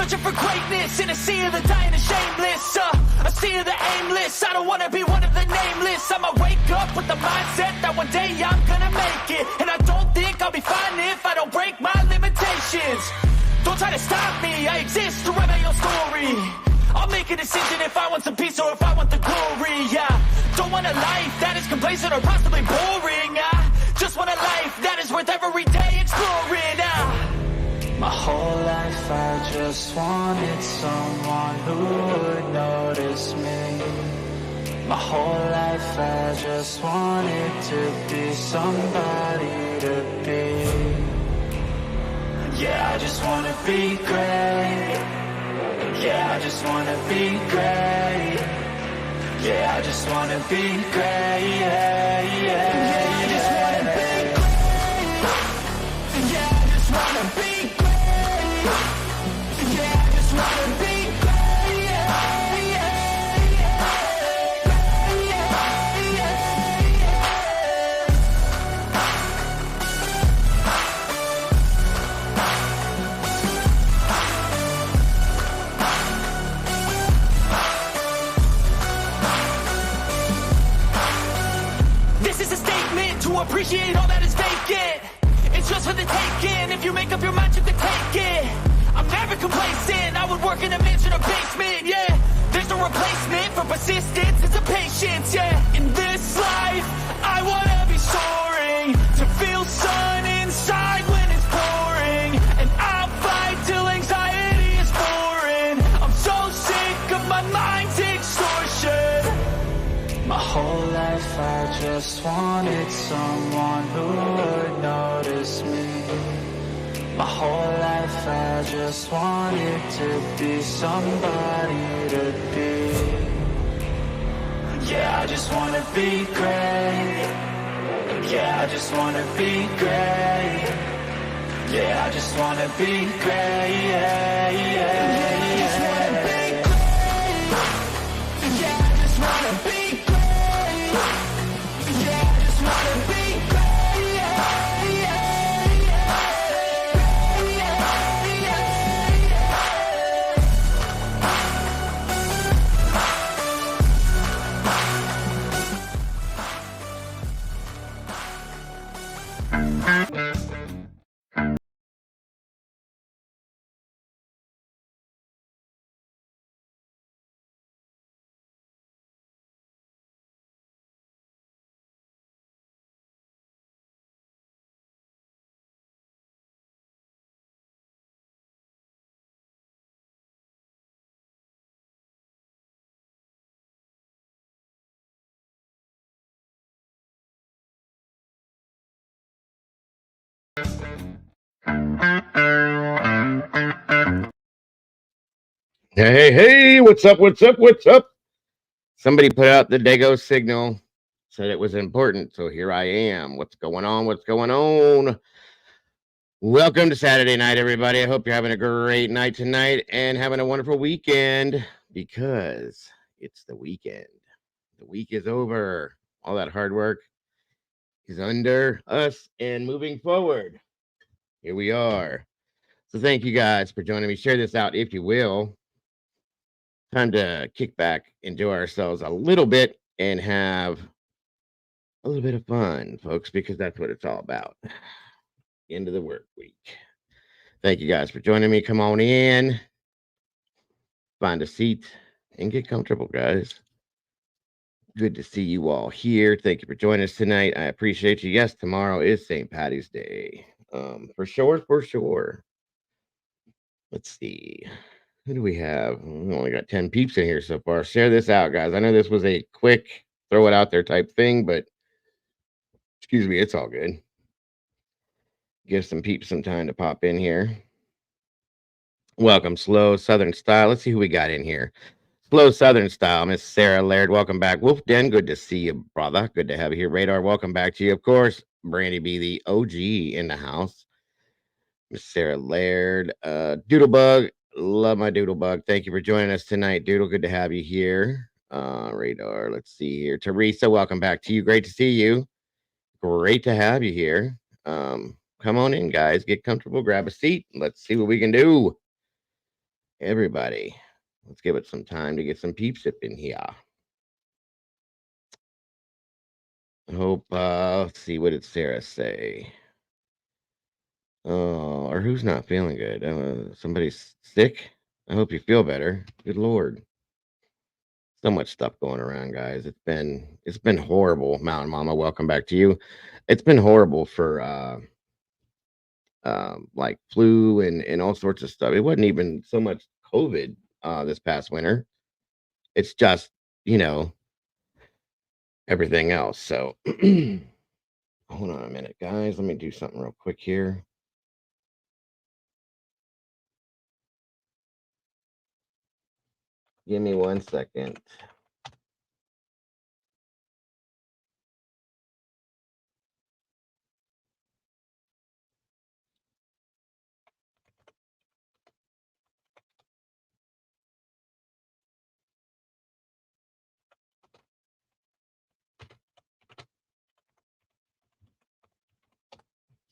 Searching for greatness in a sea of the dying and shameless. A sea of the aimless. I don't wanna be one of the nameless. I'ma wake up with the mindset that one day I'm gonna make it. And I don't think I'll be fine if I don't break my limitations. Don't try to stop me, I exist to write my own story. I'll make a decision if I want some peace or if I want the glory, yeah. Don't want a life that is complacent or possibly boring, just want a life that is worth every day exploring, My whole life I just wanted someone who would notice me. My whole life I just wanted to be somebody to be. Yeah, I just wanna be great. Yeah, I just wanna be great. Yeah, I just wanna be great. Yeah, I just wanna be great. Yeah, I just wanna be great. Yeah, I just wanna be great. This is a statement to appreciate all that is vacant. It's just for the taking. If you make up your mind, you can take it. I'm never complacent. I would work in a mansion or basement, yeah. There's no replacement for persistence. It's a patience, yeah. In this life, I wanna be soaring, to feel sun inside when it's pouring. And I'll fight till anxiety is foreign. I'm so sick of my mind's extortion. My whole life I just wanted someone who would notice me. My whole life I just wanted to be somebody to be. Yeah, I just wanna be great. Yeah, I just wanna be great. Yeah, I just wanna be great. Yeah, I just wanna be great. Yeah, I just wanna be great. Yeah, I just wanna be great. Hey, what's up? What's up? Somebody put out the Dago signal, said it was important, so here I am. What's going on? Welcome to Saturday night, everybody. I hope you're having a great night tonight and having a wonderful weekend because it's the weekend. The week is over. All that hard work is under us and moving forward. Here we are. So thank you guys for joining me. Share this out if you will. Time to kick back, enjoy ourselves a little bit, and have a little bit of fun, folks, because that's what it's all about. End of the work week. Thank you guys for joining me. Come on in, find a seat, and get comfortable, guys. Good to see you all here. Thank you for joining us tonight. I appreciate you. Yes, tomorrow is St. Patty's Day. For sure. Let's see. Who do we have? We only got 10 peeps in here so far. Share this out, guys. I know this was a quick throw it out there type thing, but excuse me, it's all good. Give some peeps some time to pop in here. Welcome, Slow Southern Style. Let's see who we got in here. Slow Southern Style, Miss Sarah Laird. Welcome back. Wolf Den, good to see you, brother. Good to have you here. Radar, welcome back to you. Of course, Brandy B, the OG in the house. Miss Sarah Laird. Doodlebug, love my Doodlebug. Thank you for joining us tonight, Doodle. Good to have you here. Radar, let's see here. Teresa, welcome back to you. Great to see you. Great to have you here. Come on in, guys. Get comfortable. Grab a seat. Let's see what we can do. everybody. Let's give it some time to get some peeps up in here. I hope, let's see, what did Sarah say? Oh, or who's not feeling good? Somebody's sick? I hope you feel better. Good Lord. So much stuff going around, guys. It's been horrible. Mountain Mama, welcome back to you. It's been horrible for like flu and all sorts of stuff. It wasn't even so much COVID this past winter. It's just, you know, everything else. So hold on a minute, guys. Let me do something real quick here. Give me 1 second.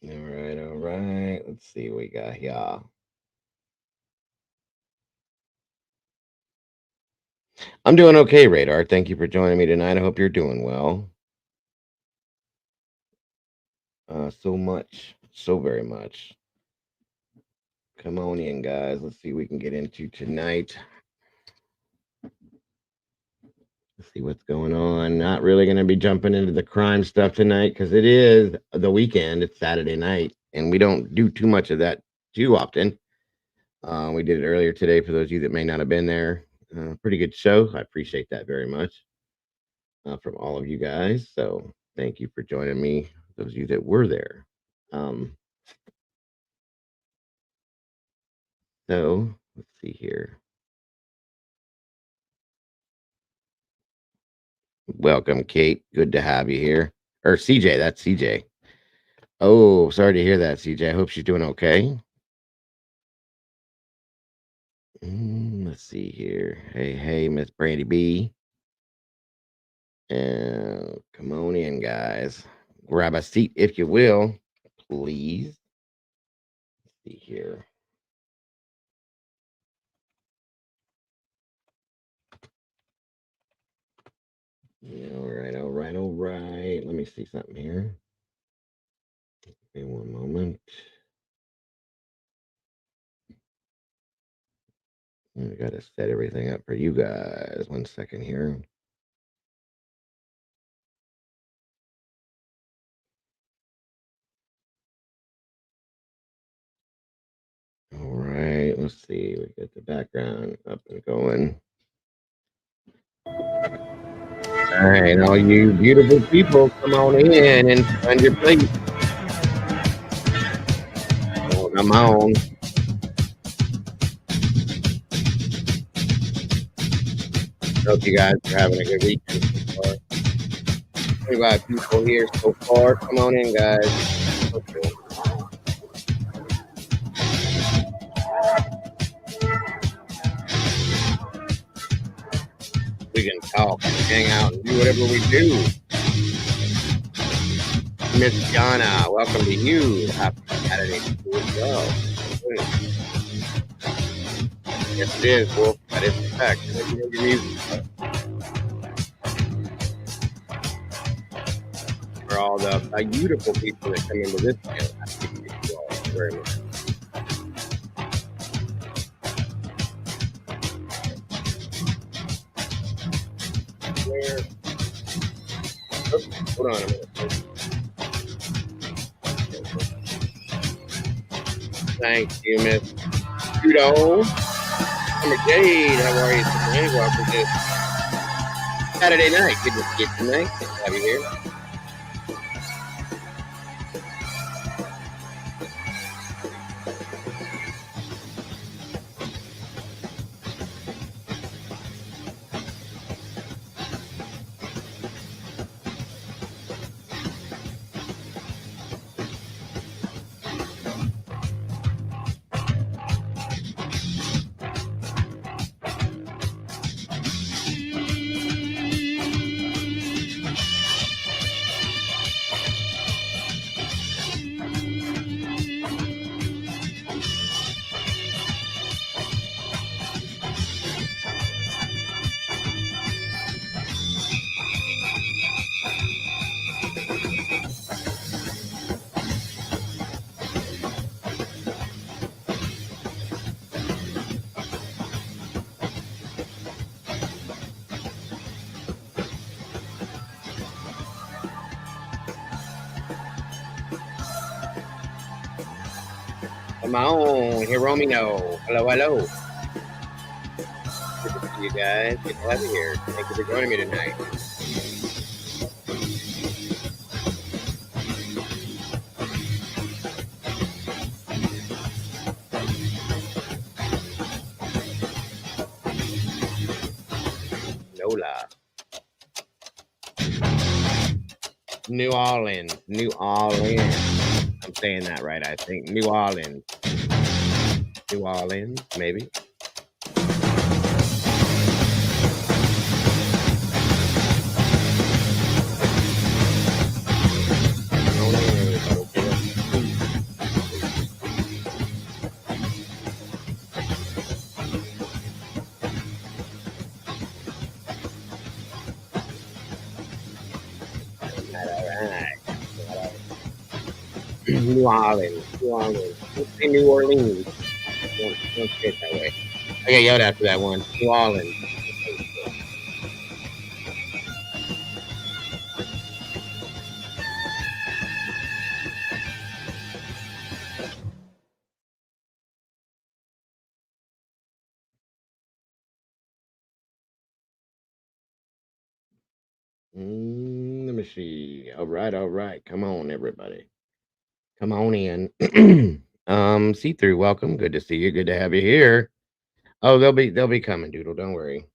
All right, all right. Let's see what we got here. I'm doing okay, Radar. Thank you for joining me tonight. I hope you're doing well. So much, so very much. Come on in, guys. Let's see what we can get into tonight. Let's see what's going on. Not really going to be jumping into the crime stuff tonight because it is the weekend. It's Saturday night, and we don't do too much of that too often. We did it earlier today for those of you that may not have been there. Pretty good show. I appreciate that very much from all of you guys. So thank you for joining me, those of you that were there. So let's see here. Welcome, Kate. Good to have you here. Or CJ, that's CJ. Oh, sorry to hear that, CJ. I hope she's doing okay. Let's see here. Hey, Miss Brandy B. And come on in, guys. Grab a seat if you will, please. Let's see here. All right, all right, all right. Let me see something here. Give me one moment. I got to set everything up for you guys. 1 second here. All right, let's see. We get the background up and going. All right, all you beautiful people, come on in and find your place. Oh, come on. Hope you guys are having a good weekend so far. 25 people here so far. Come on in, guys. Okay. We can talk and hang out and do whatever we do. Miss Jana, welcome to you. Happy Saturday to you as well. Yes, it is, Wolf. That is the fact. You know your music. For all the beautiful people that come into this channel, I appreciate you all very much. Where? Oops, hold on a minute. Thank you, Miss Trudeau. Summer Jade, how are you today? Welcome to Saturday night. Good to see you tonight. Good to have you here. Come on, Hiromino. Hello, hello. Good to see you guys. Good to have you here. Thank you for joining me tonight. Nola. New Orleans. New Orleans. I'm saying that right, I think. New Orleans. New Orleans, maybe. New Orleans. New Orleans. Let's say New Orleans. Don't say it that way. I got yelled after that one. New Orleans. Let me see. All right, all right. Come on, everybody. Come on in. See through. Welcome. Good to see you. Good to have you here. Oh, they'll be coming, Doodle. Don't worry.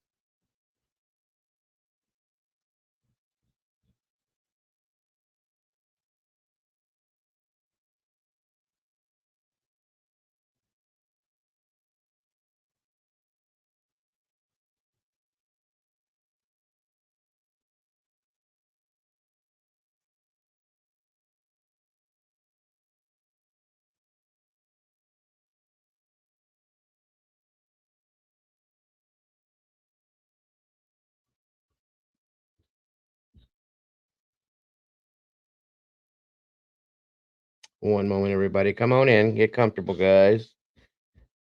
One moment, everybody. Come on in. Get comfortable, guys.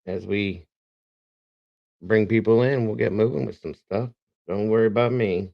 As we bring people in, we'll get moving with some stuff. Don't worry about me.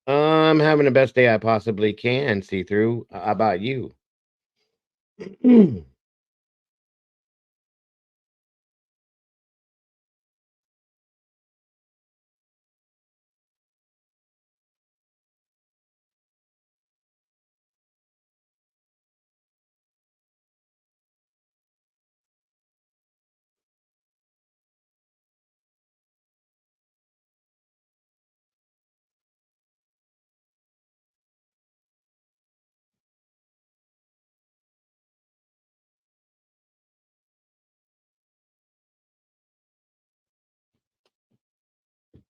I'm having the best day I possibly can. See through. How about you?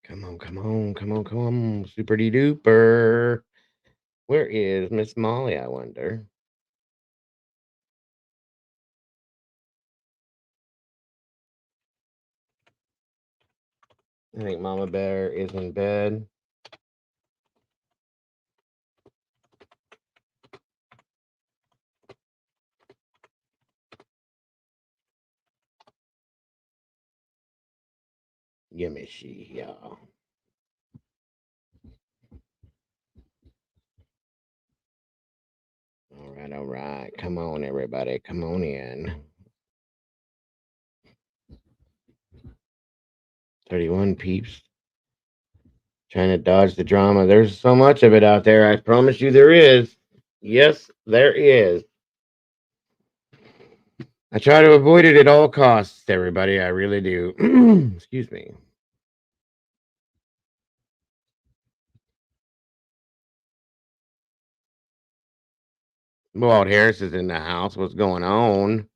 Come on, come on, come on, come on. Super duper. Where is Miss Molly, I wonder? I think Mama Bear is in bed. Give me she, y'all. All right, all right. Come on, everybody. Come on in. 31 peeps. Trying to dodge the drama. There's so much of it out there. I promise you there is. Yes, there is. I try to avoid it at all costs, everybody. I really do. Excuse me. Walt Harris is in the house. What's going on?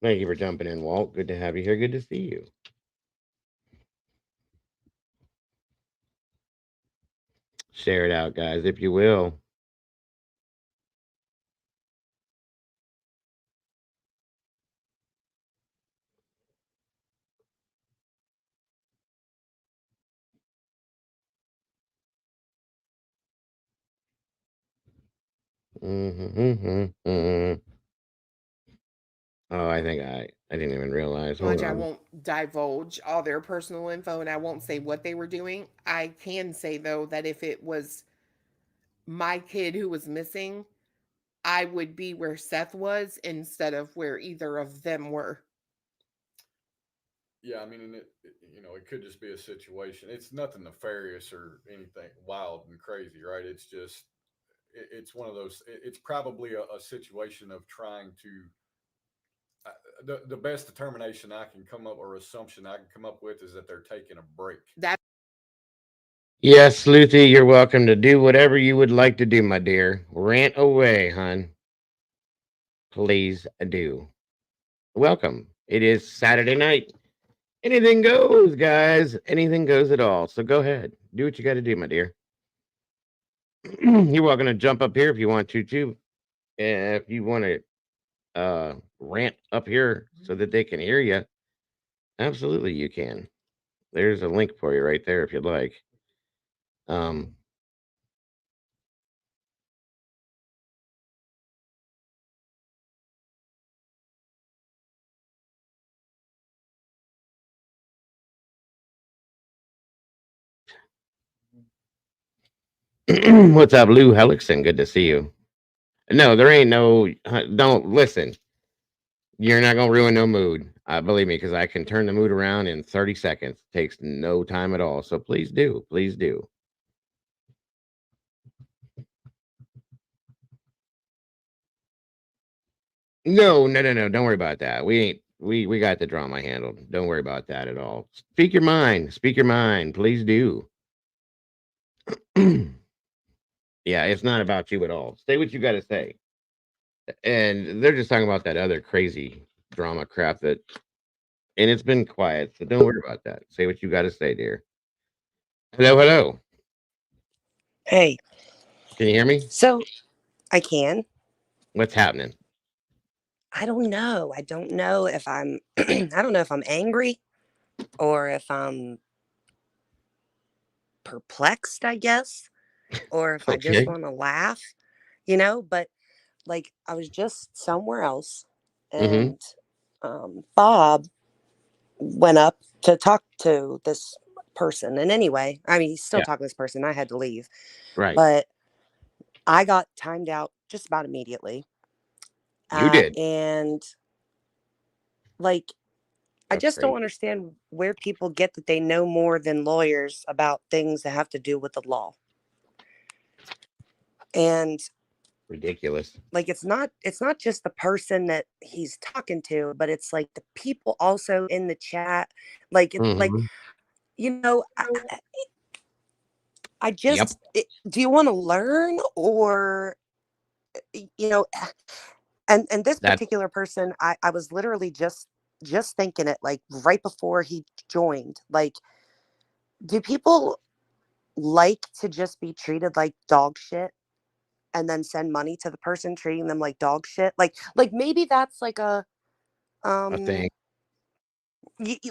Thank you for jumping in, Walt. Good to have you here. Good to see you. Share it out, guys, if you will. Mm-hmm. Oh, I didn't even realize. Hold Much I on. won't divulge all their personal info and I won't say what they were doing. I can say though that if it was my kid who was missing, I would be where Seth was instead of where either of them were. Yeah, I mean, and it could just be a situation. It's nothing nefarious or anything wild and crazy, right? It's just, it's one of those. It's probably a situation of trying to. The best determination I can come up or assumption I can come up with is that they're taking a break. That Yes, Sluthy, you're welcome to do whatever you would like to do, my dear. Rant away, hun. Please do. Welcome. It is Saturday night. Anything goes, guys. Anything goes at all. So go ahead. Do what you got to do, my dear. You're welcome to jump up here if you want to, too. If you want to rant up here so that they can hear you, absolutely you can. There's a link for you right there if you'd like. Um, what's up, Lou Hellickson? Good to see you. No, there ain't no. Don't listen. You're not gonna ruin no mood. Believe me, because I can turn the mood around in 30 seconds. Takes no time at all. So please do, please do. No, no, no, no. Don't worry about that. We ain't. We got the drama handled. Don't worry about that at all. Speak your mind. Speak your mind. Please do. Yeah, it's not about you at all. Say what you got to say. And they're just talking about that other crazy drama crap that, and it's been quiet. So don't worry about that. Say what you got to say, dear. Hello, hello. Hey, Can you hear me? so I can. What's happening? I don't know. I don't know if I'm I don't know if I'm angry or if I'm perplexed, I guess, or if I just Okay. want to laugh, but like I was just somewhere else Mm-hmm. and Bob went up to talk to this person. And anyway, I mean, he's still Yeah. talking to this person. I had to leave, Right. but I got timed out just about immediately. You did. And like I That's just don't crazy. understand where people get that they know more than lawyers about things that have to do with the law. And Ridiculous. like it's not just the person that he's talking to, but it's like the people also in the chat. Like it like Mm-hmm. you know, I Yep. just do you want to learn or you know and this That's particular person I was literally just thinking it like right before he joined. Like do people like to just be treated like dog shit and then send money to the person treating them like dog shit? Like maybe that's like a a thing. um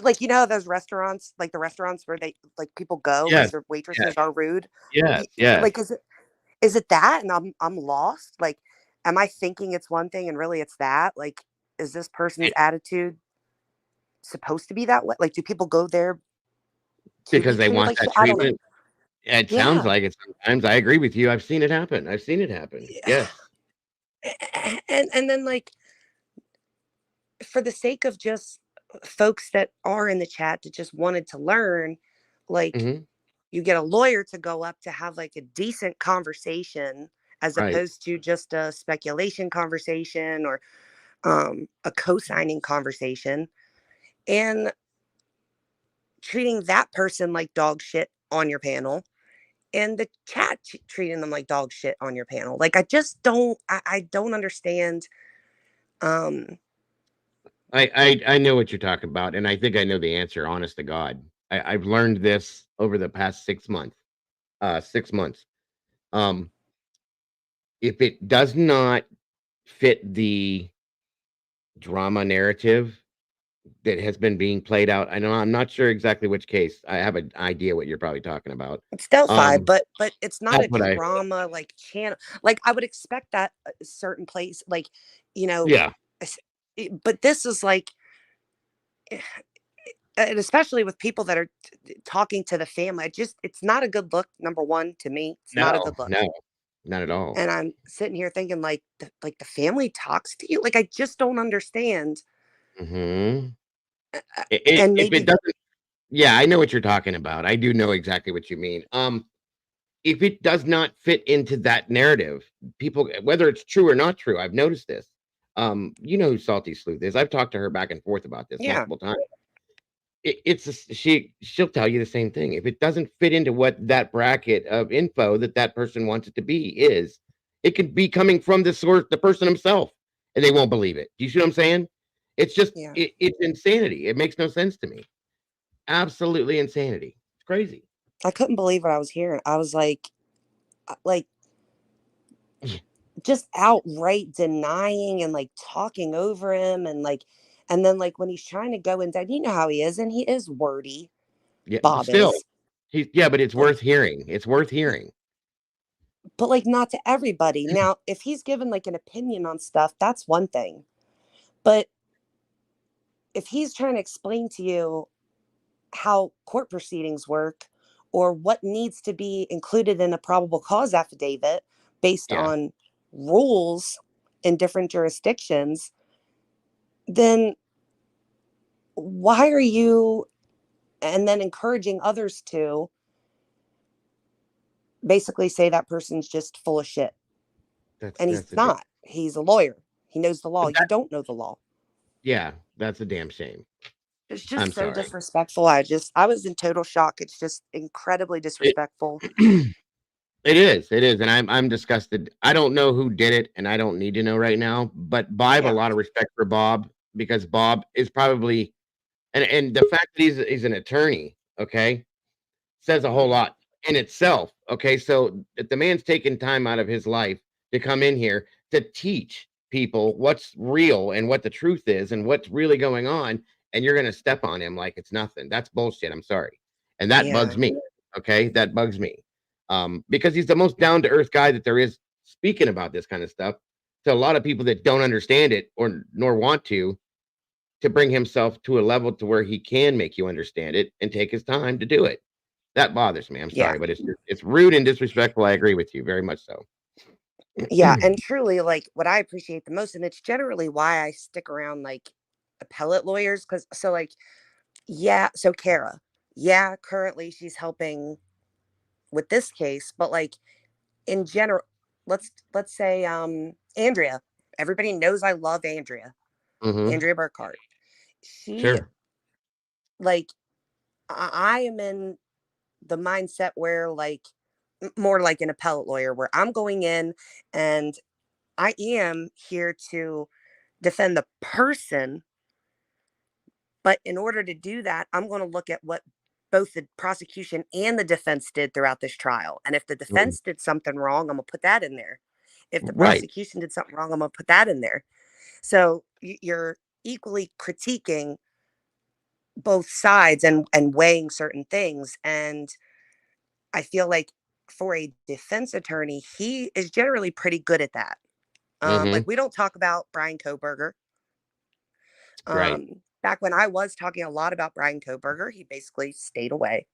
like how those restaurants, like the restaurants where they like people go because Yes. their Yes. waitresses are rude. Yes. Yes. Like is it that and I'm lost? Like am I thinking it's one thing and really it's that? Like is this person's It- attitude supposed to be that way? Like do people go there to because be they treated want like that shit? I don't know. treatment. It sounds Yeah. like it sometimes. I agree with you. I've seen it happen. I've seen it happen. Yes. And then like for the sake of just folks that are in the chat that just wanted to learn, like Mm-hmm. you get a lawyer to go up to have like a decent conversation as Right. opposed to just a speculation conversation or a co-signing conversation and treating that person like dog shit on your panel and the chat treating them like dog shit on your panel. Like, I just don't, I don't understand. I know what you're talking about, and I think I know the answer. Honest to God, I've learned this over the past 6 months. 6 months. If it does not fit the drama narrative that has been being played out, I know I'm not sure exactly which case. I have an idea what you're probably talking about. It's Delphi, but it's not That's a what I. drama like channel. Like, I would expect that a certain place, like, Yeah. but this is like, and especially with people that are talking to the family, it's not a good look. Number one, to me, it's not a No, good look. no, not at all. And I'm sitting here thinking, like, the family talks to you. Like, I just don't understand. Mm-hmm. And If it maybe, doesn't, yeah, I know what you're talking about. I do know exactly what you mean. If it does not fit into that narrative, people, whether it's true or not true, I've noticed this. You know who Salty Sleuth is. I've talked to her back and forth about this yeah, multiple times. She'll tell you the same thing. If it doesn't fit into what that bracket of info that person wants it to be is, it could be coming from the source, the person himself, and they won't believe it. Do you see what I'm saying? It's just yeah. it's insanity. It makes no sense to me. Absolutely insanity. It's crazy. I couldn't believe what I was hearing. I was like, like, just outright denying and like talking over him, and then like when he's trying to go inside, you know how he is, and he is wordy. Yeah, but Bob still, is, but it's but worth hearing. It's worth hearing. like not to everybody. Now, if he's given like an opinion on stuff, that's one thing. But if he's trying to explain to you how court proceedings work or what needs to be included in a probable cause affidavit based Yeah. on rules in different jurisdictions, then why are you and then encouraging others to basically say that person's just full of shit? And he's That's a damn, not. He's a lawyer. He knows the law. You that, don't know the law. yeah, that's a damn shame. It's I'm just so sorry. disrespectful. I was in total shock. It's just incredibly It, disrespectful. it is, and I'm disgusted. I don't know who did it, and I don't need to know right now. But I have a Yeah. lot of respect for Bob because Bob is probably, and the fact that he's an attorney, okay, says a whole lot in itself. Okay, so if the man's taking time out of his life to come in here to teach people what's real and what the truth is and what's really going on, and you're going to step on him like it's nothing. That's bullshit. I'm sorry, and that Yeah. bugs me. Okay, that bugs me, because he's the most down to earth guy that there is speaking about this kind of stuff to a lot of people that don't understand it or nor want to bring himself to a level to where he can make you understand it and take his time to do it. That bothers me. I'm Yeah. sorry, but it's rude and disrespectful. I agree with you very much so. Yeah. And truly, like, what I appreciate the most, and it's generally why I stick around like appellate lawyers, because so like, yeah, so Kara, yeah, currently she's helping with this case, but like in general, let's say Andrea. Everybody knows I love Andrea. Mm-hmm. Andrea Burkhart. She, Sure. like, I am in the mindset where like more like an appellate lawyer, where I'm going in and I am here to defend the person, but in order to do that, I'm going to look at what both the prosecution and the defense did throughout this trial. And if the defense did something wrong, I'm going to put that in there. If the Right. prosecution did something wrong, I'm going to put that in there. So you're equally critiquing both sides and weighing certain things. And I feel like for a defense attorney, he is generally pretty good at that. Mm-hmm. Like, we don't talk about Brian Koberger. Right. Back when I was talking a lot about Brian Koberger, he basically stayed away.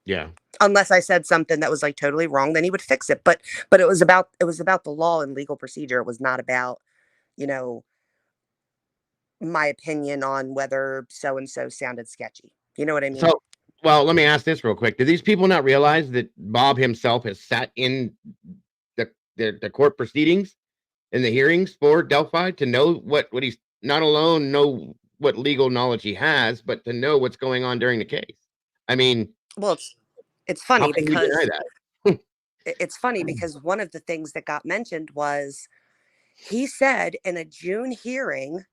Yeah. Unless I said something that was like totally wrong, then he would fix it. But it was about the law and legal procedure. It was not about, you know, my opinion on whether so and so sounded sketchy. You know what I mean? So, well, let me ask this real quick. Do these people not realize that Bob himself has sat in the court proceedings and the hearings for Delphi to know what he's not alone know what legal knowledge he has, but to know what's going on during the case? I mean, Well, It's How funny can you deny because that? it's funny because one of the things that got mentioned was he said in a June hearing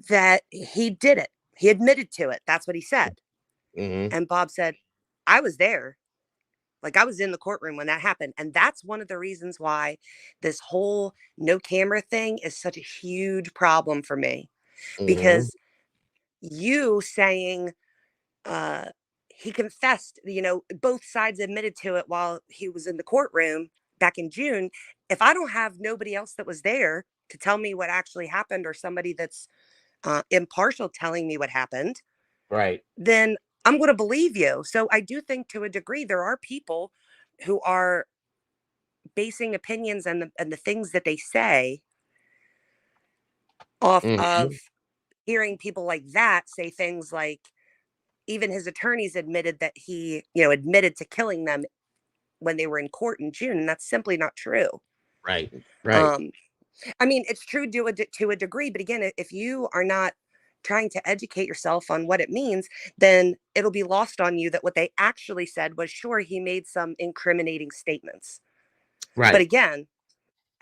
that he did it. He admitted to it. That's what he said. Mm-hmm. And Bob said, I was there. Like I was in the courtroom when that happened. And that's one of the reasons why this whole no camera thing is such a huge problem for me. Mm-hmm. Because you saying uh he confessed, both sides admitted to it while he was in the courtroom back in June. If I don't have nobody else that was there to tell me what actually happened, or somebody that's impartial telling me what happened, Right. then I'm going to believe you. So I do think to a degree there are people who are basing opinions and the things that they say off Mm-hmm. of hearing people like that say things like, even his attorneys admitted that he, admitted to killing them when they were in court in June, and that's simply not true. Right. Right. Um, I mean, it's true to a degree, but again, if you are not trying to educate yourself on what it means, then it'll be lost on you that what they actually said was, sure, he made some incriminating statements. But Right. again,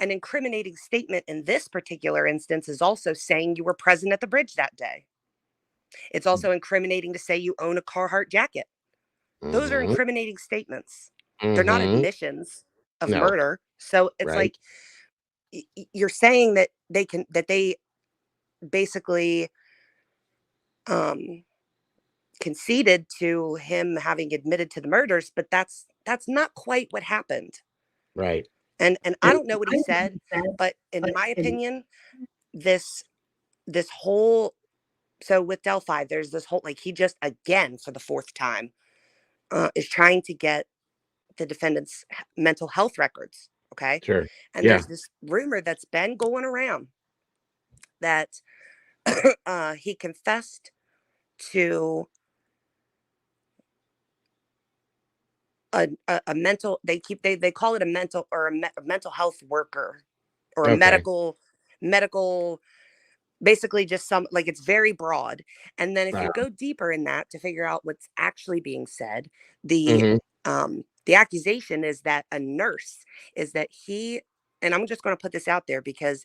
an incriminating statement in this particular instance is also saying you were present at the bridge that day. It's also incriminating to say you own a Carhartt jacket. Those are Mm-hmm. incriminating statements. They're not Mm-hmm. admissions of No. murder. So it's Right. like you're saying that they basically um conceded to him having admitted to the murders, but that's not quite what happened. Right. And I don't know what he said, but in my opinion, this whole, so with Delphi, there's this whole, like, he just again for the fourth time is trying to get the defendant's mental health records. Okay. Sure. And Yeah. there's this rumor that's been going around that he confessed to a mental, they call it a mental, or a mental health worker, or a Okay. medical, basically just some, like, it's very broad. And then if Wow. you go deeper in that to figure out what's actually being said, the Mm-hmm. the accusation is that a nurse, is that he, and I'm just going to put this out there because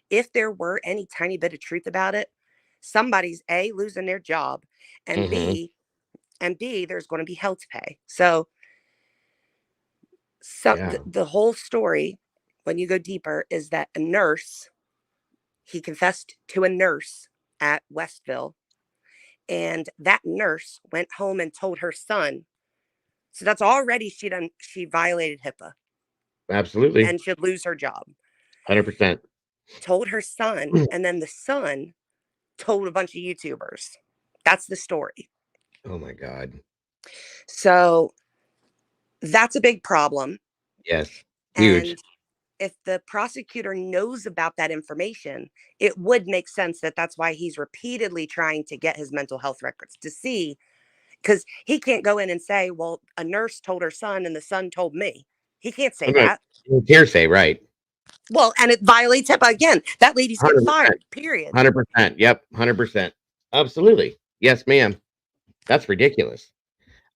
if there were any tiny bit of truth about it, somebody's A, losing their job, and Mm-hmm. B, there's going to be health pay. So Yeah. the whole story, when you go deeper, is that a nurse, he confessed to a nurse at Westville, and that nurse went home and told her son. So that's already, she violated HIPAA Absolutely. and should lose her job. 100%. Told her son, and then the son told a bunch of YouTubers. That's the story. Oh my God. So that's a big problem. Yes. Huge. And if the prosecutor knows about that information, it would make sense that that's why he's repeatedly trying to get his mental health records to see, because he can't go in and say, well, a nurse told her son and the son told me. He can't say Okay. that. Hearsay, right. Well, and it violates HIPAA again. That lady's getting 100%. fired, period. 100%. Yep. 100%. Absolutely. Yes, ma'am. That's ridiculous.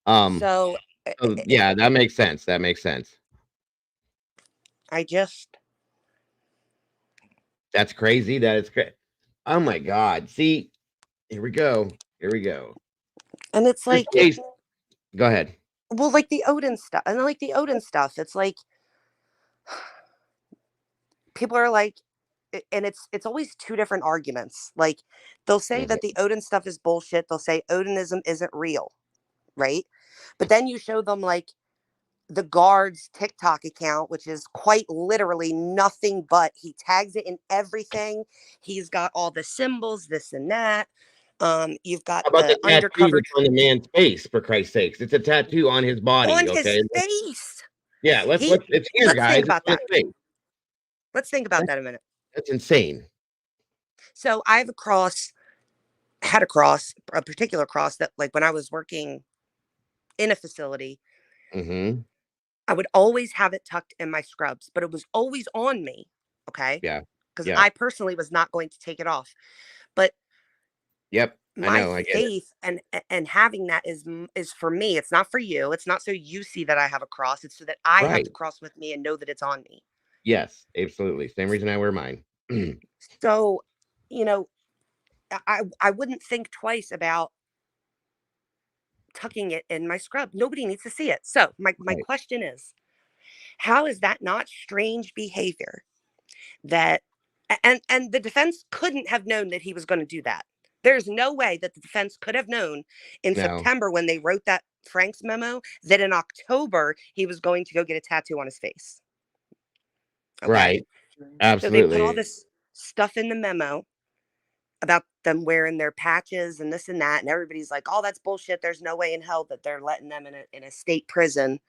Um, So yeah, that makes sense. That makes sense. I just, That's crazy. That is crazy. Oh my God. See, here we go. Here we go. and it's This like, case, go ahead. well, like the Odin stuff, and like the Odin stuff, it's like people are like, and it's always two different arguments. Like they'll say Mhm. that the Odin stuff is bullshit. They'll say Odinism isn't real, right? But then you show them like the guard's TikTok account, which is quite literally nothing but he tags it in everything. He's got all the symbols, this and that. You've got How about the the tattoo undercover that's on the man's face, for Christ's sakes? It's a tattoo on his body, on his okay? face. Yeah, He it's here, let's think guys. It's about on his that. face. Let's think about That, that a minute. that's insane. So I have a particular cross that, like, when I was working in a facility, Mm-hmm. I would always have it tucked in my scrubs, but it was always on me. Okay. Yeah. Because Yeah. I personally was not going to take it off. But Yep. I My know, I get it. faith and having that is for me. It's not for you. It's not so you see that I have a cross. It's so that I have Right. the cross with me and know that it's on me. Yes, absolutely. Same reason I wear mine. So, you know, I wouldn't think twice about tucking it in my scrub. Nobody needs to see it. So my Right. question is, how is that not strange behavior that and the defense couldn't have known that he was going to do that. There's no way that the defense could have known in No. September when they wrote that Frank's memo that in October he was going to go get a tattoo on his face. Okay. Right. So they put all Absolutely. this stuff in the memo about them wearing their patches and this and that. And everybody's like, oh, that's bullshit. There's no way in hell that they're letting them in a state prison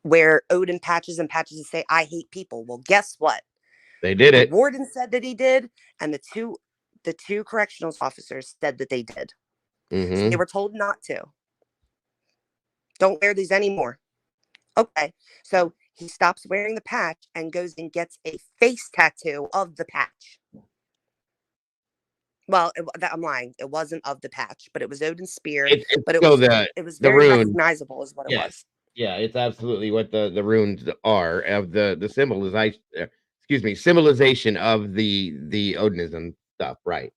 wear Odin patches and patches and say, I hate people. Well, guess what? They did The it. warden said that he did, and the two correctional officers said that they did. So they Mm-hmm. were told not to. Don't wear these anymore. Okay. So he stops wearing the patch and goes and gets a face tattoo of the patch. Well, I'm lying. It wasn't of the patch, but it was Odin's spear. It's But it still was it was the very rune. recognizable, is what it Yes. was. Yeah, it's absolutely what the runes are of the symbolization. Excuse me, symbolization of the Odinism stuff. Right.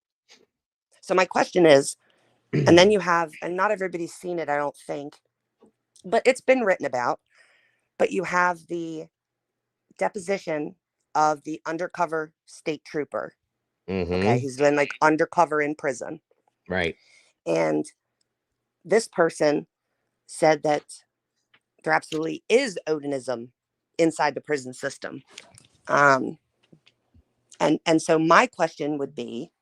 So my question is, and then you have, and not everybody's seen it, I don't think, but it's been written about. But you have the deposition of the undercover state trooper. Okay, Mm-hmm. he's been like undercover in prison, Right. and this person said that there absolutely is Odinism inside the prison system. Um, and so my question would be,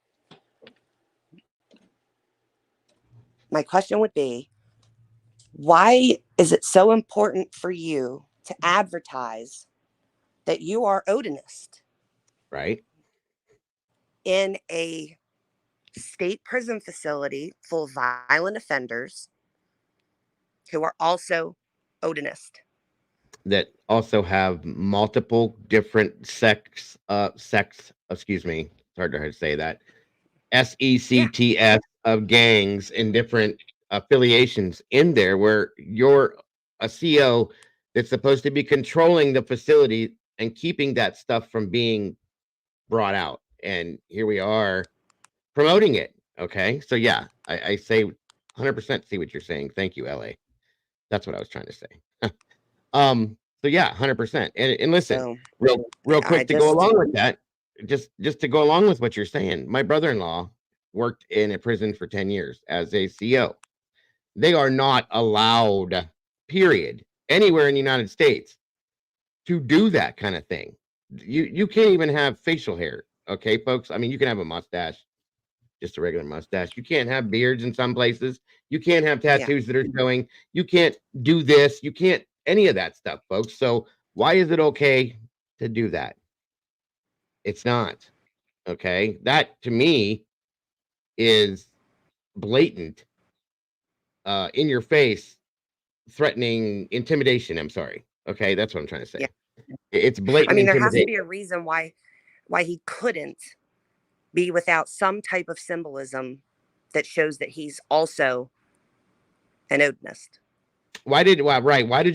why is it so important for you to advertise that you are Odinist Right. in a state prison facility full of violent offenders who are also Odinist? That also have multiple different sects. Excuse me. It's hard to say that. Yeah, SECTS of gangs and different affiliations in there where you're a CO that's supposed to be controlling the facility and keeping that stuff from being brought out. And here we are promoting it. Okay. So yeah, I say 100% see what you're saying. Thank you, LA. That's what I was trying to say. So yeah, 100%. And listen, so real I quick to go just, along with that, just to go along with what you're saying, my brother-in-law worked in a prison for 10 years as a CO. They are not allowed, period, anywhere in the United States to do that kind of thing. You can't even have facial hair, okay, folks? I mean, you can have a mustache, just a regular mustache. You can't have beards in some places. You can't have yeah. tattoos that are showing. You can't do this. You can't any of that stuff, folks. So why is it okay to do that? It's not. Okay. That to me is blatant, in your face, threatening intimidation. I'm sorry. Okay, that's what I'm trying to Yeah. say. It's I blatant mean, there has to be intimidation. a reason why he couldn't be without some type of symbolism that shows that he's also an Odinist. Why did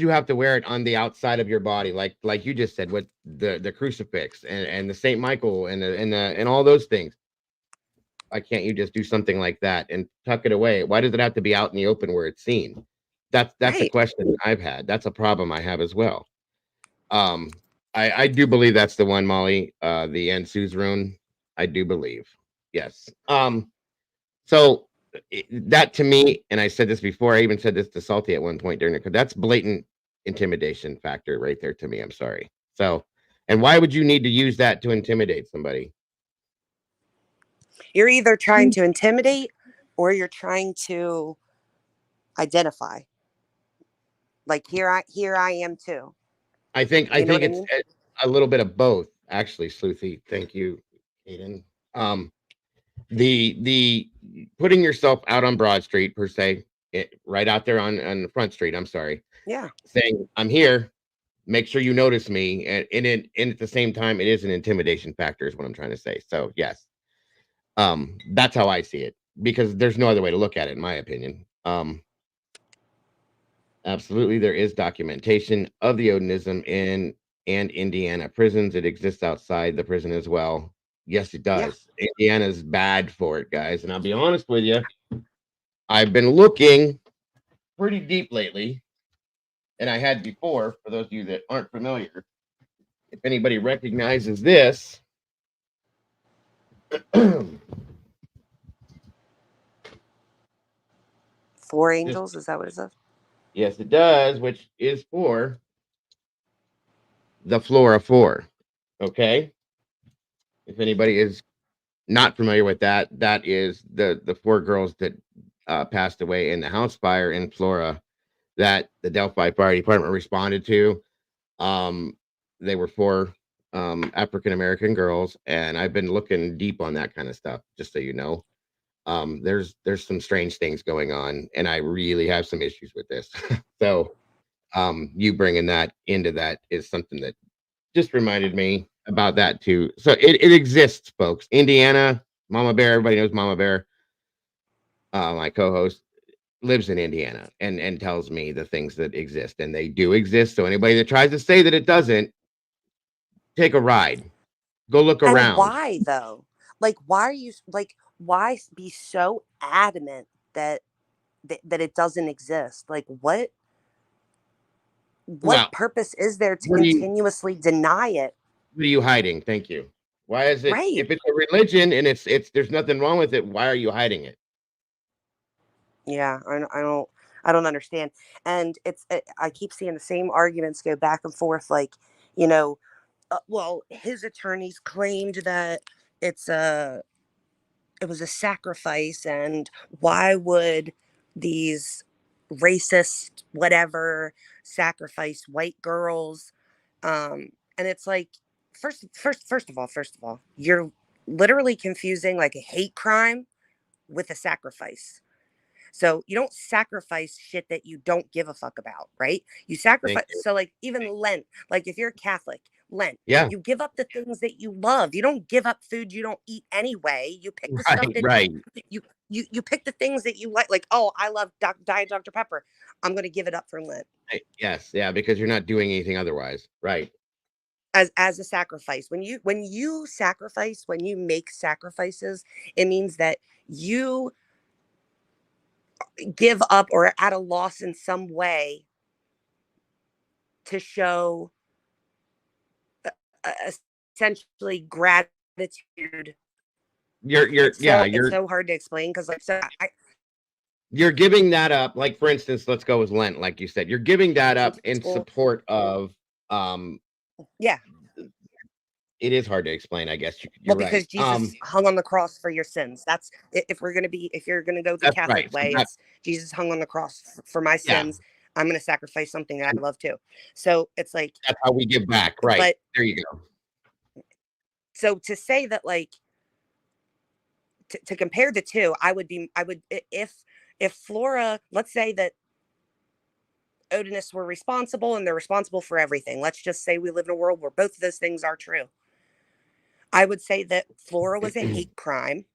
you have to wear it on the outside of your body, like you just said, with the crucifix and the Saint Michael and all those things? Why can't you just do something like that and tuck it away? Why does it have to be out in the open where it's seen? That's a Right. question I've had. That's a problem I have as well. Um, I do believe that's the one, Molly. The Ensu's rune. I do believe. Yes. So that to me, and I said this before, I even said this to Salty at one point during it, because that's blatant intimidation factor right there to me. I'm sorry. So, and why would you need to use that to intimidate somebody? You're either trying to intimidate or you're trying to identify. Like here I am too. I You know think what I it's mean? a little bit of both, actually, Sleuthy. Thank you, Aiden. The putting yourself out on Broad Street per se, right out there on the front street. I'm sorry, Yeah. saying I'm here. Make sure you notice me, and at the same time, it is an intimidation factor, is what I'm trying to say. So yes, that's how I see it. because there's no other way to look at it, in my opinion. Absolutely, there is documentation of the Odinism in and Indiana prisons. It exists outside the prison as well. Yes, it Yeah. does. Indiana's bad for it, guys. And I'll be honest with you, I've been looking pretty deep lately, and I had before, for those of you that aren't familiar. If anybody recognizes this, Four just angels, is that what it says? yes, it does, which is for the Flora Four. Okay. If anybody is not familiar with that, that is the four girls that passed away in the house fire in Flora that the Delphi Fire Department responded to. Um, they were four African American girls, and I've been looking deep on that kind of stuff, just so you know. There's some strange things going on, and I really have some issues with this. So you bringing that into that is something that just reminded me about that too. So it exists, folks. Indiana, Mama Bear, everybody knows Mama Bear. My co-host lives in Indiana and tells me the things that exist, and they do exist. So anybody that tries to say that it doesn't, take a ride. Go look And around. why though? Like, why are you like? Why be so adamant that that it doesn't exist? Like, what Well, purpose is there to what are you continuously deny it? what are you hiding? Thank you. Why is it Right. if it's a religion and it's there's nothing wrong with it, why are you hiding it? Yeah, I don't understand. And I keep seeing the same arguments go back and forth. Like, you know, well, his attorneys claimed that it's a it was a sacrifice, and why would these racist whatever sacrifice white girls? And it's like, first of all, you're literally confusing like a hate crime with a sacrifice. So you don't sacrifice shit that you don't give a fuck about, right? You Thank sacrifice. you. So like even Lent, like if you're Catholic, Lent, Yeah, you give up the things that you love. You don't give up food you don't eat anyway. You pick the stuff right, that right. you pick the things that you like. Like, oh, I love Diet Dr Pepper. I'm gonna give it up for Lent Yes, yeah, because you're not doing anything otherwise. Right. as a sacrifice. When you sacrifice, when you make sacrifices, it means that you give up or are at a loss in some way to show essentially gratitude. You're It's yeah, so hard to explain because like so you're giving that up. Like for instance, let's go with Lent, like you said. You're giving that up in well, support of um yeah, it is hard to explain, I guess. well, You're because right. Jesus hung on the cross for your sins. That's if you're gonna go the That's Catholic right. So way, that it's Jesus hung on the cross for my yeah, sins. I'm gonna sacrifice something that I love too. So it's like, that's how we give back. Right. but There you go. so to say that like to compare the two, I would if Flora, let's say that Odinists were responsible and they're responsible for everything. Let's just say we live in a world where both of those things are true. I would say that Flora was a hate crime,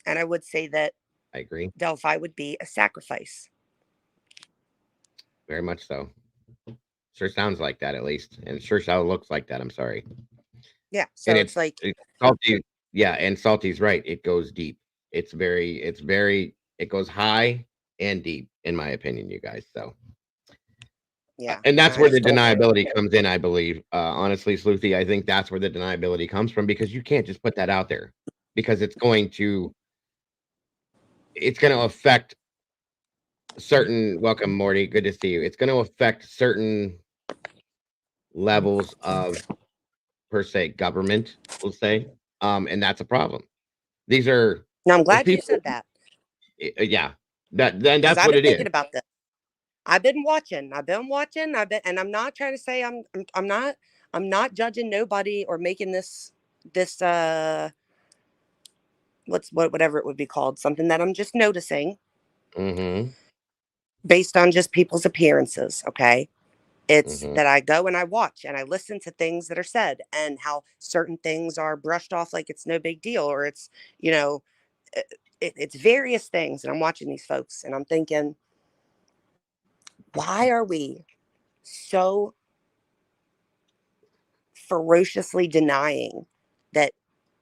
and I would say that I agree. Delphi would be a sacrifice. Very much so. Sure sounds like that at least. And sure looks like that. I'm sorry. Yeah. And So it's like, it's salty. Yeah, and salty's right. It goes deep. It goes high and deep, in my opinion, you guys. So yeah, and and that's I where the just don't. deniability comes in, I believe. Honestly, Sleuthy, I think that's where the deniability comes from because you can't just put that out there because it's going to affect certain. Welcome, Morty. Good to see you. It's going to affect certain levels of per se government, we'll say, and that's a problem. These are Now I'm if glad you people, said that yeah, that then because that's I've what been it is. thinking about this. I've been watching. And I'm not trying to say I'm not judging nobody or making this whatever it would be called, something that I'm just noticing Mm-hmm. based on just people's appearances. Okay. It's Mm-hmm. that I go and I watch and I listen to things that are said and how certain things are brushed off like it's no big deal or it's, you know, it's various things. And I'm watching these folks and I'm thinking, why are we so ferociously denying that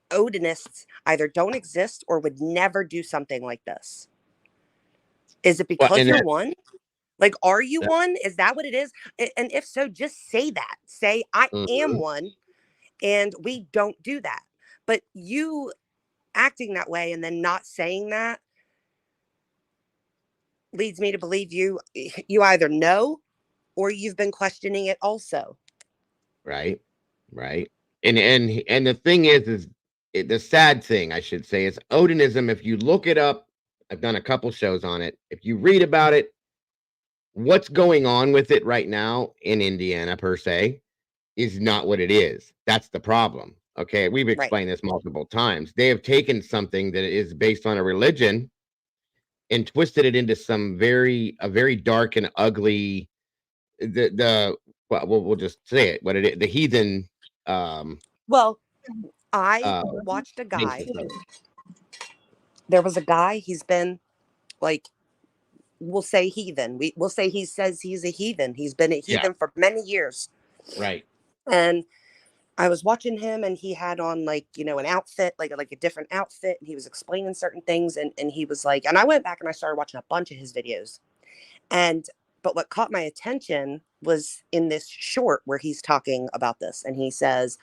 Odinists either don't exist or would never do something like this? Is it Well, because and you're one? Like, are you that, one? Is that what it is? And if so, just say that. Say, I am mhm, one, and we don't do that. But you acting that way and then not saying that leads me to believe you either know or you've been questioning it also. right, right. And the thing is the sad thing I should say is Odinism. If you look it up, I've done a couple shows on it. If you read about it, what's going on with it right now in Indiana per se is not what it is. That's the problem. Okay, we've Right. explained this multiple times. They have taken something that is based on a religion and twisted it into a very dark and ugly the well, we'll just say it what it is, the heathen um Well, I uh watched a basis guy. of it. There was a guy, he's been like, we'll say heathen. We'll say he says he's a heathen. He's been a Yeah, heathen for many years. right. And I was watching him and he had on like, an outfit, like a different outfit, and he was explaining certain things and he was like, and I went back and I started watching a bunch of his videos. And but what caught my attention was in this short where he's talking about this and he says,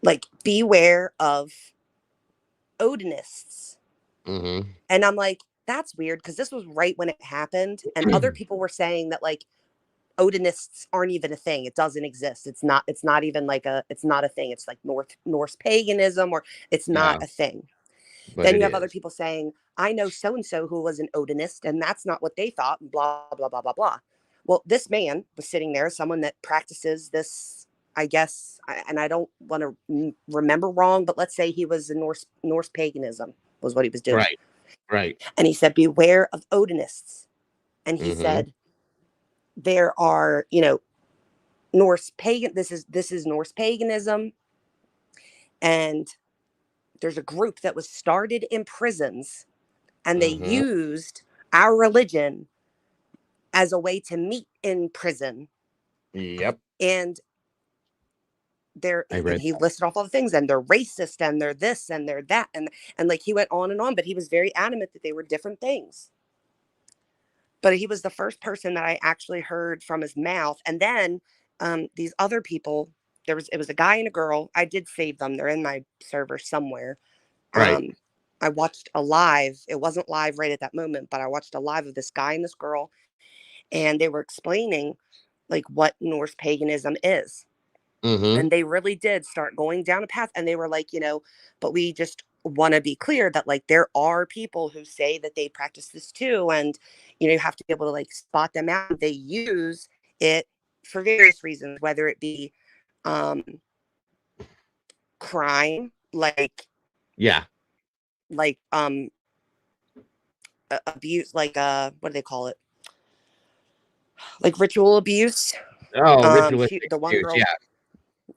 like, beware of Odinists. Mm-hmm. And I'm like, that's weird because this was right when it happened and other people were saying that like Odinists aren't even a thing. It doesn't exist. It's not even like it's not a thing. It's like Norse paganism, or it's not Yeah, a thing. but Then it you have other is. people saying, I know so and so who was an Odinist, and that's not what they thought, blah, blah, blah, blah, blah. Well, this man was sitting there, someone that practices this, I guess, and I don't want to remember wrong, but let's say he was a Norse paganism was what he was doing. Right, right. And he said, beware of Odinists. And he Mm-hmm. said, there are, Norse pagan, this is Norse paganism. And there's a group that was started in prisons and they Mm-hmm. used our religion as a way to meet in prison. Yep. And I and read he listed off all the things, and they're racist and they're this and they're that, and like he went on and on, but he was very adamant that they were different things. But he was the first person that I actually heard from his mouth. And then these other people, it was a guy and a girl. I did save them. They're in my server somewhere. right. um I watched a live. It wasn't live right at that moment, but I watched a live of this guy and this girl, and they were explaining like what Norse paganism is. Mm-hmm. And they really did start going down a path. And they were like, but we just want to be clear that like there are people who say that they practice this too. And, you have to be able to like spot them out. They use it for various reasons, whether it be um, crime, Yeah. like abuse, like what do they call it? Like ritual abuse. Oh, ritualistic The one abuse. girl, Yeah.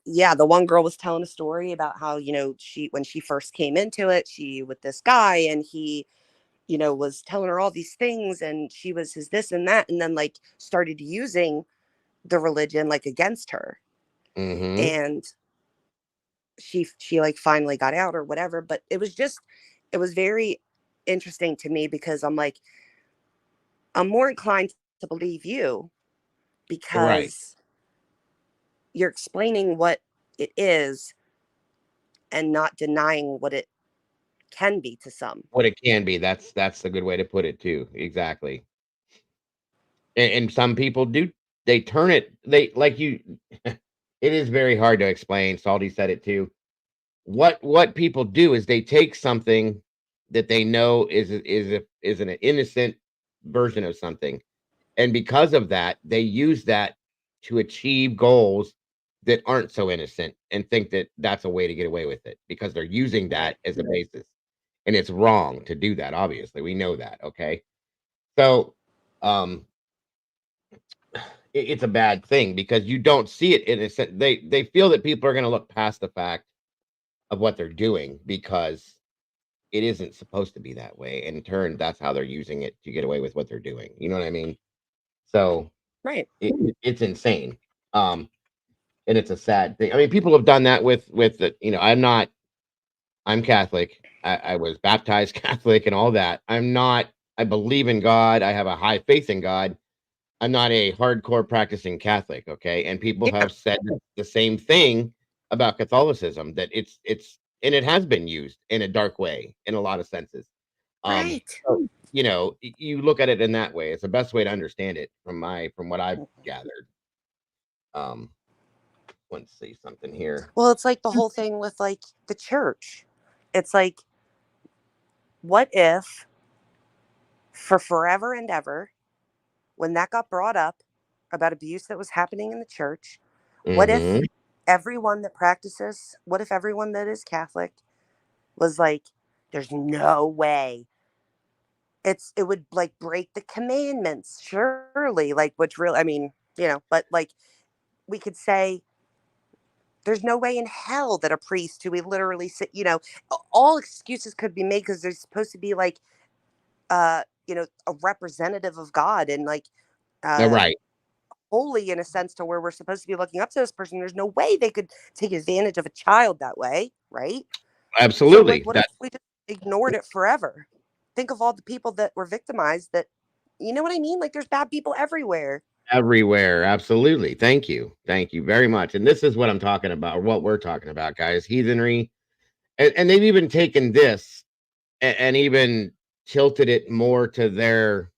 yeah, the one girl was telling a story about how, she, when she first came into it, she with this guy, and he, was telling her all these things, and she was his this and that, and then like started using the religion like against her. Mm-hmm. And she like finally got out or whatever. But it was very interesting to me because I'm like, I'm more inclined to believe you Right. because you're explaining what it is and not denying what it can be to some. What it can be. That's a good way to put it too. Exactly. And some people do they turn it they like you it is very hard to explain. Salty said it too. What people do is they take something that they know is an innocent version of something, and because of that, they use that to achieve goals that aren't so innocent and think that that's a way to get away with it because they're using Right. that as a basis, and it's wrong to do that, obviously, we know that, okay? So, um, it's a bad thing because you don't see it in a sense they feel that people are gonna look past the fact of what they're doing because it isn't supposed to be that way. And in turn, that's how they're using it to get away with what they're doing. You know what I mean? So Right. it's insane. Um, and it's a sad thing. I mean, people have done that with the, I'm Catholic. I was baptized Catholic and all that. I believe in God. I have a high faith in God. I'm not a hardcore practicing Catholic, okay? And people Yeah. have said the same thing about Catholicism, that it's and it has been used in a dark way in a lot of senses. Right. So, you look at it in that way. It's the best way to understand it from what I've gathered. Um, let's see something here. Well, it's like the whole thing with like the church. It's like, what if for forever and ever, when that got brought up about abuse that was happening in the church, what if Mhm. what if everyone that is Catholic was like, there's no way. It would like break the commandments, surely. Like, which really, I mean, but like we could say there's no way in hell that a priest who we literally sit, all excuses could be made because they're supposed to be like, a representative of God and like, uh, Right. holy in a sense to where we're supposed to be looking up to this person. There's no way they could take advantage of a child that way, right? So, like, Absolutely. what if we just ignored it forever? Think of all the people that were victimized that, you know what I mean? Like, there's bad people everywhere. Everywhere, absolutely. Thank you. Thank you very much. And this is what I'm talking about, or what we're talking about, guys. Heathenry. And they've even taken this and even tilted it more to their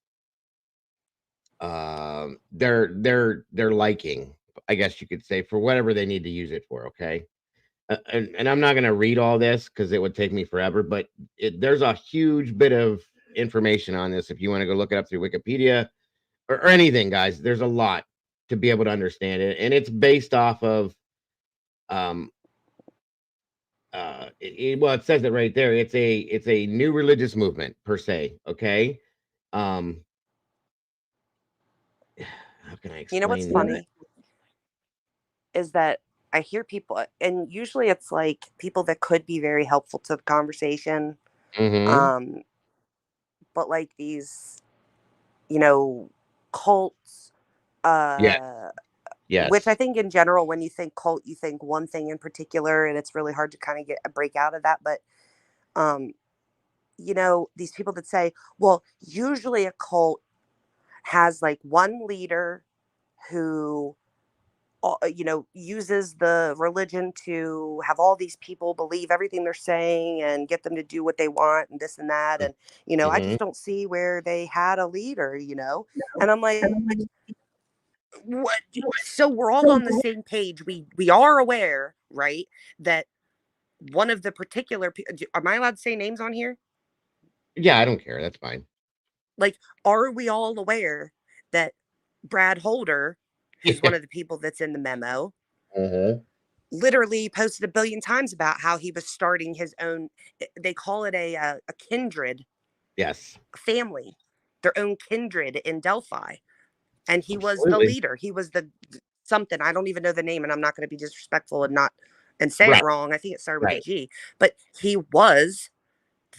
liking, I guess you could say, for whatever they need to use it for, okay? And I'm not gonna read all this because it would take me forever, but there's a huge bit of information on this if you want to go look it up through Wikipedia or anything, guys. There's a lot to be able to understand it, and it's based off of um well, it says it right there. It's a new religious movement per se, okay? Um how can I You know what's explain that? funny is that I hear people, and usually it's like people that could be very helpful to the conversation. Mhm. Um, but like these, you know, cults, Yeah. which I Yes. think in general, when you think cult, you think one thing in particular, and it's really hard to kind of get a break out of that. But, um, these people that say, well, usually a cult has like one leader who uses the religion to have all these people believe everything they're saying and get them to do what they want and this and that. And, I Mhm. just don't see where they had a leader. And I'm like, what? So we're all on the same page. We are aware, right? That one of the particular, am I allowed to say names on here? Yeah, I don't care. That's fine. Like, are we all aware that Brad Holder, who's one Yeah. of the people that's in the memo, Mhm. literally posted a billion times about how he was starting his own, they call it a kindred Yes. family, their own kindred in Delphi. And he was the Absolutely. leader. He was the something. I don't even know the name, and I'm not going to be disrespectful and say it Right. wrong. I think it started with a Right. G, but he was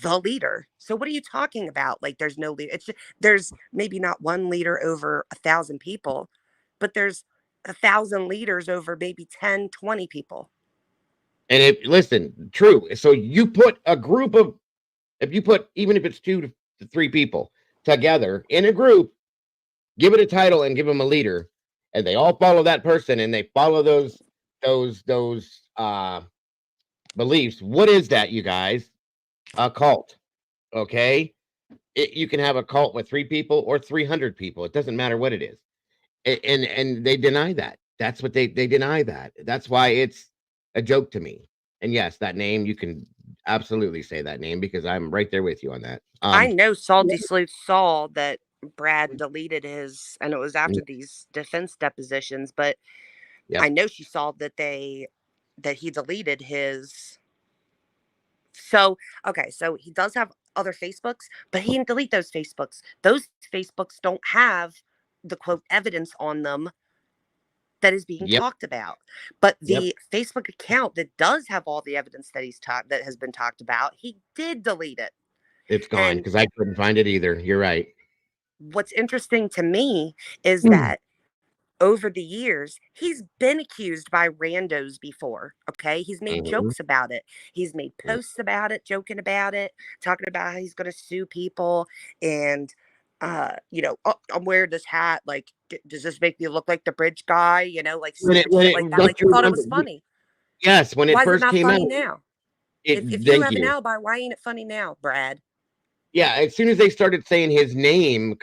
the leader. So what are you talking about? Like, there's no leader. It's just, there's maybe not one leader over 1,000 people, but there's 1,000 leaders over maybe 10, 20 people. And listen, true. So you put a group of, if you put, even if it's two to three people together in a group, give it a title and give them a leader, and they all follow that person and they follow those beliefs. What is that, you guys? A cult. Okay. You can have a cult with three people or 300 people. It doesn't matter what it is. And they deny that. That's what they deny that. That's why it's a joke to me. And yes, that name, you can absolutely say that name because I'm right there with you on that. I know Salty Sleuth saw that Brad deleted his, and it was Mm, after these defense depositions, but I yep. know she saw that he deleted his. So, okay, so he does have other Facebooks, but he didn't delete those Facebooks. Those Facebooks don't have the quote evidence on them that is being Yep. talked about. But Yep. the Facebook account that does have all the evidence that that has been talked about, he did delete it. It's gone And because I couldn't find it either. You're right. what's interesting to me is Mm. that over the years, he's been accused by randos before. Okay. He's made Mhm. jokes about it. He's made Mm. posts about it, joking about it, talking about how he's going to sue people. And, oh, I'm wearing this hat. Like, does this make me look like the bridge guy? Like stupid shit like that. Don't Like, he you thought it remember? was funny. Yes, when it Why is it first not came out, funny now? If you thank have an you. alibi, why ain't it funny now, Brad? Yeah, as soon as they started saying his name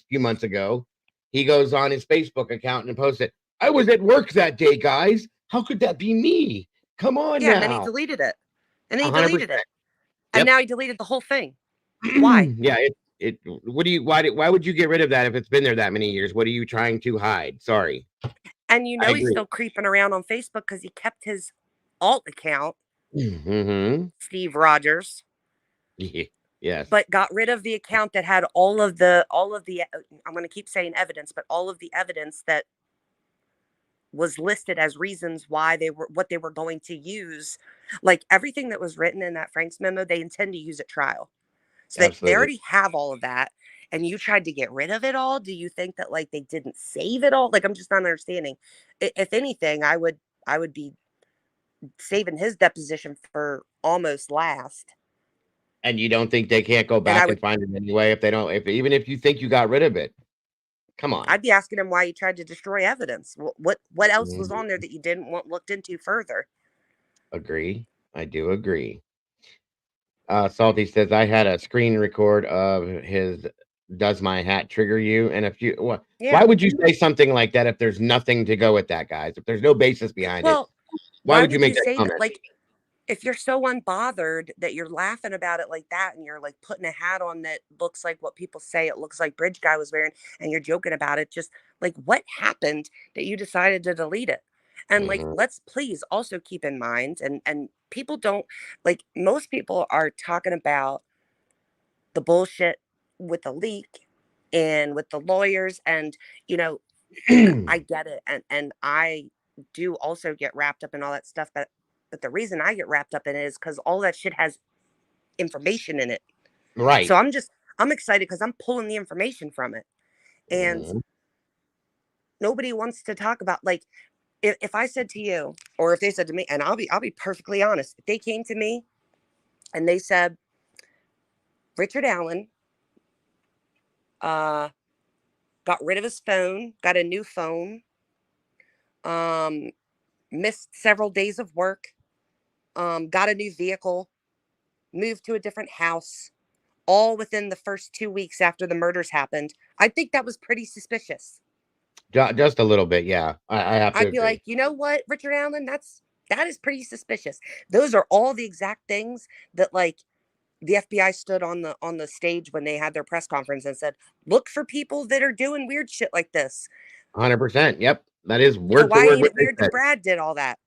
few months ago, he goes on his Facebook account and posts it. I was at work that day, guys. How could that be me? Come on Yeah, and then he now. deleted it. And then he 100%. deleted it. And Yep. now he deleted the whole thing. Why? Yeah, why would you get rid of that if it's been there that many years? What are you trying to hide? Sorry. And I he's agree. still creeping around on Facebook because he kept his alt account, Mm-hmm. Steve Rogers, Yes. but got rid of the account that had all of the I'm going to keep saying evidence, but all of the evidence that was listed as reasons why what they were going to use. Like everything that was written in that Frank's memo, they intend to use at trial. So they Absolutely. already have all of that. And you tried to get rid of it all. Do you think that like they didn't save it all? Like I'm just not understanding. If anything, I would be saving his deposition for almost last. And you don't think they can't go And back and find it anyway if they don't, even if you think you got rid of it? Come on. I'd be asking him why you tried to destroy evidence. What else was Mhm. on there that you didn't want looked into further? Agree. I do agree. Salty says I had a screen record of his "Does my hat trigger you?" And if you, why Yeah. would you say something like that if there's nothing to go with that, guys? If there's no basis behind it, Well, why why would you would make you that say that? comment? Like, if you're so unbothered that you're laughing about it like that and you're like putting a hat on that looks like what people say it looks like Bridge Guy was wearing and you're joking about it, just like what happened that you decided to delete it? And like, Mhm. let's please also keep in mind, and people don't like, most people are talking about the bullshit with the leak and with the lawyers, and you know and I get it, and I do also get wrapped up in all that stuff, but the reason I get wrapped up in it is because all that shit has information in it. Right. So I'm excited because I'm pulling the information from it. And Mhm. nobody wants to talk about, like, if I said to you, or if they said to me, and I'll be perfectly honest, if they came to me and they said Richard Allen got rid of his phone, got a new phone, um missed several days of work, got a new vehicle, moved to a different house, all within the first 2 weeks after the murders happened, I think that was pretty suspicious. Just a little bit, yeah. I have to I'd be agree. like, you know what, Richard Allen, that is pretty suspicious. Those are all the exact things that, like, the FBI stood on the stage when they had their press conference and said, look for people that are doing weird shit like this. 100%. Yep. That is So word for why word ain't what it they weird said. that Brad did all that?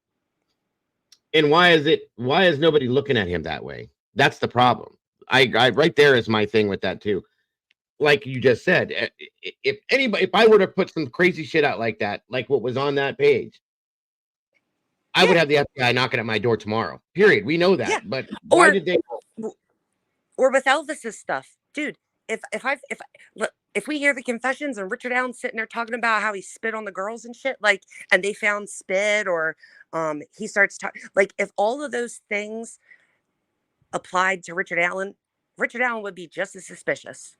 And why is nobody looking at him that way? That's the problem. I right there is my thing with that too. Like you just said, if I were to put some crazy shit out like that, like what was on that page, I would Yeah. have the FBI knocking at my door tomorrow. Period. We know that. Yeah. But why did they? Or with Elvis's stuff, dude. If we hear the confessions and Richard Allen sitting there talking about how he spit on the girls and shit, like, and they found spit, or he starts talking, like, if all of those things applied to Richard Allen would be just as suspicious.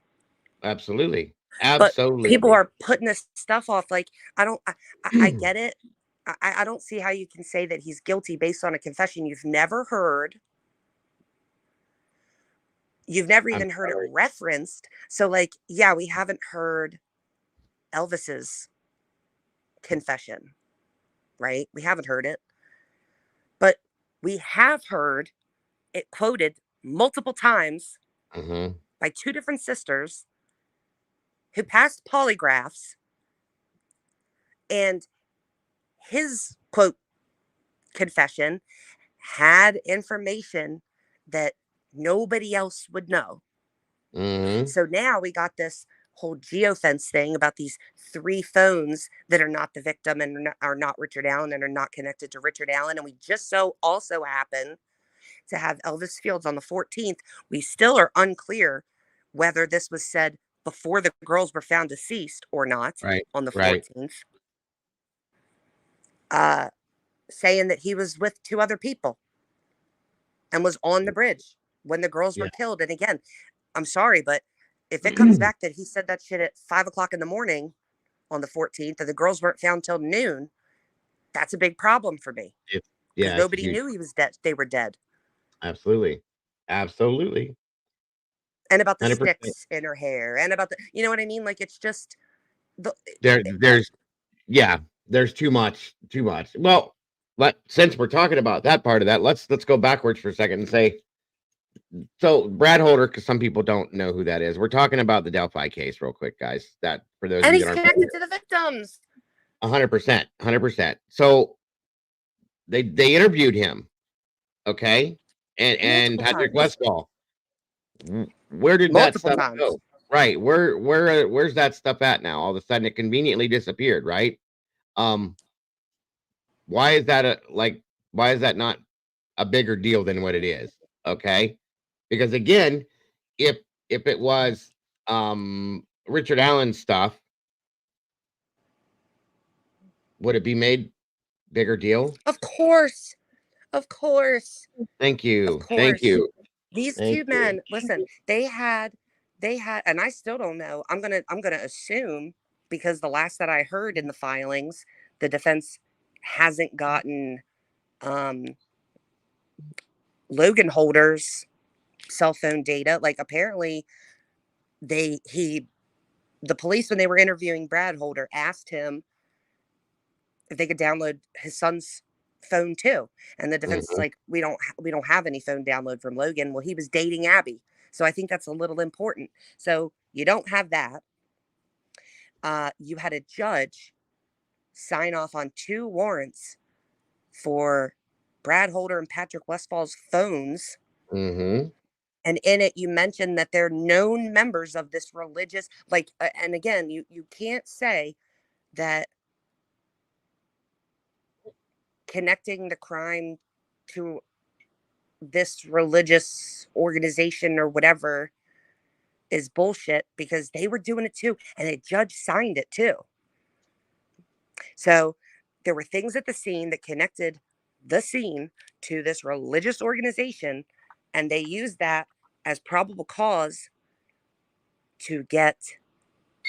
Absolutely. But people Absolutely. are putting this stuff off. Like, I get it. I don't see how you can say that he's guilty based on a confession you've never heard. You've never I'm even heard it sorry. referenced. So, like, yeah, we haven't heard Elvis's confession, right? We haven't heard it. But we have heard it quoted multiple times Mhm. by two different sisters who passed polygraphs, and his quote confession had information that nobody else would know. Mhm. So now we got this whole geofence thing about these 3 phones that are not the victim and are not Richard Allen and are not connected to Richard Allen. And we just so also happen to have Elvis Fields on the 14th. We still are unclear whether this was said before the girls were found deceased or not Right. on the Right. 14th, saying that he was with 2 other people and was on the bridge when the girls were Yeah. killed. And again, I'm sorry, but if it comes back that he said that shit at 5 o'clock in the morning on the 14th and the girls weren't found till noon, that's a big problem for me because Yeah, it's nobody huge. knew he was dead. They were dead. Absolutely. Absolutely. And about the 100%. sticks in her hair and about the, you know what I mean? Like, it's just the, There's there's too much. Well, since we're talking about that part of that, let's go backwards for a second and say, so Brad Holder, because some people don't know who that is. We're talking about the Delphi case real quick, guys. That for those of and you he's that aren't connected to the victims. 100%, 100%. So they interviewed him, okay, and Multiple Patrick times. Westfall. Where did that Multiple stuff times. go? Right, where's that stuff at now? All of a sudden, it conveniently disappeared. Right. Um, why is that why is that not a bigger deal than what it is? Okay, because again, if it was Richard Allen stuff, would it be made bigger deal? Of course. Of course. Thank Of you. Thank course. you. These Thank 2 you. men, listen, they had, and I still don't know. I'm gonna assume because the last that I heard in the filings, the defense hasn't gotten um Logan Holder's cell phone data. Like apparently they he the police when they were interviewing Brad Holder asked him if they could download his son's phone too. And the defense is Mhm. like, we don't have any phone download from Logan. Well, he was dating Abby. So I think that's a little important. So you don't have that. You had a judge sign off on 2 warrants for Brad Holder and Patrick Westfall's phones. Mhm. And in it, you mentioned that they're known members of this religious, like, and again, you can't say that connecting the crime to this religious organization or whatever is bullshit because they were doing it too. And a judge signed it too. So there were things at the scene that connected the scene to this religious organization. And they used that as probable cause to get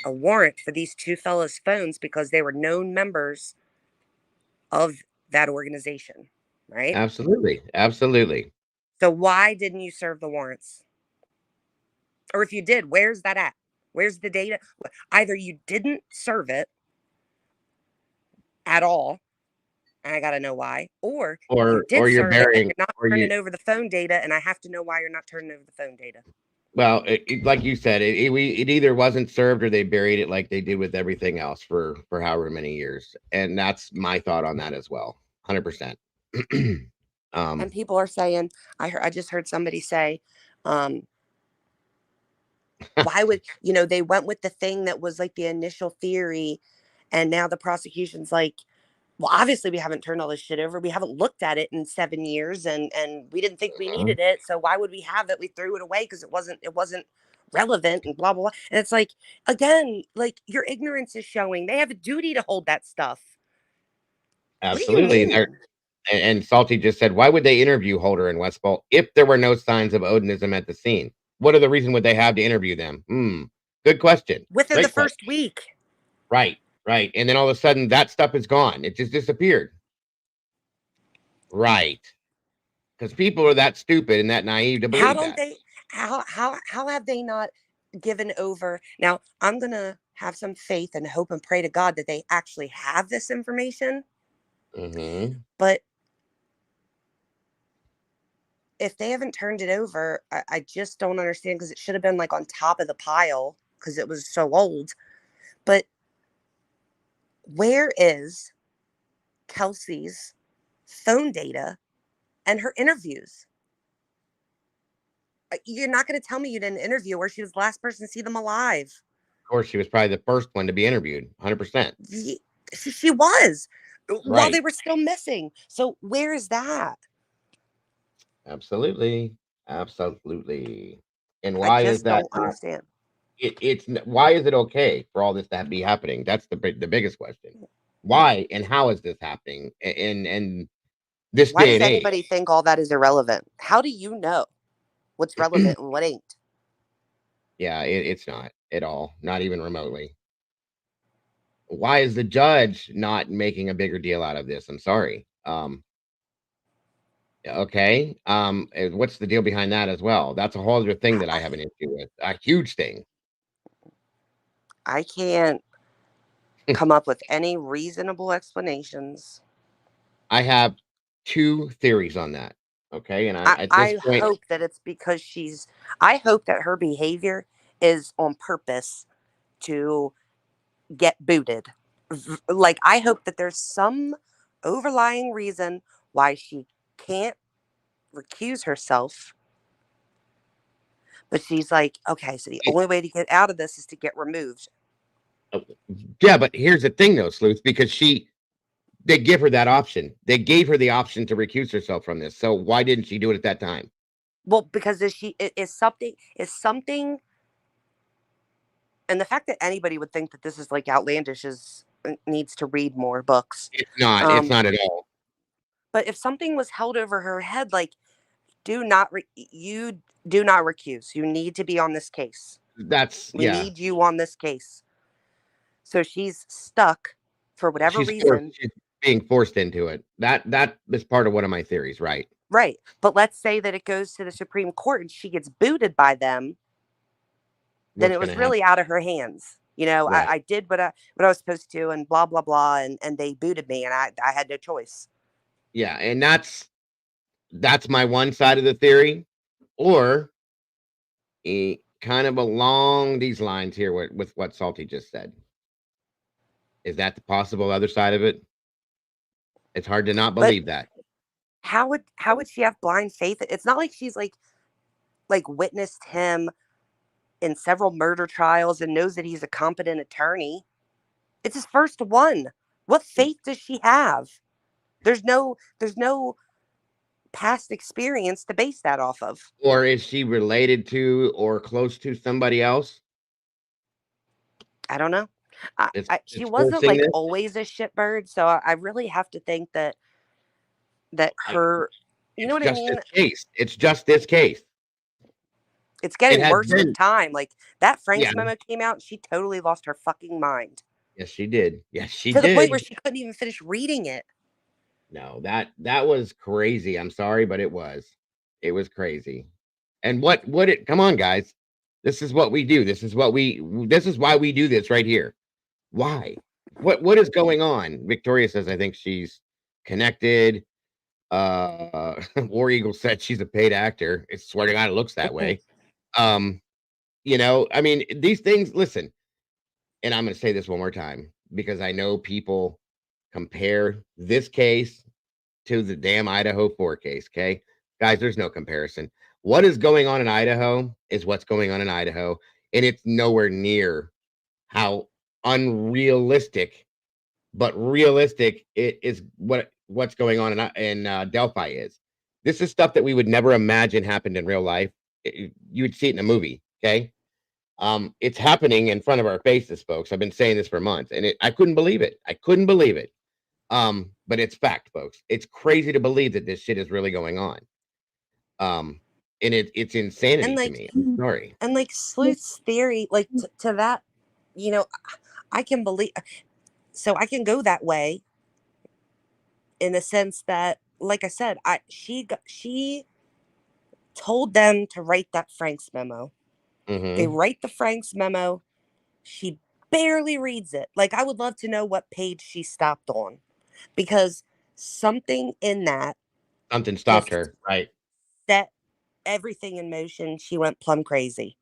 a warrant for these 2 fellas' phones because they were known members of that organization. Right. Absolutely. Absolutely. So why didn't you serve the warrants? Or if you did, where's that at? Where's the data? Either you didn't serve it at all, and I got to know why, or you Or did you're serve it and burying you're not or you turning over the phone data, and I have to know why you're not turning over the phone data. well, like you said, it either wasn't served or they buried it like they did with everything else for however many years. And that's my thought on that as well. 100%. And people are saying, I just heard somebody say, um, why would they went with the thing that was like the initial theory, and now the prosecution's like, well, obviously we haven't turned all this shit over. We haven't looked at it in 7 years, and we didn't think we needed it. So why would we have it? We threw it away because it wasn't relevant and blah blah blah. And it's like, again, like your ignorance is showing. They have a duty to hold that stuff. What do you Absolutely. mean? And Salty just said, why would they interview Holder and Westfall if there were no signs of Odinism at the scene? What other reason would they have to interview them? Good question. Within the Great question. first week. Right, right. And then all of a sudden that stuff is gone. It just disappeared. Right. Because people are that stupid and that naive to How believe don't that. they how have they not given over? Now, I'm going to have some faith and hope and pray to God that they actually have this information. Mm-hmm. But if they haven't turned it over, I just don't understand because it should have been like on top of the pile because it was so old. But where is Kelsey's phone data and her interviews? You're not going to tell me you didn't interview her. She was the last person to see them alive. Of course, she was probably the first one to be interviewed. 100%. She was while they Right. were still missing. So where is that? Absolutely. Absolutely. And I why is just that don't not? understand. Why is it okay for all this to be happening? That's the biggest question. Why and how is this happening in this Why day does and age? anybody think all that is irrelevant? How do you know what's relevant and what ain't? Yeah, it's not at all, not even remotely. Why is the judge not making a bigger deal out of this? I'm sorry. Okay. What's the deal behind that as well? That's a whole other thing that I have an issue with. A huge thing. I can't come up with any reasonable explanations. I have two theories on that. Okay, and at this I point, hope that it's because I hope that her behavior is on purpose to get booted. Like, I hope that there's some overlying reason why she can't recuse herself. But she's like, okay, so the only way to get out of this is to get removed. yeah, but here's the thing though, Sleuth, because they give her that option. They gave her the option to recuse herself from this. So why didn't she do it at that time? Well, because is something, and the fact that anybody would think that this is like outlandish is needs to read more books. It's not. It's Um, not at all. but if something was held over her head, like, you do not recuse. You need to be on this case. That's We yeah. need you on this case. So she's stuck for whatever reason. She's being forced into it. That is part of one of my theories, right? Right. But let's say that it goes to the Supreme Court and she gets booted by them, then What's it going to was happen? really out of her hands. You know, Right. I did what I was supposed to, and blah blah blah, and they booted me, and I had no choice. Yeah, and that's my one side of the theory, or kind of along these lines here with what Salty just said. Is that the possible other side of it? It's hard to not But believe that. how would she have blind faith? It's not like she's like witnessed him in several murder trials and knows that he's a competent attorney. It's his first one. What faith does she have? There's no past experience to base that off of. Or is she related to or close to somebody else? I don't know. She It's wasn't forcing like this. always a shitbird, so I really have to think that I, her, you know it's what I just this mean? case. It's just this case. It's It getting has worse with been. time. Like, that Yeah. Frank's memo came out, and she totally lost her fucking mind Yes, she did. Yes, she to the point where did. she couldn't even finish reading it. No, that was crazy. I'm sorry, but it was. It was crazy. And what it come on, guys. This is what we do. This is why we do this right here. Why? What is going on? Victoria says I think she's connected. War Eagle said she's a paid actor. I swear to God, it looks that way. Um, I mean, these things, listen, and I'm gonna say this one more time because I know people compare this case to the damn Idaho 4 case. Okay, guys, there's no comparison. What is going on in Idaho is what's going on in Idaho, and it's nowhere near how unrealistic, but realistic it is what's going on in Delphi is. This is stuff that we would never imagine happened in real life. You would see it in a movie. Okay, it's happening in front of our faces, folks. I've been saying this for months, and I couldn't believe it. I couldn't believe it. But it's fact, folks. It's crazy to believe that this shit is really going on. And it's And insanity to like, me. I'm sorry. Sleuth's theory, like, to that, you know, I can believe. So I can go that way in the sense that, like I said, she told them to write that Frank's memo. They Mm-hmm. write the Frank's memo. She barely reads it. Like, I would love to know what page she stopped on, because something in that Something stopped just her, right? set everything in motion. She went plumb crazy.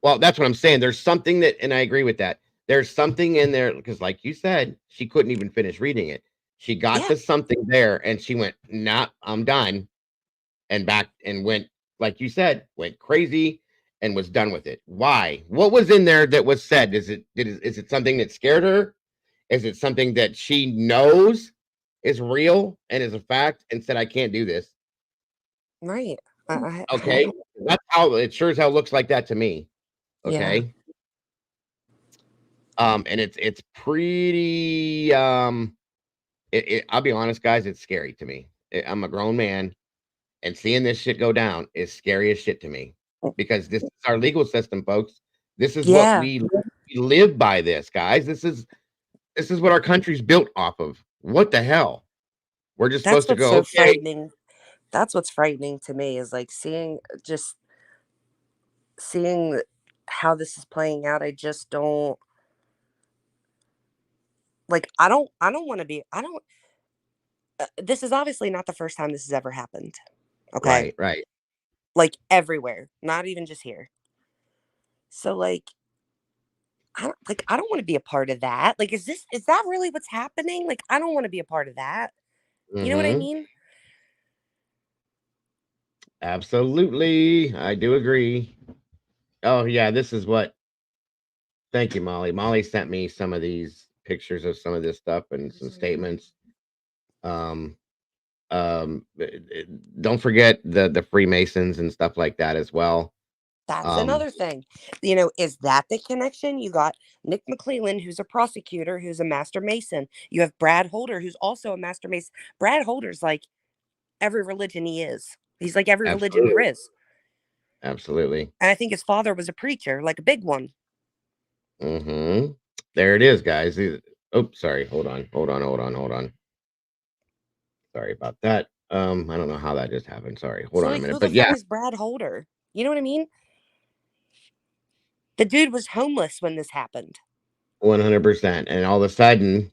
Well, that's what I'm saying. There's something that, and I agree with that. There's something in there because, like you said, she couldn't even finish reading it. She got Yeah. to something there, and she went, "Nah, I'm done," and back and went, like you said, went crazy and was done with it. Why? What was in there that was said? Is it something that scared her? Is it something that she knows is real and is a fact and said, I can't do this? Right. Okay. That's how it sure as hell looks like that to me. Yeah. Okay. And it's pretty I'll be honest, guys, it's scary to me. I'm a grown man, and seeing this shit go down is scary as shit to me, because this is our legal system, folks. This is what Yeah. we live by, this, guys. This is what our country's built off of. What the hell? We're just That's supposed to what's go, so okay. frightening. That's what's frightening to me is like seeing how this is playing out. I just don't like I don't want to be I don't this is obviously not the first time this has ever happened. Okay? Right. Like everywhere, not even just here. So like I don't want to be a part of that. Like is that really what's happening? Like I don't want to be a part of that. You know what I Mm-hmm. mean? Absolutely. I do agree. Oh yeah, this is what. Thank you, Molly. Molly sent me some of these pictures of some of this stuff and some statements. Um, don't forget the Freemasons and stuff like that as well. That's another thing. You know, is that the connection? You got Nick McClellan, who's a prosecutor, who's a master mason. You have Brad Holder, who's also a master mason. Brad Holder's like every religion he is. He's like every religion there Absolutely. is. Absolutely. And I think his father was a preacher, like a big one. Mm-hmm. There it is, guys. Oh, sorry. Hold on. Sorry about that. I don't know how that just happened. Sorry. Hold So on a like minute. who the But fuck yeah, is Brad Holder? You know what I mean? The dude was homeless when this happened. 100%. And all of a sudden,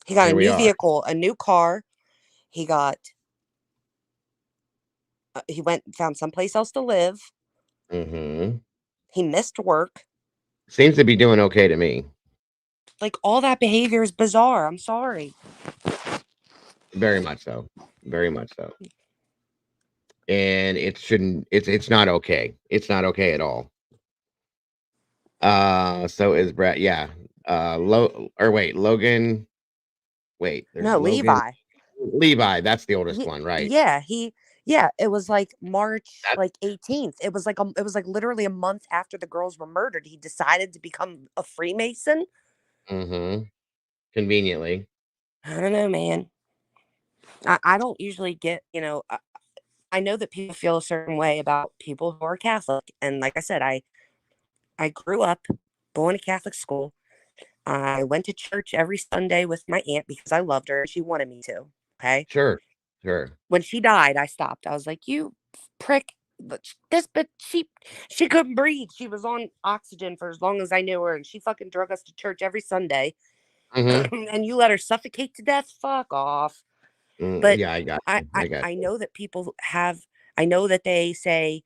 He got a here we new are. vehicle, a new car. He got he went and found someplace else to live. Mm-hmm. He missed work. Seems to be doing okay to me. Like all that behavior is bizarre. I'm sorry. Very much so. Very much so. And it shouldn't. It's not okay. It's not okay at all. So is Brett. Yeah. Logan. Wait, there's No, Logan. Levi. Levi. That's the oldest one, right? Yeah, it was like March That, like 18th. It was like literally a month after the girls were murdered. He decided to become a Freemason. mm-hmm. Conveniently. I don't know, man. I don't usually get, I know that people feel a certain way about people who are Catholic. And like I said, I grew up going to Catholic school. I went to church every Sunday with my aunt because I loved her and she wanted me to. Okay. Sure. Sure. When she died, I stopped. I was like, "You prick! But she couldn't breathe. She was on oxygen for as long as I knew her, and she fucking drug us to church every Sunday. Mm-hmm. And you let her suffocate to death? Fuck off!" But Yeah, I got I you. I, I got I you. know that people have. I know that they say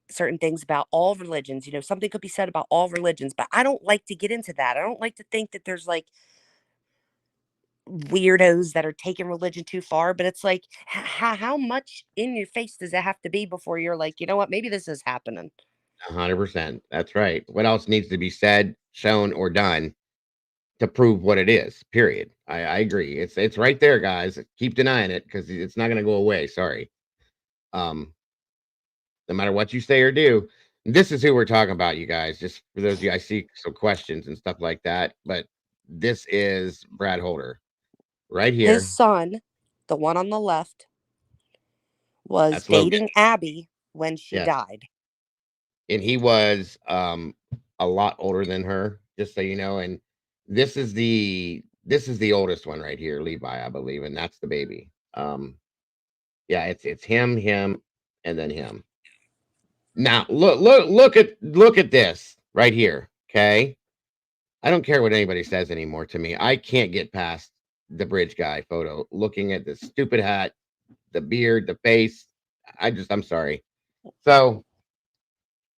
certain things about all religions. You know, something could be said about all religions, but I don't like to get into that. I don't like to think that there's like weirdos that are taking religion too far, but it's like how much in your face does it have to be before you're like, you know what, maybe this is happening. 100%. That's right. What else needs to be said, shown, or done to prove what it is? Period. I agree. It's right there, guys. Keep denying it because it's not going to go away. Sorry. Um, no matter what you say or do. This is who we're talking about, you guys. Just for those of you, I see some questions and stuff like that. But this is Brad Holder right His here. son, the one on the left, was That's Logan. dating Abby when she Yes. died. And he was a lot older than her, just so you know. And this is the oldest one right here, Levi, I believe, and that's the baby. Yeah, it's him, and then him. Now look at this right here. Okay. I don't care what anybody says anymore to me. I can't get past the bridge guy photo, looking at the stupid hat, the beard, the face. I'm sorry. So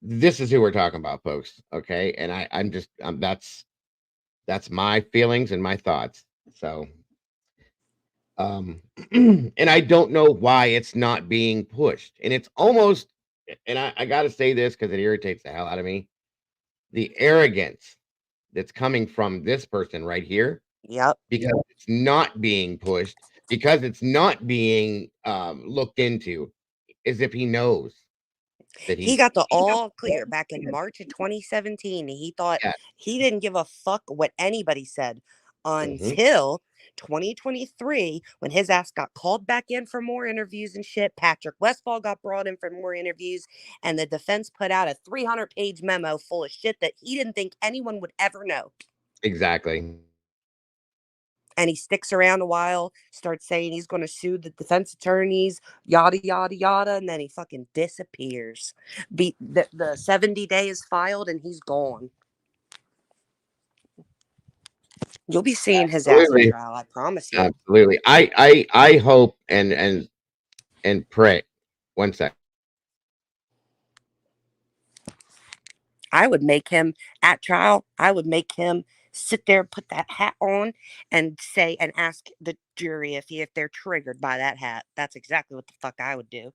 this is who we're talking about, folks. Okay. And that's my feelings and my thoughts. So And I don't know why it's not being pushed. And it's almost, and I got to say this because it irritates the hell out of me, the arrogance that's coming from this person right here, Yep. because it's not being pushed, because it's not being looked into, as if he knows that He got the all clear back in March of 2017. He thought yeah. he didn't give a fuck what anybody said Mhm. until 2023 when his ass got called back in for more interviews and shit. Patrick Westphal got brought in for more interviews, and the defense put out a 300-page memo full of shit that he didn't think anyone would ever know. Exactly. And he sticks around a while, starts saying he's going to sue the defense attorneys, yada, yada, yada, and then he fucking disappears. The 70-day is filed, and he's gone. You'll be seeing his ass on Absolutely. trial, I promise you. Absolutely. I hope and pray. One sec. I would make him, at trial, I would make him sit there, put that hat on, and say, and ask the jury if they're triggered by that hat. That's exactly what the fuck I would do.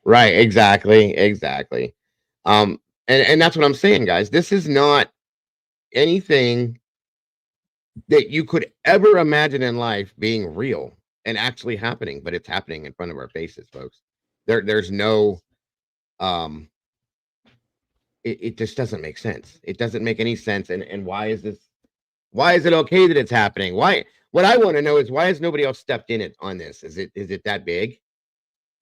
Right, exactly. And that's what I'm saying, guys. This is not anything that you could ever imagine in life being real and actually happening, but it's happening in front of our faces, folks. There's no it just doesn't make sense. It doesn't make any sense. And why is it okay that it's happening? Why what I want to know is why has nobody else stepped in it on this? Is it that big?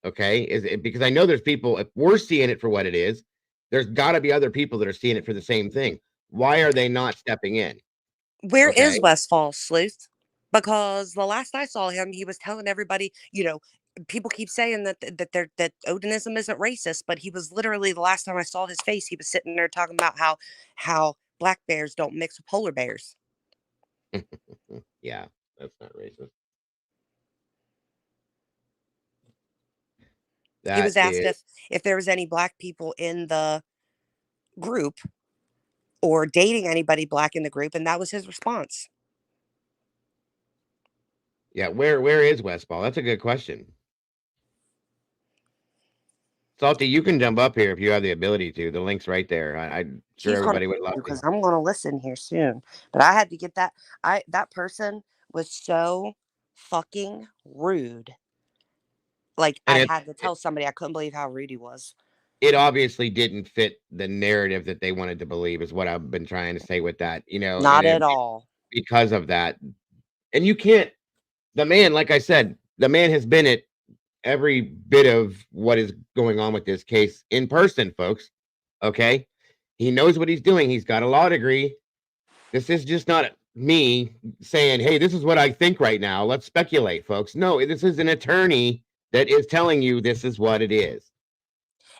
Okay. Is it because I know there's people, if we're seeing it for what it is, there's gotta be other people that are seeing it for the same thing. Why are they not stepping in? Where is Okay. Westfall Sleuth? Because the last I saw him, he was telling everybody, people keep saying that Odinism isn't racist, but he was literally, the last time I saw his face, he was sitting there talking about how black bears don't mix with polar bears. Yeah, that's not racist. He That was asked is if there was any black people in the group or dating anybody black in the group, and that was his response. yeah, where is Westball? That's a good question. Salty, you can jump up here if you have the ability to. The link's right there. I'm sure He's gonna everybody would love to. because I'm gonna listen here soon. But I had to get that. That person was so fucking rude. Like And I it, had to it tell somebody I couldn't believe how rude he was. it obviously didn't fit the narrative that they wanted to believe is what I've been trying to say with that, and Not at all. because of that. And you can't the man, like I said, the man has been at every bit of what is going on with this case in person, folks. Okay. He knows what he's doing. He's got a law degree. This is just not me saying, hey, this is what I think right now. Let's speculate, folks. No, this is an attorney that is telling you this is what it is.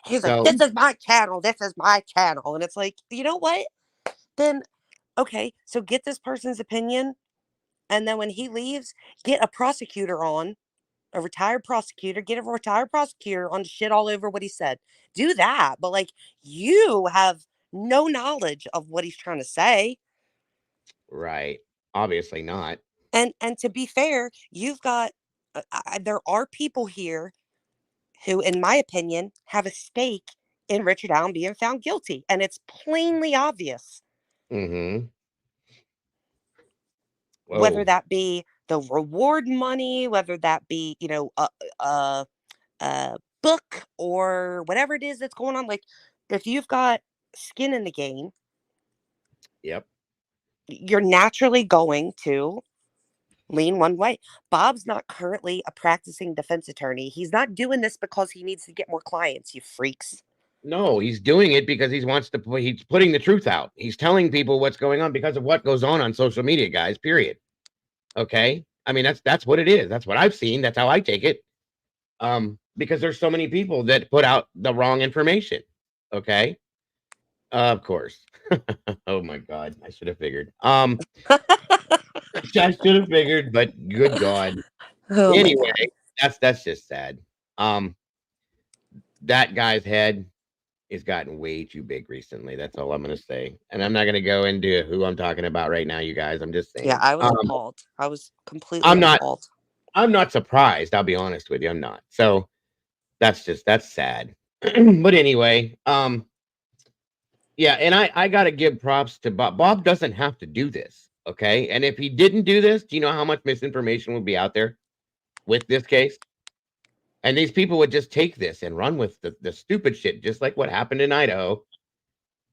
He's like, So, this is my channel. This is my channel. And it's like, you know what? Then, okay, so get this person's opinion. And then when he leaves, get a prosecutor on, a retired prosecutor, get a retired prosecutor on to shit all over what he said. Do that. But like, you have no knowledge of what he's trying to say. right. Obviously not. And to be fair, you've got, there are people here who, in my opinion, have a stake in Richard Allen being found guilty. And it's plainly obvious. Mm-hmm. Whether Oh, that be the reward money, whether that be, a book or whatever it is that's going on. Like, if you've got skin in the game, yep. you're naturally going to lean one way. Bob's not currently a practicing defense attorney. He's not doing this because he needs to get more clients, you freaks. No, he's doing it because he's putting the truth out. He's telling people what's going on because of what goes on social media, guys, period. Okay? I mean, that's what it is. That's what I've seen. That's how I take it. Because there's so many people that put out the wrong information. Okay? Of course. Oh my god, I should have figured. I should have figured, but good god. Oh my Anyway, God. that's just sad. That guy's head. it's gotten way too big recently. That's all I'm gonna say. And I'm not gonna go into who I'm talking about right now, you guys. I'm just Yeah, saying. I was appalled. I was completely I'm not appalled. I'm not surprised. I'll be honest with you. I'm not. So that's sad. But anyway, yeah, and I gotta give props to Bob. Bob doesn't have to do this, okay? And if he didn't do this, do you know how much misinformation would be out there with this case? And these people would just take this and run with the stupid shit, just like what happened in Idaho,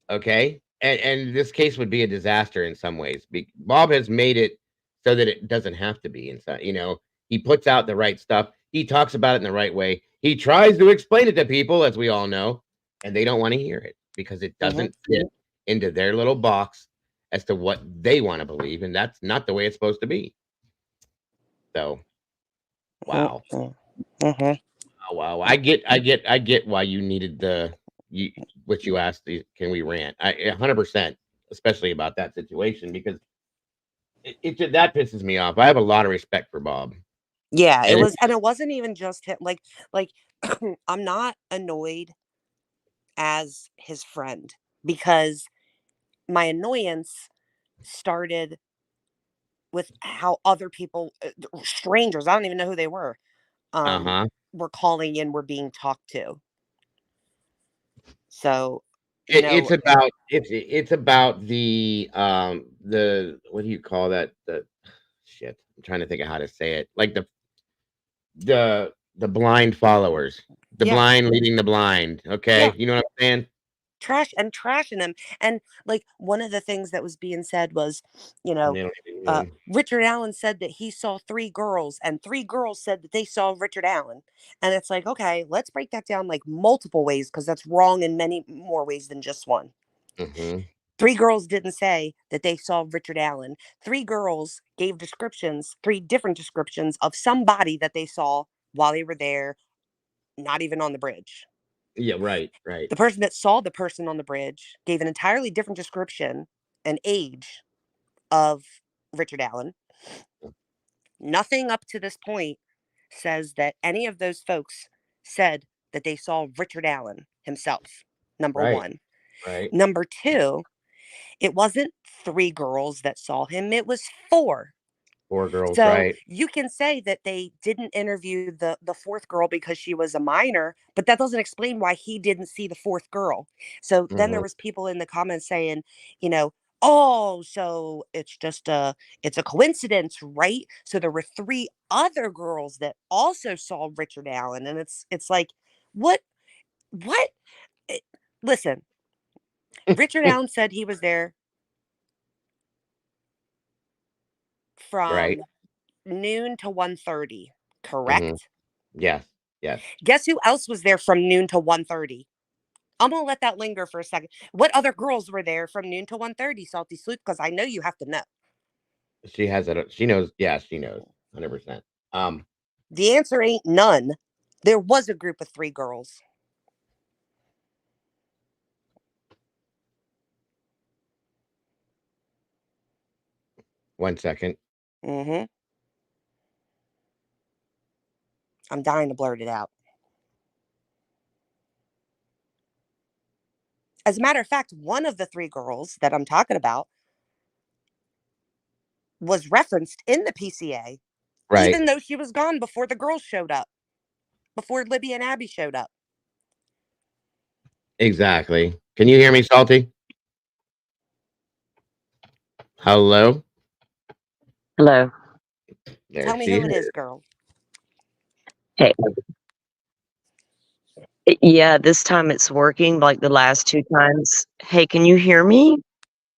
okay? And this case would be a disaster in some ways. Bob has made it so that it doesn't have to be inside. He puts out the right stuff. He talks about it in the right way. He tries to explain it to people, as we all know, and they don't want to hear it because it doesn't fit into their little box as to what they want to believe, and that's not the way it's supposed to be. So, wow. Wow. I get why you needed what you asked. Can we rant? 100%, especially about that situation because that pisses me off. I have a lot of respect for Bob. Yeah, it And was, and it wasn't even just him. Like I'm not annoyed as his friend because my annoyance started with how other people, strangers, I don't even know who they were calling in, were being talked to. So, it's about the what do you call that? The shit. I'm trying to think of how to say it. Like the blind followers, the yeah, blind leading the blind. Okay, yeah, you know what I'm saying? trashing him. And like one of the things that was being said was, And they don't even know. Richard Allen said that he saw 3 girls, and 3 girls said that they saw Richard Allen. And it's like, okay, let's break that down like multiple ways because that's wrong in many more ways than just one. Mm-hmm. 3 girls didn't say that they saw Richard Allen. 3 girls gave descriptions, 3 different descriptions of somebody that they saw while they were there, not even on the bridge. Yeah, right. The person that saw the person on the bridge gave an entirely different description and age of Richard Allen. Nothing up to this point says that any of those folks said that they saw Richard Allen himself. Number Right. one. Right. Number two, it wasn't 3 girls that saw him, it was 4. 4 girls, So right. you can say that they didn't interview the 4th girl because she was a minor, but that doesn't explain why he didn't see the 4th girl. So then there Mhm. was people in the comments saying, you know, oh, so it's a coincidence, right? So there were 3 other girls that also saw Richard Allen, and it's like, what? Eh, Listen, Richard Allen said he was there Right. from noon to 1:30, Mhm. correct? Yes. Yes. Guess who else was there from noon to 1:30? I'm gonna let that linger for a second. What other girls were there from noon to 1:30, Salty Sloop? Because I know you have to know. She has it. She knows. Yeah, she knows. 100%. Um, The answer ain't none. There was a group of 3 girls. one second. Mm-hmm. I'm dying to blurt it out. As a matter of fact, one of the 3 girls that I'm talking about was referenced in the PCA, Right. even though she was gone before the girls showed up, before Libby and Abby showed up. Exactly. Can you hear me, Salty? Hello? Hello. There Tell me she who is. it is, girl. Hey. Yeah, this time it's working like the last 2 times. Hey, can you hear me?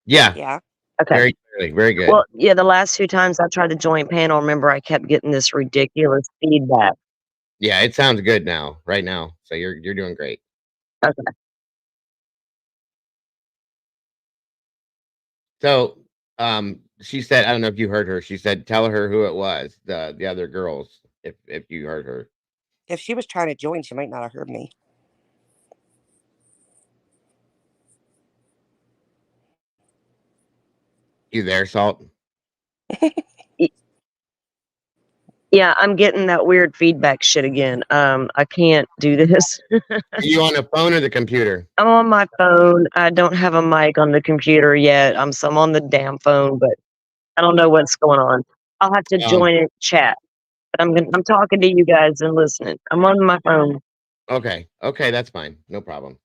Yeah. Yeah. Okay. Very clearly. Very good. Well, yeah, the last 2 times I tried to join panel, remember I kept getting this ridiculous feedback. Yeah, it sounds good now, right now. So you're doing great. Okay. So, she said, I don't know if you heard her. She said, tell her who it was, the other girls, if you heard her. If she was trying to join, she might not have heard me. You there, Salt? Y- Yeah, I'm getting that weird feedback shit again. I can't do this. Are you on the phone or the computer? I'm on my phone. I don't have a mic on the computer yet. I'm on the damn phone, but I don't know what's going on. I'll have to join it chat. But I'm talking to you guys and listening. I'm on my phone. Okay, that's fine. No problem.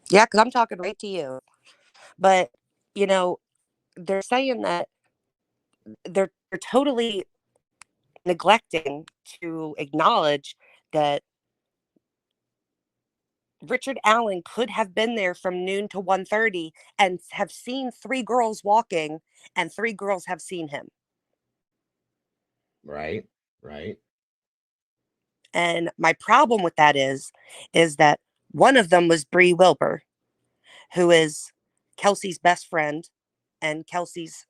Yeah, because I'm talking right to you. But, you know, they're saying that they're totally neglecting to acknowledge that Richard Allen could have been there from noon to 1:30 and have seen 3 girls walking, and 3 girls have seen him. Right. And my problem with that is that one of them was Bree Wilbur, who is Kelsey's best friend and Kelsey's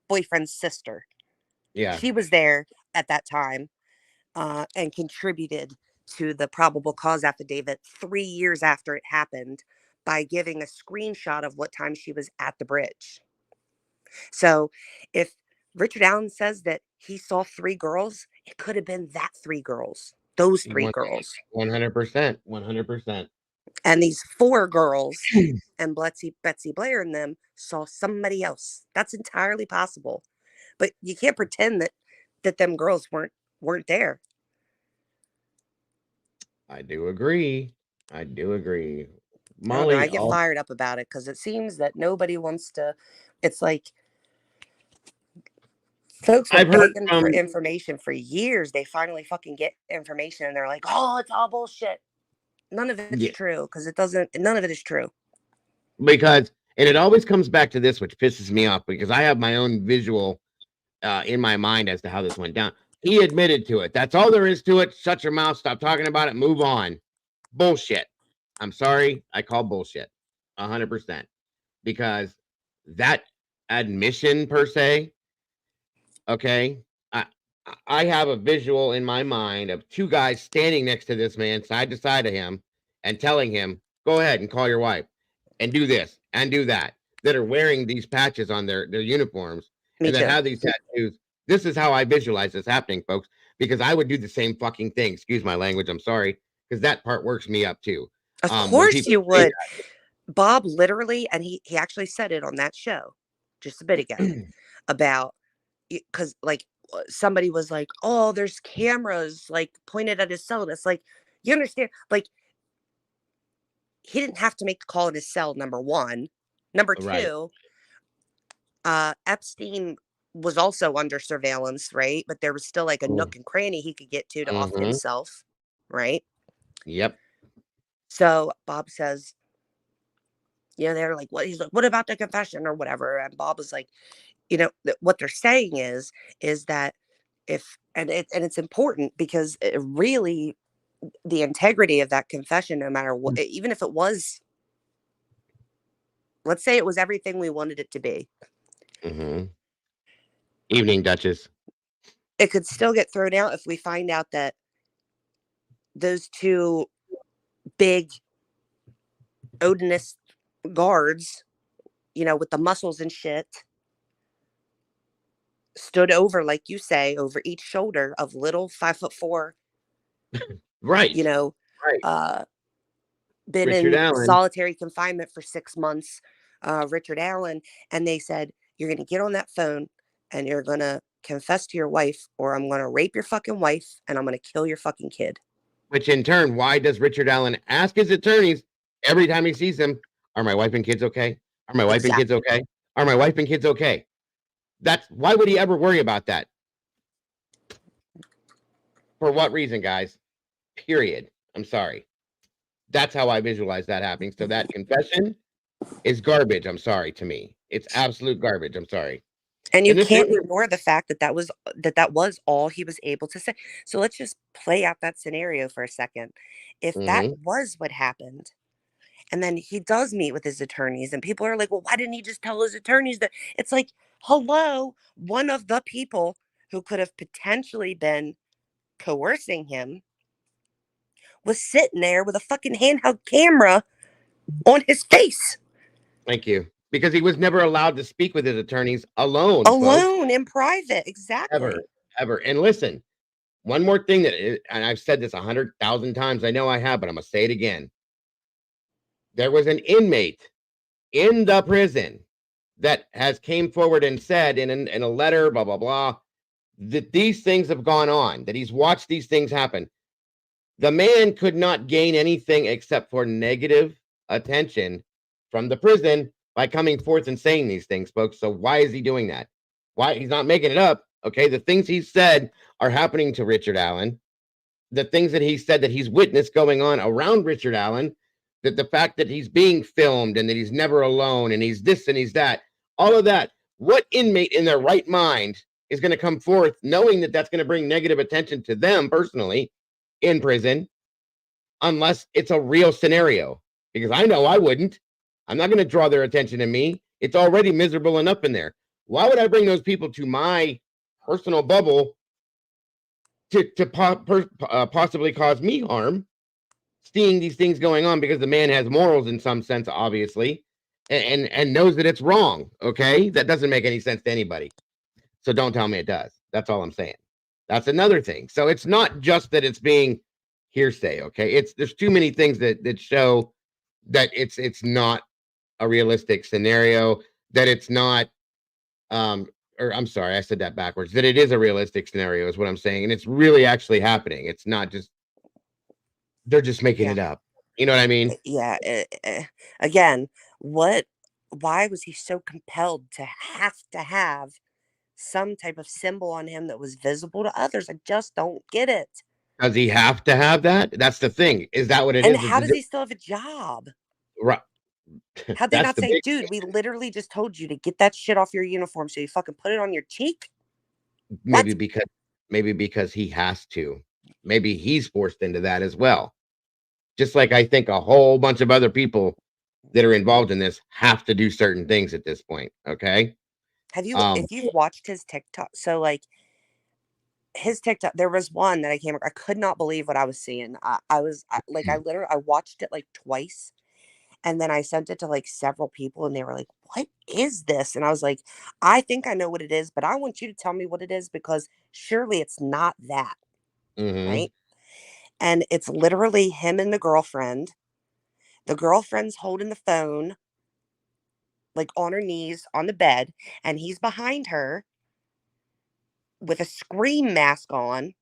boyfriend's sister. Yeah. She was there at that time and contributed to the probable cause affidavit 3 years after it happened by giving a screenshot of what time she was at the bridge. So if Richard Allen says that he saw 3 girls, it could have been that 3 girls, those 3 girls. 100%. 100%. And these 4 girls and Betsy Blair and them saw somebody else. That's entirely possible. But you can't pretend that them girls weren't there. I do agree. Molly, I Molly, get fired up about it because it seems that nobody wants to. It's like folks were begging for information for years. They finally fucking get information and they're like, "Oh, it's all bullshit." None of it's true because none of it is true. Because, and it always comes back to this, which pisses me off because I have my own visual in my mind as to how this went down. He admitted to it. That's all there is to it. Shut your mouth. Stop talking about it. Move on. Bullshit. I'm sorry. I call bullshit 100% because that admission per se. Okay. I have a visual in my mind of 2 guys standing next to this man side to side of him and telling him, go ahead and call your wife and do this and do that are wearing these patches on their uniforms and that have these tattoos. This is how I visualize this happening, folks, because I would do the same fucking thing. Excuse my language. I'm sorry. Because that part works me up too. Of course you would. Bob literally, and he actually said it on that show just a bit ago about, because like somebody was like, oh, there's cameras like pointed at his cell. And it's like, you understand, like he didn't have to make the call in his cell, number one. Number two, Epstein was also under surveillance, right? But there was still like a nook and cranny he could get to off himself, right? Yep. So Bob says, they're like, what? He's like, what about the confession or whatever? And Bob was like, what they're saying is that it's important because it really, the integrity of that confession, no matter what, even if it was, let's say it was everything we wanted it to be. Evening, Duchess. It could still get thrown out if we find out that those 2 big Odinist guards, with the muscles and shit, stood over, like you say, over each shoulder of little 5'4", right? Been Richard in Allen. Solitary confinement for 6 months, Richard Allen, and they said, you're going to get on that phone and you're going to confess to your wife, or I'm going to rape your fucking wife and I'm going to kill your fucking kid. Which in turn, why does Richard Allen ask his attorneys every time he sees them, are my wife and kids okay? Are my wife and kids okay? Are my wife and kids okay? Why would he ever worry about that? For what reason, guys? Period. I'm sorry. That's how I visualize that happening. So that confession is garbage. I'm sorry, to me. It's absolute garbage. I'm sorry. And you can't ignore the fact that that was all he was able to say. So let's just play out that scenario for a second. If that was what happened, and then he does meet with his attorneys, and people are like, well, why didn't he just tell his attorneys that? It's like, hello, one of the people who could have potentially been coercing him was sitting there with a fucking handheld camera on his face. Thank you. Because he was never allowed to speak with his attorneys alone. Alone, folks. In private. Exactly. Ever. ever. And listen, one more thing and I've said this 100,000 times. I know I have, but I'm gonna say it again. There was an inmate in the prison that has came forward and said in a letter, blah blah blah, that these things have gone on, that he's watched these things happen. The man could not gain anything except for negative attention from the prison by coming forth and saying these things, folks. So why is he doing that? Why? He's not making it up. Okay, the things he said are happening to Richard Allen. The things that he said that he's witnessed going on around Richard Allen, that the fact that he's being filmed and that he's never alone and he's this and he's that, all of that. What inmate in their right mind is going to come forth knowing that that's going to bring negative attention to them personally in prison, unless it's a real scenario? Because I know I wouldn't. I'm not going to draw their attention to me. It's already miserable enough in there. Why would I bring those people to my personal bubble to possibly cause me harm, seeing these things going on? Because the man has morals in some sense, obviously, and knows that it's wrong. Okay, that doesn't make any sense to anybody. So don't tell me it does. That's all I'm saying. That's another thing. So it's not just that it's being hearsay. Okay, there's too many things that show that it's not a realistic scenario. That it's not or I'm sorry, I said that backwards. That it is a realistic scenario is what I'm saying, and it's really actually happening. It's not just they're just making Yeah. it up. You know what I mean? Yeah. Again, why was he so compelled to have some type of symbol on him that was visible to others? I just don't get it. Does he have to have that? That's the thing. Is that what it And is? how does he still have a job? Right. How'd they That's not the say, big dude, we literally just told you to get that shit off your uniform, so you fucking put it on your cheek? maybe because he has to. Maybe he's forced into that as well. Just like I think a whole bunch of other people that are involved in this have to do certain things at this point. Okay. If you've watched his TikTok, so like his TikTok, there was one that I could not believe what I was seeing. I literally, I watched it like twice, and then I sent it to like several people, and they were like, what is this? And I was like, I think I know what it is, but I want you to tell me what it is, because surely it's not that. Mm-hmm. Right. And it's literally him and the girlfriend. The girlfriend's holding the phone, like on her knees on the bed, and he's behind her with a scream mask on,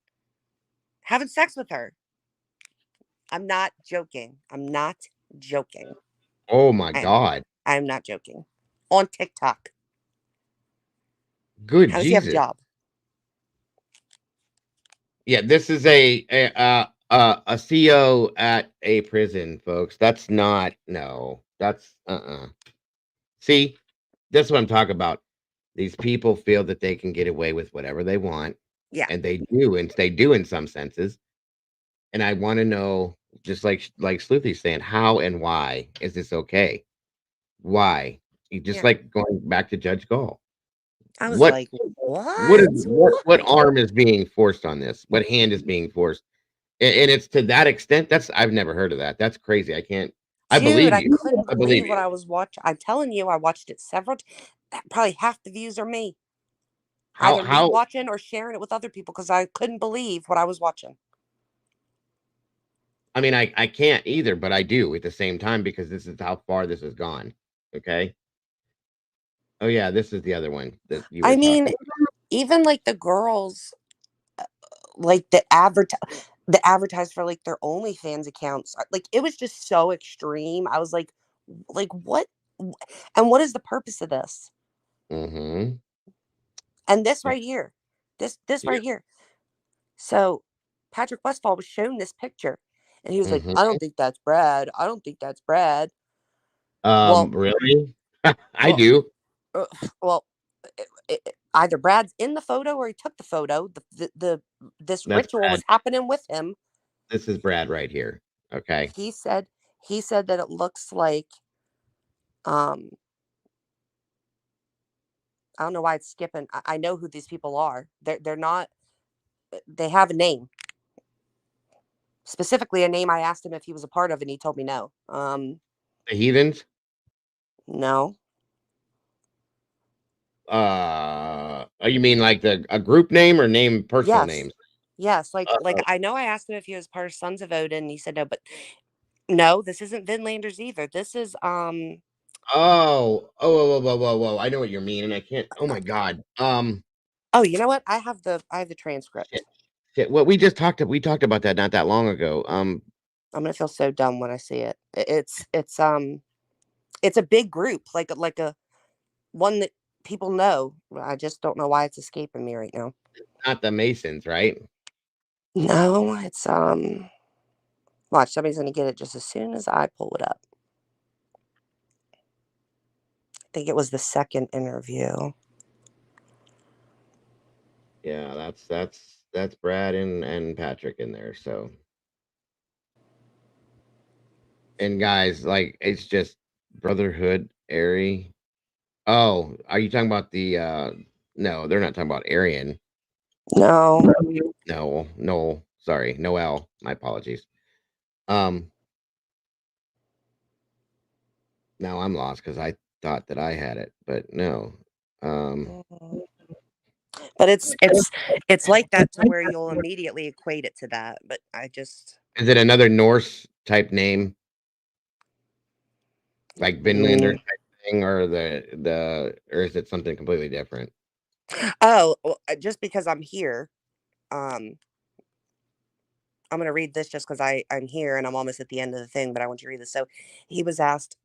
having sex with her. I'm not joking. I'm not joking. Oh my I, God. I'm not joking. On TikTok. Good How does he have a Jesus. job? Yeah, this is a CO at a prison, folks. That's not no. That's See, that's what I'm talking about. These people feel that they can get away with whatever they want, Yeah. and they do in some senses. And I want to know, just like Sleuthy's saying, how and why is this okay? Why? Just Yeah. like going back to Judge Gall. I was What like, what is what? what arm is being forced on this? What hand is being forced? And it's to that extent. I've never heard of that. That's crazy. I Dude, believe I you. couldn't I believe believe what you. I was watching. I'm telling you, I watched it several probably half the views are me. How Either me how watching or sharing it with other people, because I couldn't believe what I was watching. I mean, I can't either, but I do at the same time because this is how far this has gone. Okay. Oh yeah, this is the other one that you were I mean, talking. even like the girls, like the advertise for like their OnlyFans accounts. Like it was just so extreme. I was like what? And what is the purpose of this? Mm-hmm. And this right here, this Yeah. right here. So Patrick Westphal was shown this picture, and he was like, Mm-hmm. "I don't think that's Brad. I don't think that's Brad." Well, Really? I well, do. uh, well. Either Brad's in the photo or he took the photo. This That's ritual Brad. was happening with him. This is Brad right here. Okay. He said that it looks like um I don't know why it's skipping. I know who these people are. They're not. They have a name, specifically a name I asked him if he was a part of, and he told me no. The heathens. No. Oh, you mean like a group name or name personal Yes. names? Yes. Like I know I asked him if he was part of Sons of Odin, and he said no, but no, this isn't Vinlanders either. This is Whoa. I know what you mean, and I can't. Oh my God. oh, you know what? I have the transcript. Shit. Well, we talked about that not that long ago. I'm gonna feel so dumb when I see it. It's a big group, like a one that people know. I just don't know why it's escaping me right now. Not the Masons, right? No, it's watch, somebody's gonna get it just as soon as I pull it up. I think it was the second interview. Yeah, that's Brad and Patrick in there. So, and guys, like it's just Brotherhood, Airy. Oh, are you talking about the? No, they're not talking about Arian. No. No. Sorry, Noel. My apologies. Now I'm lost because I thought that I had it, but no. But it's like that to where you'll immediately equate it to that. But I just Is it another Norse type name, like Vinlander type thing, or or is it something completely different? oh, well, just because I'm here, um, I'm gonna read this just because I'm here and I'm almost at the end of the thing. But I want you to read this. So he was asked.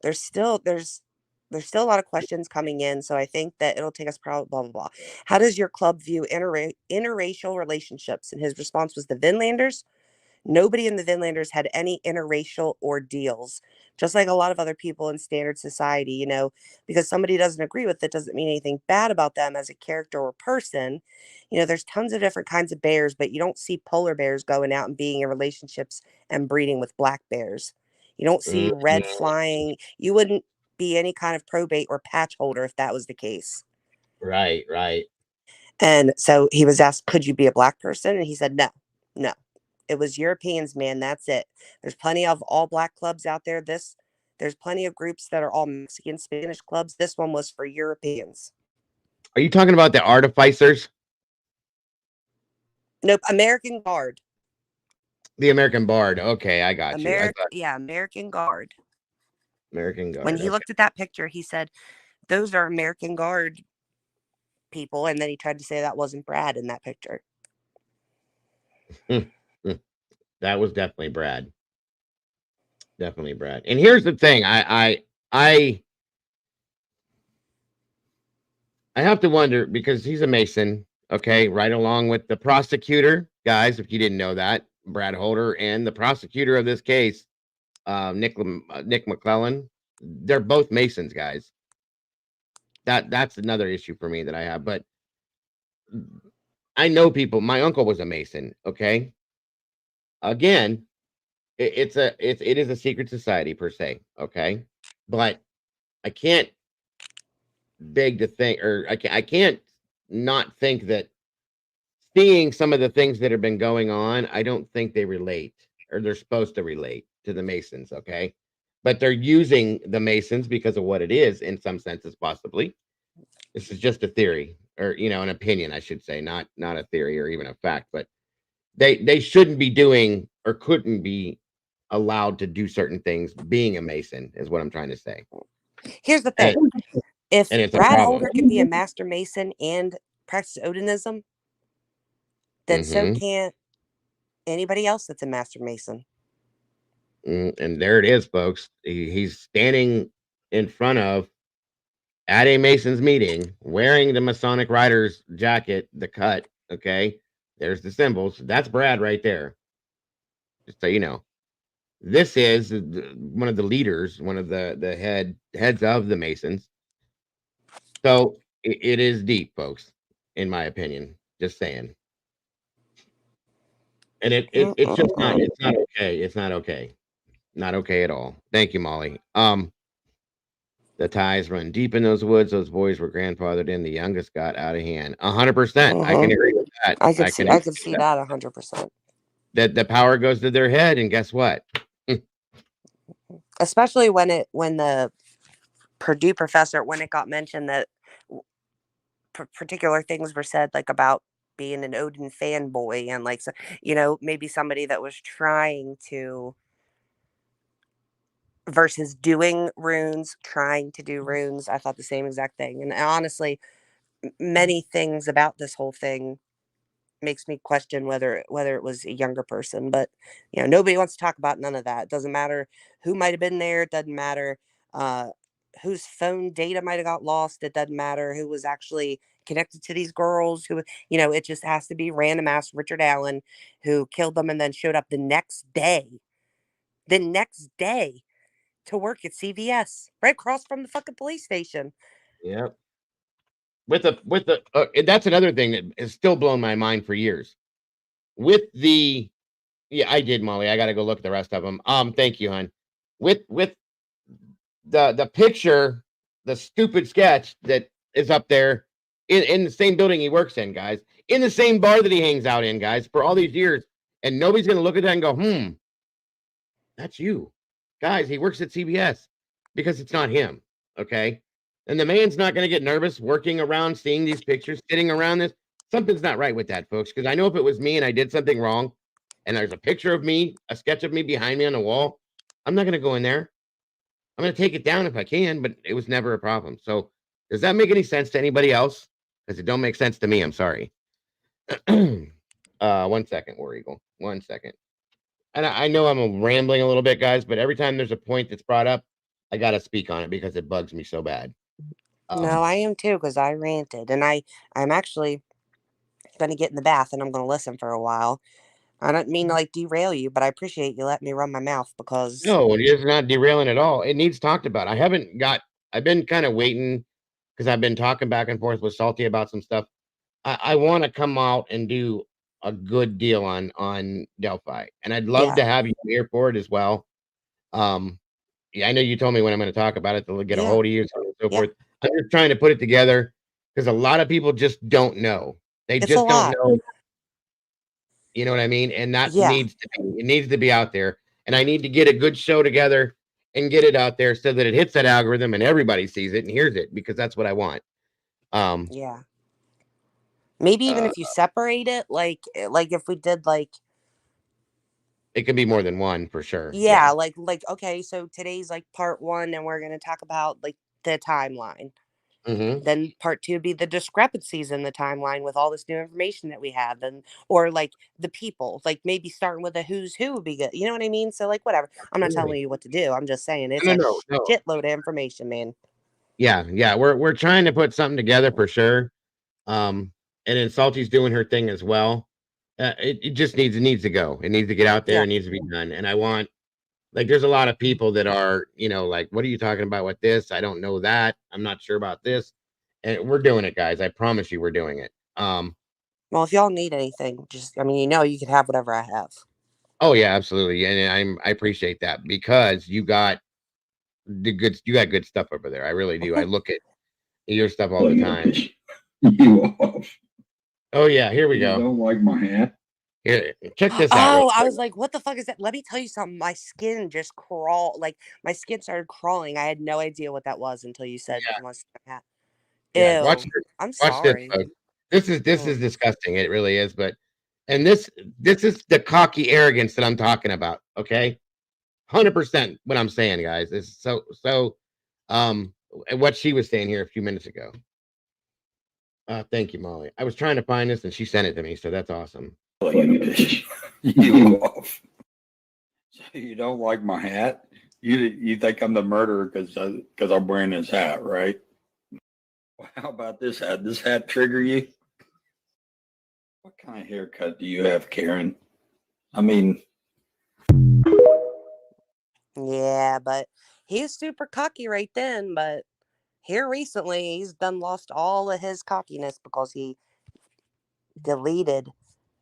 There's still a lot of questions coming in, so I think that it'll take us probably blah blah blah. How does your club view interracial relationships? And his response was the Vinlanders. Nobody in the Vinlanders had any interracial ordeals, just like a lot of other people in standard society, because somebody doesn't agree with it doesn't mean anything bad about them as a character or person. There's tons of different kinds of bears, but you don't see polar bears going out and being in relationships and breeding with black bears. You don't see red Mhm. flying. You wouldn't be any kind of probate or patch holder if that was the case. Right. And so he was asked, could you be a black person? And he said, no. It was Europeans, man. That's it. There's plenty of all black clubs out there. There's plenty of groups that are all Mexican Spanish clubs. This one was for Europeans. Are you talking about the artificers? Nope. American Guard. The American Bard. Okay, I got you. I thought American Guard. American When Guard. he looked at that picture, he said, those are American Guard people. And then he tried to say that wasn't Brad in that picture. Okay. That was definitely Brad. Definitely Brad. And here's the thing. I have to wonder because he's a Mason, okay, right along with the prosecutor, guys. If you didn't know that, Brad Holder and the prosecutor of this case, Nick McClellan, they're both Masons, guys. That's another issue for me that I have. But I know people. My uncle was a Mason. Okay, again, it is a secret society per se. Okay, but I can't beg to think, or I can't not think that seeing some of the things that have been going on, I don't think they relate or they're supposed to relate to the Masons, okay? But they're using the Masons because of what it is in some senses, possibly. This is just a theory or an opinion, I should say, not a theory or even a fact, but they shouldn't be doing or couldn't be allowed to do certain things being a Mason is what I'm trying to say. Here's the thing. If And it's a Brad problem. Holder can be a master Mason and practice Odinism, then so can't anybody else that's a master Mason. And there it is, folks. He's standing in front of at a Mason's meeting wearing the Masonic Rider's jacket, the cut. Okay. There's the symbols. That's Brad right there. Just so you know. This is one of the leaders, one of the heads of the Masons. So it is deep, folks, in my opinion. Just saying. And it's just not okay. It's not okay. Not okay at all. Thank you, Molly. The ties run deep in those woods. Those boys were grandfathered in. The youngest got out of hand. 100%. I can agree with that. I could see that 100%. That the power goes to their head, and guess what? Especially when the Purdue professor, when it got mentioned that particular things were said, like about being an Odin fanboy, and like, so, maybe somebody that was trying to versus doing runes, trying to do runes. I thought the same exact thing. And honestly, many things about this whole thing makes me question whether it was a younger person. But nobody wants to talk about none of that. It doesn't matter who might have been there. It doesn't matter uh, whose phone data might have got lost. It doesn't matter who was actually connected to these girls. It just has to be random ass Richard Allen who killed them and then showed up the next day. The next day to work at CVS, right across from the fucking police station. Yep. With the that's another thing that has still blown my mind for years. With the yeah, I did, Molly. I got to go look at the rest of them. Thank you, hon. With the picture, the stupid sketch that is up there in the same building he works in, guys, in the same bar that he hangs out in, guys, for all these years, and nobody's gonna look at that and go, that's you, guys. He works at CBS because it's not him, okay? And the man's not gonna get nervous working around, seeing these pictures, sitting around this. Something's not right with that, folks. Because I know if it was me and I did something wrong, and there's a picture of me, a sketch of me behind me on the wall, I'm not gonna go in there. I'm going to take it down if I can, but it was never a problem. So does that make any sense to anybody else? Because it don't make sense to me. I'm sorry. 1 second, War Eagle. 1 second. And I know I'm rambling a little bit, guys, but every time there's a point that's brought up, I got to speak on it because it bugs me so bad. No, I am too, because I ranted, and I'm actually going to get in the bath and I'm going to listen for a while. I don't mean to like derail you, but I appreciate you letting me run my mouth because No, it's not derailing at all. It needs talked about. I've been kind of waiting because I've been talking back and forth with Salty about some stuff. I want to come out and do a good deal on Delphi, and I'd love to have you here for it as well. Yeah, I know you told me when I'm going to talk about it to get a hold of you, so on and so forth. I'm just trying to put it together because a lot of people just don't know. They it's just a don't lot. know. You know what I mean? And that needs to be out there. And I need to get a good show together and get it out there so that it hits that algorithm and everybody sees it and hears it because that's what I want. Yeah. Maybe even if you separate it, like if we did like it could be more than one for sure. Yeah, like okay, so today's like part 1 and we're going to talk about like the timeline. Then part 2 would be the discrepancies in the timeline with all this new information that we have, or like the people, like maybe starting with a who's who would be good. You know what I mean? So like whatever. I'm not telling you what to do. I'm just saying it's No. shitload of information, man. Yeah. We're trying to put something together for sure. And then Salty's doing her thing as well. It just needs to go. It needs to get out there. It needs to be done. And I want, like, there's a lot of people that are, like, what are you talking about with this? I don't know that. I'm not sure about this. And we're doing it, guys. I promise you we're doing it. Well, if y'all need anything, just, you can have whatever I have. Oh yeah, absolutely. And I appreciate that because you got good stuff over there. I really do. I look at your stuff all the time. You off. Oh yeah, here we go. Don't like my hat. Here, check this out. Oh, I was like, what the fuck is that? Let me tell you something. My skin just crawled. Like, my skin started crawling. I had no idea what that was until you said you want to hat. Yeah, Ew. I'm watch sorry. this is disgusting. It really is. But this is the cocky arrogance that I'm talking about. Okay, 100% what I'm saying, guys. Is so. What she was saying here a few minutes ago. Thank you, Molly. I was trying to find this and she sent it to me, so that's awesome. You off. So you don't like my hat? You think I'm the murderer because I'm wearing this hat, right? Well, how about this hat? This hat trigger you? What kind of haircut do you have, Karen? I mean, yeah, but he's super cocky right then. But here recently, he's done lost all of his cockiness because he deleted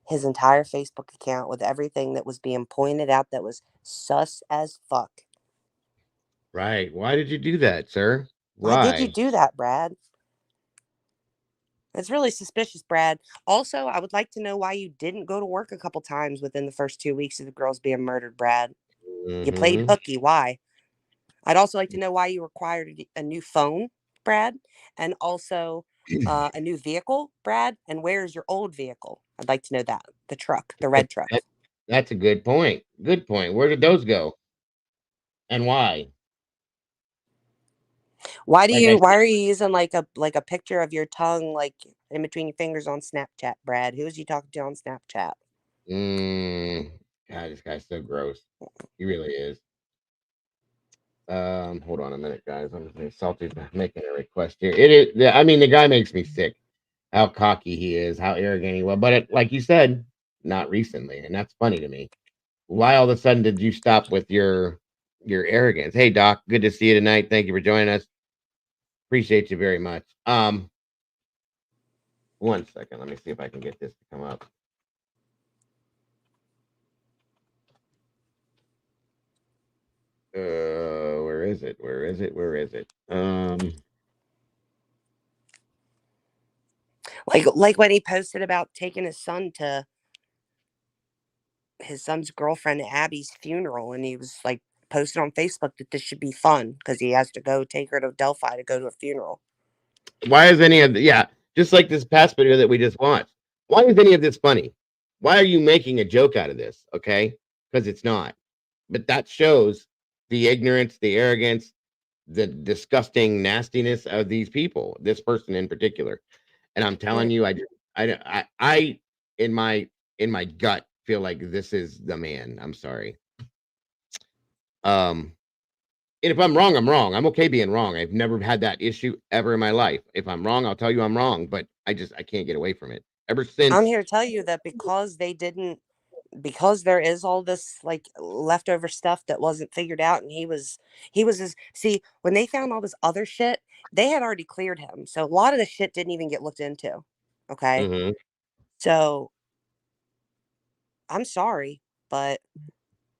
his entire Facebook account with everything that was being pointed out that was sus as fuck. Right. Why did you do that, sir? Why did you do that, Brad? It's really suspicious, Brad. Also, I would like to know why you didn't go to work a couple times within the first 2 weeks of the girls being murdered, Brad. You played hooky. Why? I'd also like to know why you required a new phone, Brad. And also, a new vehicle, Brad? And where's your old vehicle? I'd like to know that. The truck, the red truck. That's a good point. Good point. Where did those go? And why? Why Like I why are you using like a picture of your tongue like in between your fingers on Snapchat, Brad? Who is you talking to on Snapchat? God, this guy's so gross. He really is. Hold on a minute, guys. I'm just Salty's making a request here. It is. I mean, the guy makes me sick. How cocky he is, how arrogant he was. But like you said, not recently, and that's funny to me. Why all of a sudden did you stop with your arrogance? Hey, Doc, good to see you tonight. Thank you for joining us. Appreciate you very much. 1 second. Let me see if I can get this to come up. Where is it? Where is it? Where is it? Like when he posted about taking his son to his son's girlfriend Abby's funeral, and he was like posted on Facebook that this should be fun because he has to go take her to Delphi to go to a funeral. Why is any of the just like this past video that we just watched? Why is any of this funny? Why are you making a joke out of this? Okay, because it's not. But that shows the ignorance, the arrogance, the disgusting nastiness of these people. This person in particular, and I'm telling you, I in my gut feel like this is the man. I'm sorry. And if I'm wrong, I'm wrong. I'm okay being wrong. I've never had that issue ever in my life. If I'm wrong, I'll tell you I'm wrong, but I can't get away from it. Ever since I'm here to tell you that because there is all this like leftover stuff that wasn't figured out, and he was see, when they found all this other shit, they had already cleared him. So a lot of the shit didn't even get looked into. Okay. Mhm. So I'm sorry, but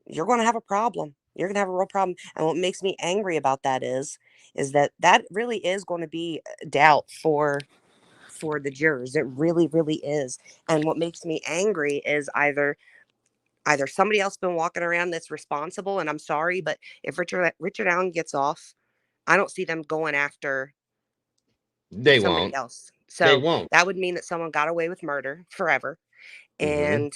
you're going to have a problem. You're going to have a real problem. And what makes me angry about that is that really is going to be doubt for the jurors. It really, really is. And what makes me angry is either somebody else been walking around that's responsible, and I'm sorry, but if Richard Allen gets off, I don't see them going after They somebody won't. else. They So won't. that would mean that someone got away with murder forever. Mhm. And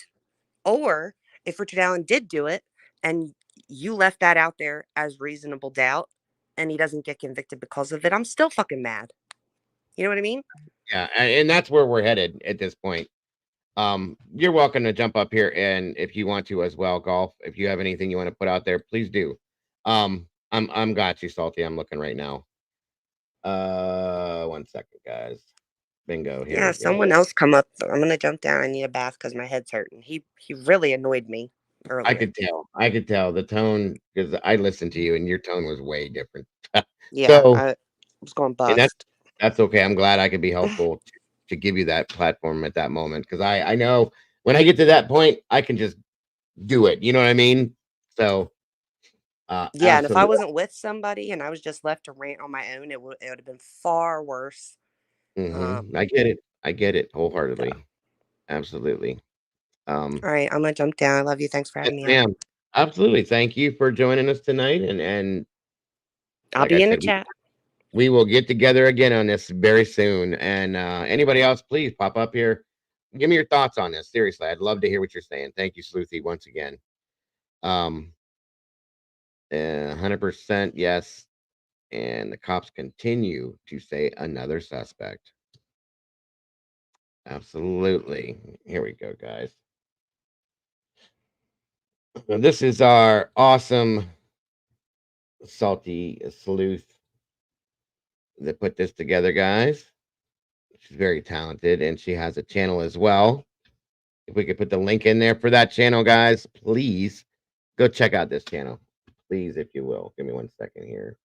or if Richard Allen did do it and you left that out there as reasonable doubt and he doesn't get convicted because of it, I'm still fucking mad. You know what I mean? Yeah, and that's where we're headed at this point. You're welcome to jump up here, and if you want to as well, Golf. If you have anything you want to put out there, please do. I'm got you, Salty. I'm looking right now. 1 second, guys. Bingo. Here Yeah, we go. someone else come up. I'm gonna jump down. I need a bath because my head's hurting. He really annoyed me earlier. I could tell. I could tell the tone because I listened to you, and your tone was way different. Yeah, So, I was going and bust. that's okay. I'm glad I could be helpful to give you that platform at that moment because I know when I get to that point, I can just do it. You know what I mean? So, Yeah, and if I absolutely. wasn't with somebody and I was just left to rant on my own, it would have been far worse. I get it. I get it So, wholeheartedly. Absolutely. all right, I'm gonna jump down. I love you. Thanks for Yes, having me on. ma'am. Absolutely. Thank you for joining us tonight. And I'll like I be in the said, chat. we will get together again on this very soon. And anybody else, please pop up here. Give me your thoughts on this. Seriously, I'd love to hear what you're saying. Thank you, Sleuthy, once again. 100% yes. And the cops continue to say another suspect. Absolutely. Here we go, guys. This is our awesome Salty Sleuth that put this together, guys. She's very talented and she has a channel as well. If we could put the link in there for that channel, guys, please go check out this channel. Please, if you will. Give me 1 second here.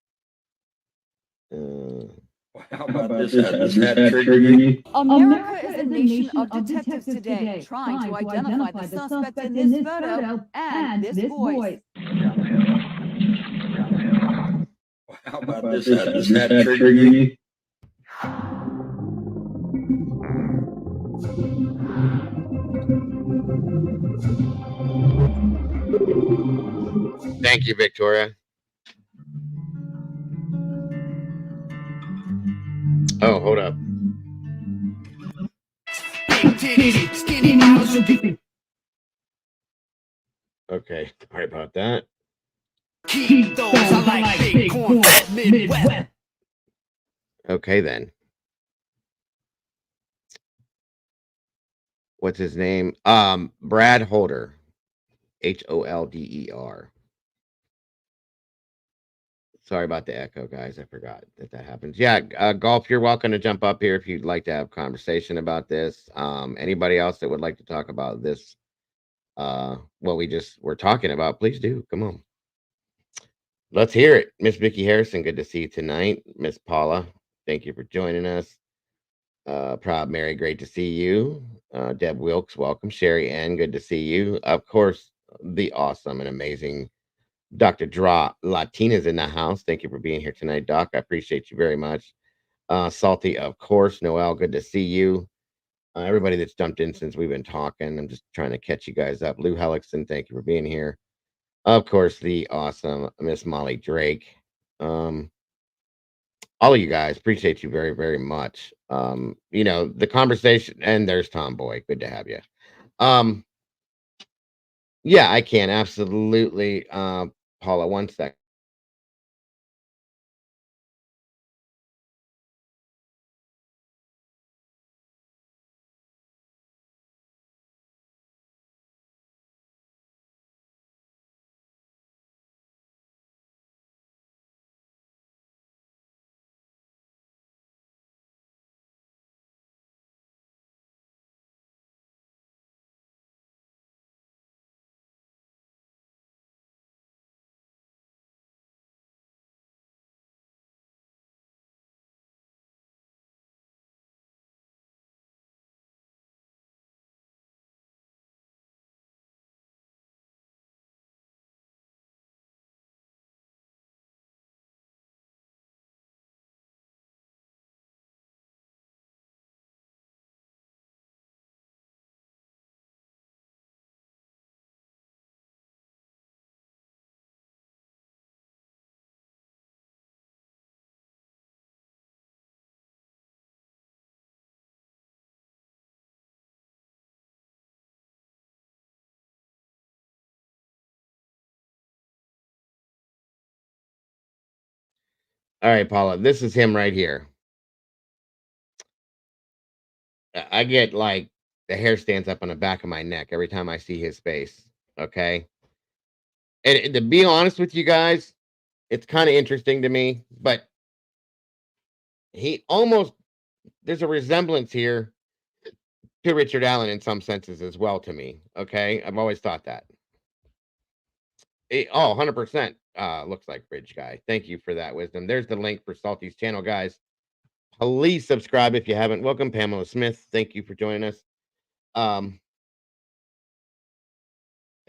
How about this? Does that trigger you? America is a nation of detectives today, trying to identify the suspect in this photo and this voice. How about this? Does that trigger you? Thank you, Victoria. Oh, hold up. Okay, sorry about that. Keep those, I like big corn, fat Midwest. Okay, then. What's his name? Brad Holder. Holder. Sorry about the echo, guys. I forgot that happens. Yeah, Golf, you're welcome to jump up here if you'd like to have conversation about this. Anybody else that would like to talk about this, what we just were talking about, please do. Come on. Let's hear it. Miss Vicky Harrison, good to see you tonight. Miss Paula, thank you for joining us. Proud Mary, great to see you. Deb Wilkes, welcome. Sherry Ann, good to see you. Of course, the awesome and amazing Dr. Draw Latina's in the house. Thank you for being here tonight, Doc. I appreciate you very much. Salty, of course. Noel, good to see you. Everybody that's jumped in since we've been talking. I'm just trying to catch you guys up. Lou Hellickson, thank you for being here. Of course, the awesome Miss Molly Drake. All of you guys, appreciate you very, very much. The conversation, and there's Tomboy. Good to have you. Yeah, I can absolutely. Paula, one sec. All right, Paula, this is him right here. I get like the hair stands up on the back of my neck every time I see his face. Okay. And to be honest with you guys, it's kind of interesting to me, but he almost, there's a resemblance here to Richard Allen in some senses as well to me. Okay. I've always thought that. 100%. Looks like Bridge Guy. Thank you for that wisdom. There's the link for Salty's channel, guys. Please subscribe if you haven't. Welcome, Pamela Smith. Thank you for joining us.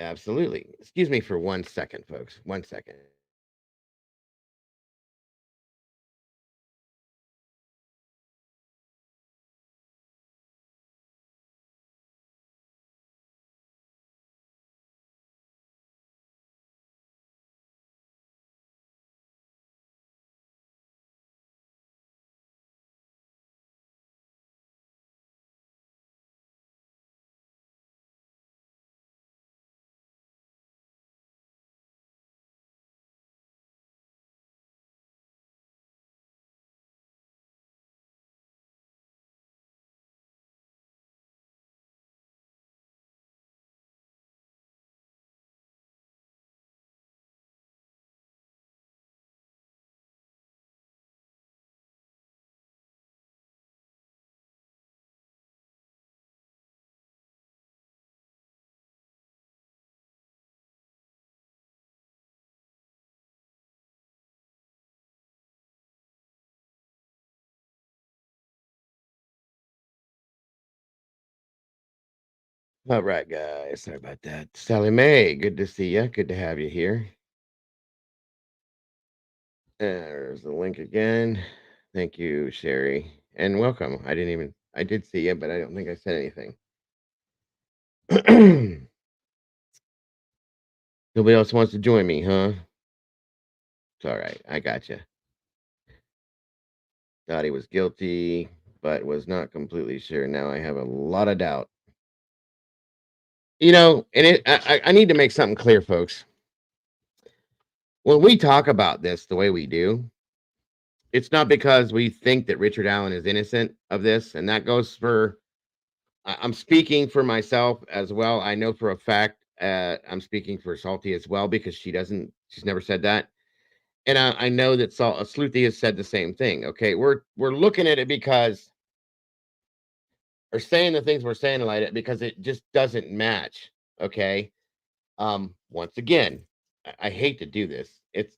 Absolutely. Excuse me for 1 second, folks. 1 second. All right, guys. Sorry about that. Sally Mae, good to see you. Good to have you here. There's the link again. Thank you, Sherry. And welcome. I did see you, but I don't think I said anything. Nobody else wants to join me, huh? It's all right. I got you. Thought he was guilty, but was not completely sure. Now I have a lot of doubt. You know, and I need to make something clear, folks. When we talk about this the way we do, it's not because we think that Richard Allen is innocent of this, and that goes for. I'm speaking for myself as well. I know for a fact I'm speaking for Salty as well because she's never said that. And I know that Sleuthy has said the same thing. Okay, we're looking at it because, or saying the things we're saying like it because it just doesn't match. Okay, once again, I hate to do this. It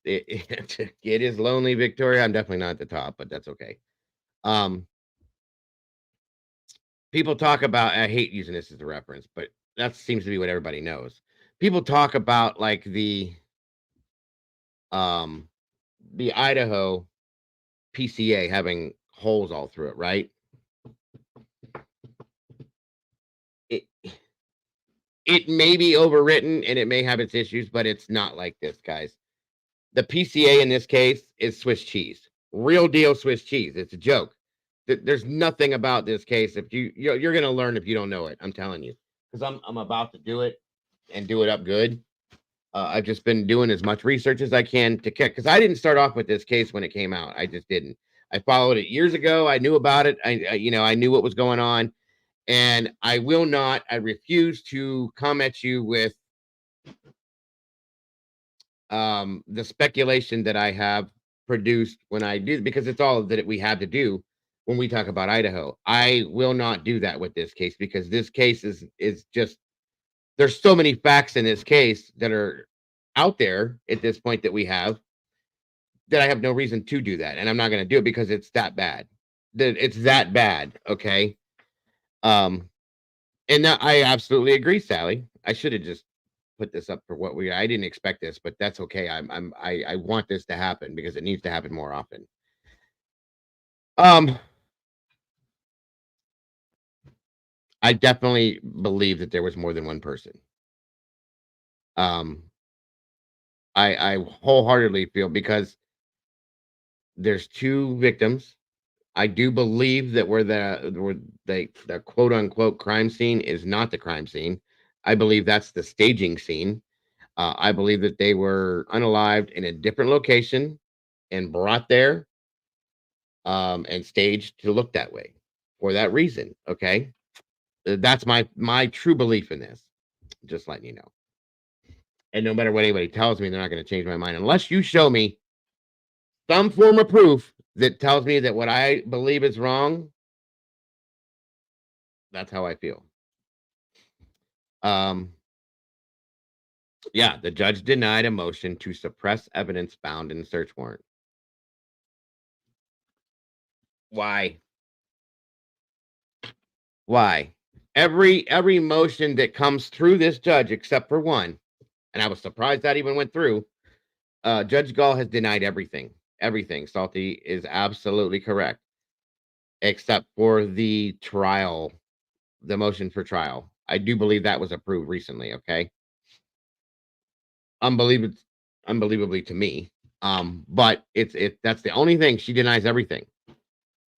is lonely, Victoria. I'm definitely not at the top, but that's okay. People talk about, I hate using this as a reference, but that seems to be what everybody knows. People talk about like the Idaho PCA having holes all through it, right? It may be overwritten and it may have its issues, but it's not like this, guys. The PCA in this case is Swiss cheese, real deal Swiss cheese. It's a joke. There's nothing about this case. If you're going to learn if you don't know it, I'm telling you, because I'm about to do it and do it up good. I've just been doing as much research as I can to kick, because I didn't start off with this case when it came out. I just didn't. I followed it years ago. I knew about it. I knew what was going on, and I refuse to come at you with the speculation that I have produced when I do, because it's all that we have to do when we talk about Idaho. I will not do that with this case, because this case is just, there's so many facts in this case that are out there at this point that we have, that I have no reason to do that. And I'm not going to do it because it's that bad. It's that bad. Okay. And I absolutely agree, Sally. I should have just put this up for I didn't expect this, but that's okay. I want this to happen because it needs to happen more often. I definitely believe that there was more than one person. I wholeheartedly feel, because there's two victims. I do believe that where the quote unquote crime scene is not the crime scene. I believe that's the staging scene. I believe that they were unalived in a different location and brought there and staged to look that way for that reason. Okay. That's my true belief in this. Just letting you know. And no matter what anybody tells me, they're not going to change my mind unless you show me some form of proof that tells me that what I believe is wrong. That's how I feel. Yeah, the judge denied a motion to suppress evidence found in the search warrant. Why? Every motion that comes through this judge, except for one, and I was surprised that even went through, Judge Gall has denied everything. Everything. Salty is absolutely correct, except for the trial, the motion for trial. I do believe that was approved recently. Okay. Unbelievably to me. But that's the only thing. She denies everything.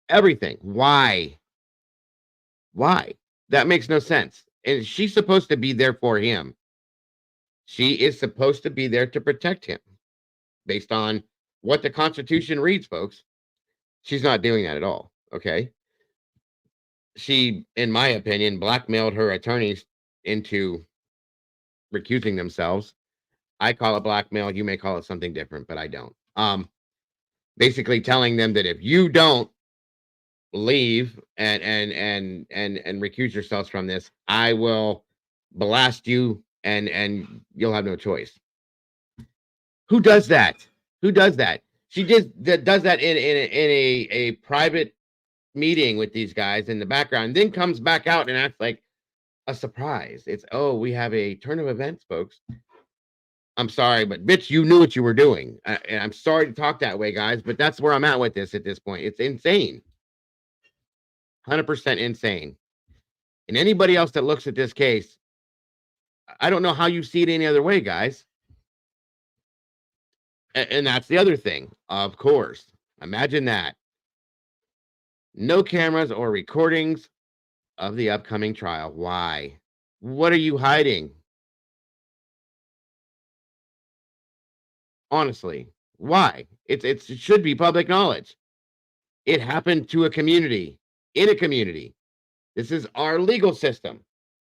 Everything. Why? That makes no sense. And she's supposed to be there for him. She is supposed to be there to protect him based on what the Constitution reads, folks. She's not doing that at all. Okay. She, in my opinion, blackmailed her attorneys into recusing themselves. I call it blackmail. You may call it something different, but I don't. Basically telling them that if you don't leave and recuse yourselves from this, I will blast you and you'll have no choice. Who does that? She just does that in a private meeting with these guys in the background, then comes back out and acts like a surprise. It's, oh, we have a turn of events, folks. I'm sorry, but bitch, you knew what you were doing. And I'm sorry to talk that way, guys, but that's where I'm at with this at this point. It's insane. 100% insane. And anybody else that looks at this case, I don't know how you see it any other way, guys. And that's the other thing, of course. Imagine that. No cameras or recordings of the upcoming trial. Why? What are you hiding? Honestly, why? It should be public knowledge. It happened to a community, in a community. This is our legal system.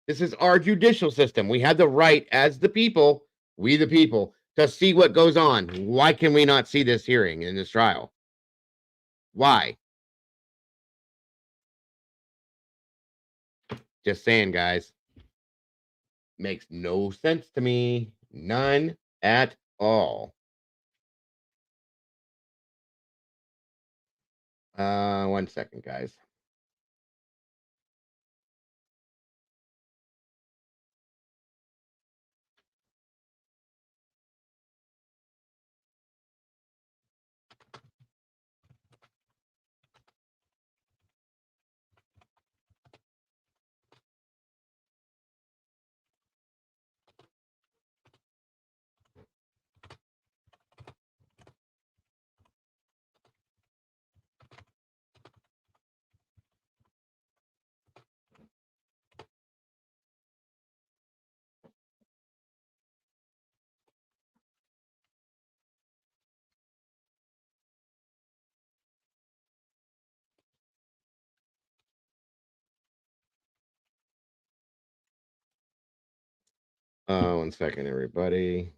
This is our judicial system. We have the right as the people, we the people, to see what goes on. Why can we not see this hearing in this trial? Why? Just saying, guys. Makes no sense to me. None at all. 1 second, guys. One second, everybody.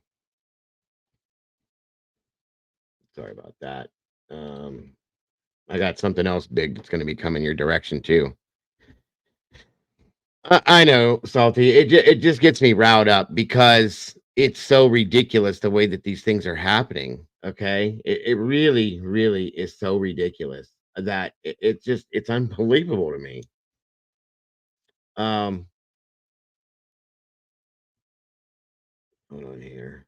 Sorry about that. I got something else big that's going to be coming your direction too. I know, Salty. It just gets me riled up because it's so ridiculous the way that these things are happening. Okay, it really, really is so ridiculous that it's unbelievable to me. Hold on here.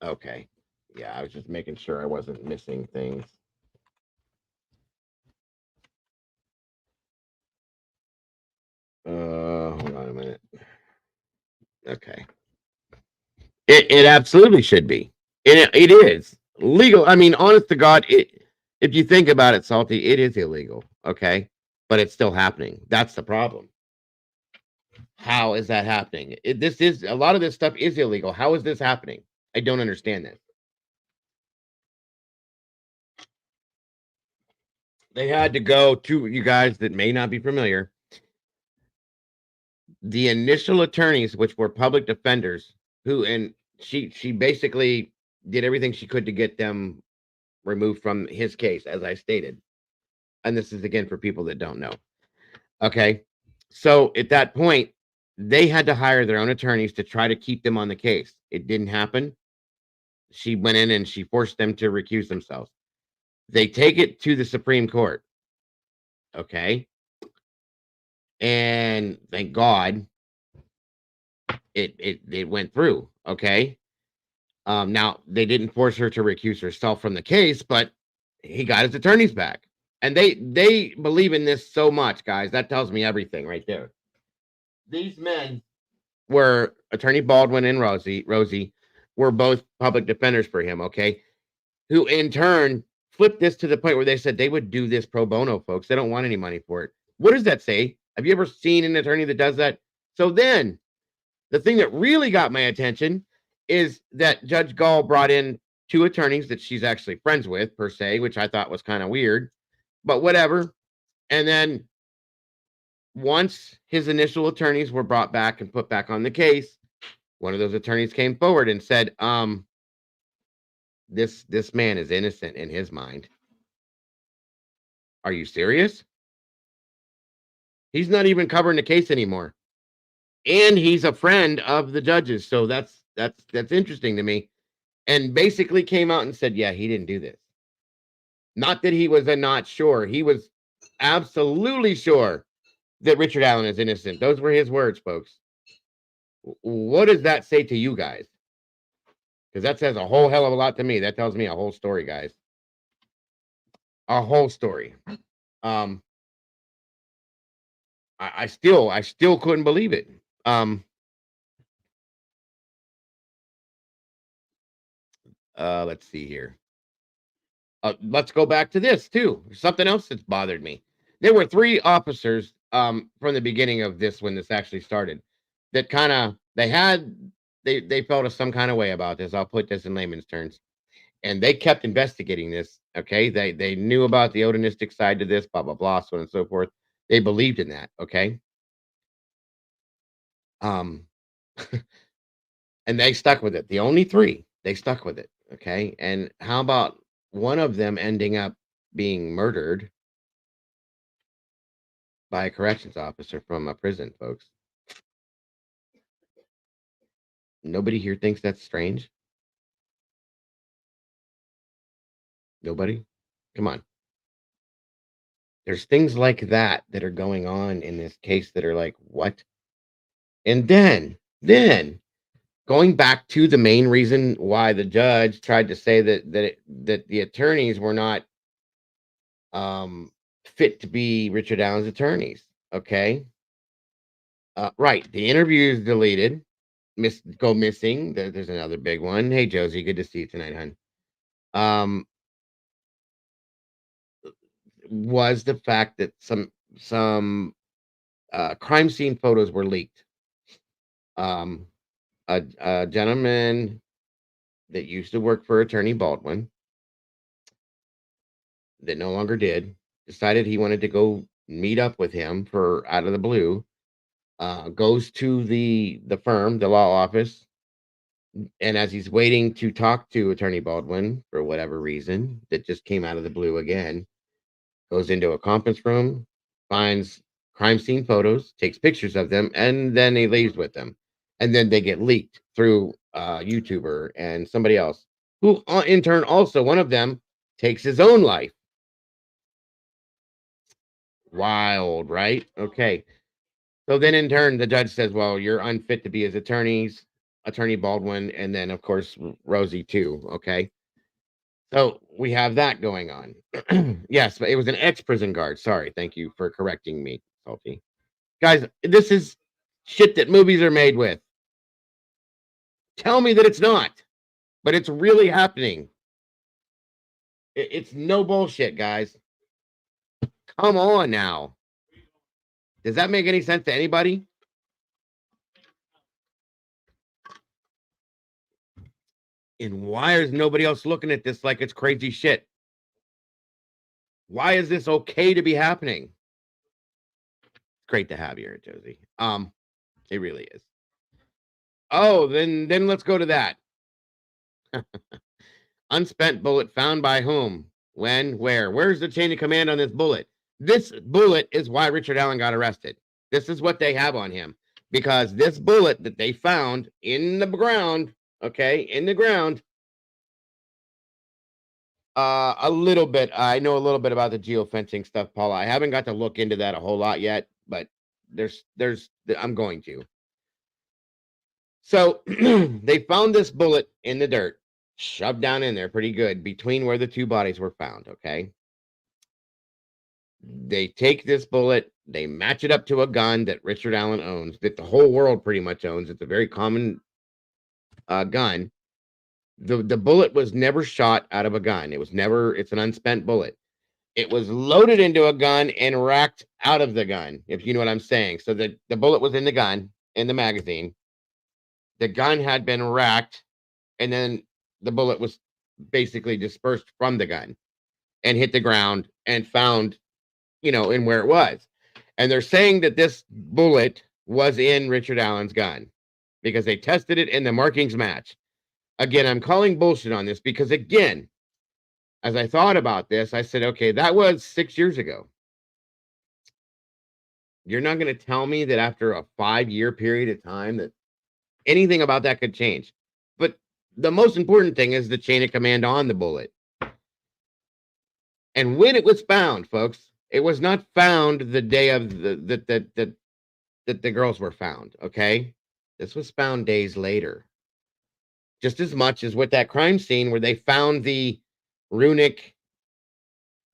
Okay, yeah, I was just making sure I wasn't missing things. Hold on a minute. Okay. It absolutely should be. It is legal. I mean, honest to God, if you think about it, Salty, it is illegal. Okay, but it's still happening. That's the problem. How is that happening? This is a lot of this stuff is illegal. How is this happening? I don't understand this. They had to go to you guys that may not be familiar. The initial attorneys, which were public defenders, who and she basically did everything she could to get them removed from his case, as I stated. And this is again for people that don't know. Okay. So at that point, they had to hire their own attorneys to try to keep them on the case. It didn't happen. She went in and she forced them to recuse themselves. They take it to the Supreme Court. Okay. And thank God it went through. Okay. Now they didn't force her to recuse herself from the case, but he got his attorneys back. And they believe in this so much, guys. That tells me everything right there. These men were Attorney Baldwin and Rosie were both public defenders for him, okay? Who in turn flipped this to the point where they said they would do this pro bono, folks. They don't want any money for it. What does that say? Have you ever seen an attorney that does that? So then the thing that really got my attention is that Judge Gall brought in 2 attorneys that she's actually friends with, per se, which I thought was kind of weird, but whatever. And then once his initial attorneys were brought back and put back on the case, one of those attorneys came forward and said, this man is innocent in his mind. Are you serious? He's not even covering the case anymore. And he's a friend of the judges. So that's interesting to me. And basically came out and said, yeah, he didn't do this. Not that he was not sure. He was absolutely sure that Richard Allen is innocent. Those were his words, folks. What does that say to you guys? Because that says a whole hell of a lot to me. That tells me a whole story, guys. A whole story. I still couldn't believe it. Let's see here. Let's go back to this too. Something else that's bothered me. There were 3 officers from the beginning of this, when this actually started, that kind of they felt some kind of way about this. I'll put this in layman's terms, and they kept investigating this. Okay, they knew about the odonistic side to this, blah blah blah, so on and so forth. They believed in that. Okay, and they stuck with it. The only three, they stuck with it. Okay, and how about one of them ending up being murdered by a corrections officer from a prison, folks? Nobody here thinks that's strange? Nobody? Come on. There's things like that that are going on in this case that are like, what? And then going back to the main reason why the judge tried to say that the attorneys were not fit to be Richard Allen's attorneys. Okay. Right. The interview is deleted. Go missing. There's another big one. Hey Josie, good to see you tonight, hon. Was the fact that some crime scene photos were leaked. A gentleman that used to work for Attorney Baldwin, that no longer did, decided he wanted to go meet up with him for out of the blue. Goes to the firm, the law office, and as he's waiting to talk to Attorney Baldwin for whatever reason that just came out of the blue again, goes into a conference room, finds crime scene photos, takes pictures of them, and then he leaves with them. And then they get leaked through a YouTuber and somebody else, who in turn also, one of them takes his own life. Wild, right? Okay. So then in turn, the judge says, well, you're unfit to be his attorneys, Attorney Baldwin, and then, of course, Rosie, too. Okay. So we have that going on. Yes, but it was an ex-prison guard. Sorry. Thank you for correcting me, Salty. Guys, this is shit that movies are made with. Tell me that it's not, but it's really happening. It's no bullshit, guys. Come on now. Does that make any sense to anybody? And why is nobody else looking at this like it's crazy shit? Why is this okay to be happening? Great to have you here, Josie. It really is. Oh, then let's go to that. Unspent bullet found by whom? When? Where? Where's the chain of command on this bullet? This bullet is why Richard Allen got arrested. This is what they have on him. Because this bullet that they found in the ground, okay, in the ground, a little bit. I know a little bit about the geofencing stuff, Paula. I haven't got to look into that a whole lot yet, but I'm going to. So they found this bullet in the dirt, shoved down in there pretty good between where the two bodies were found. Okay. They take this bullet, they match it up to a gun that Richard Allen owns, that the whole world pretty much owns. It's a very common gun. The bullet was never shot out of a gun. It's an unspent bullet. It was loaded into a gun and racked out of the gun, if you know what I'm saying. So the bullet was in the gun, in the magazine. The gun had been racked, and then the bullet was basically dispersed from the gun and hit the ground and found, in where it was. And they're saying that this bullet was in Richard Allen's gun because they tested it and the markings match. Again, I'm calling bullshit on this because, again, as I thought about this, I said, okay, that was 6 years ago. You're not going to tell me that after a 5-year period of time that anything about that could change. But the most important thing is the chain of command on the bullet. And when it was found, folks, it was not found the day of that the girls were found, okay? This was found days later. Just as much as with that crime scene where they found the runic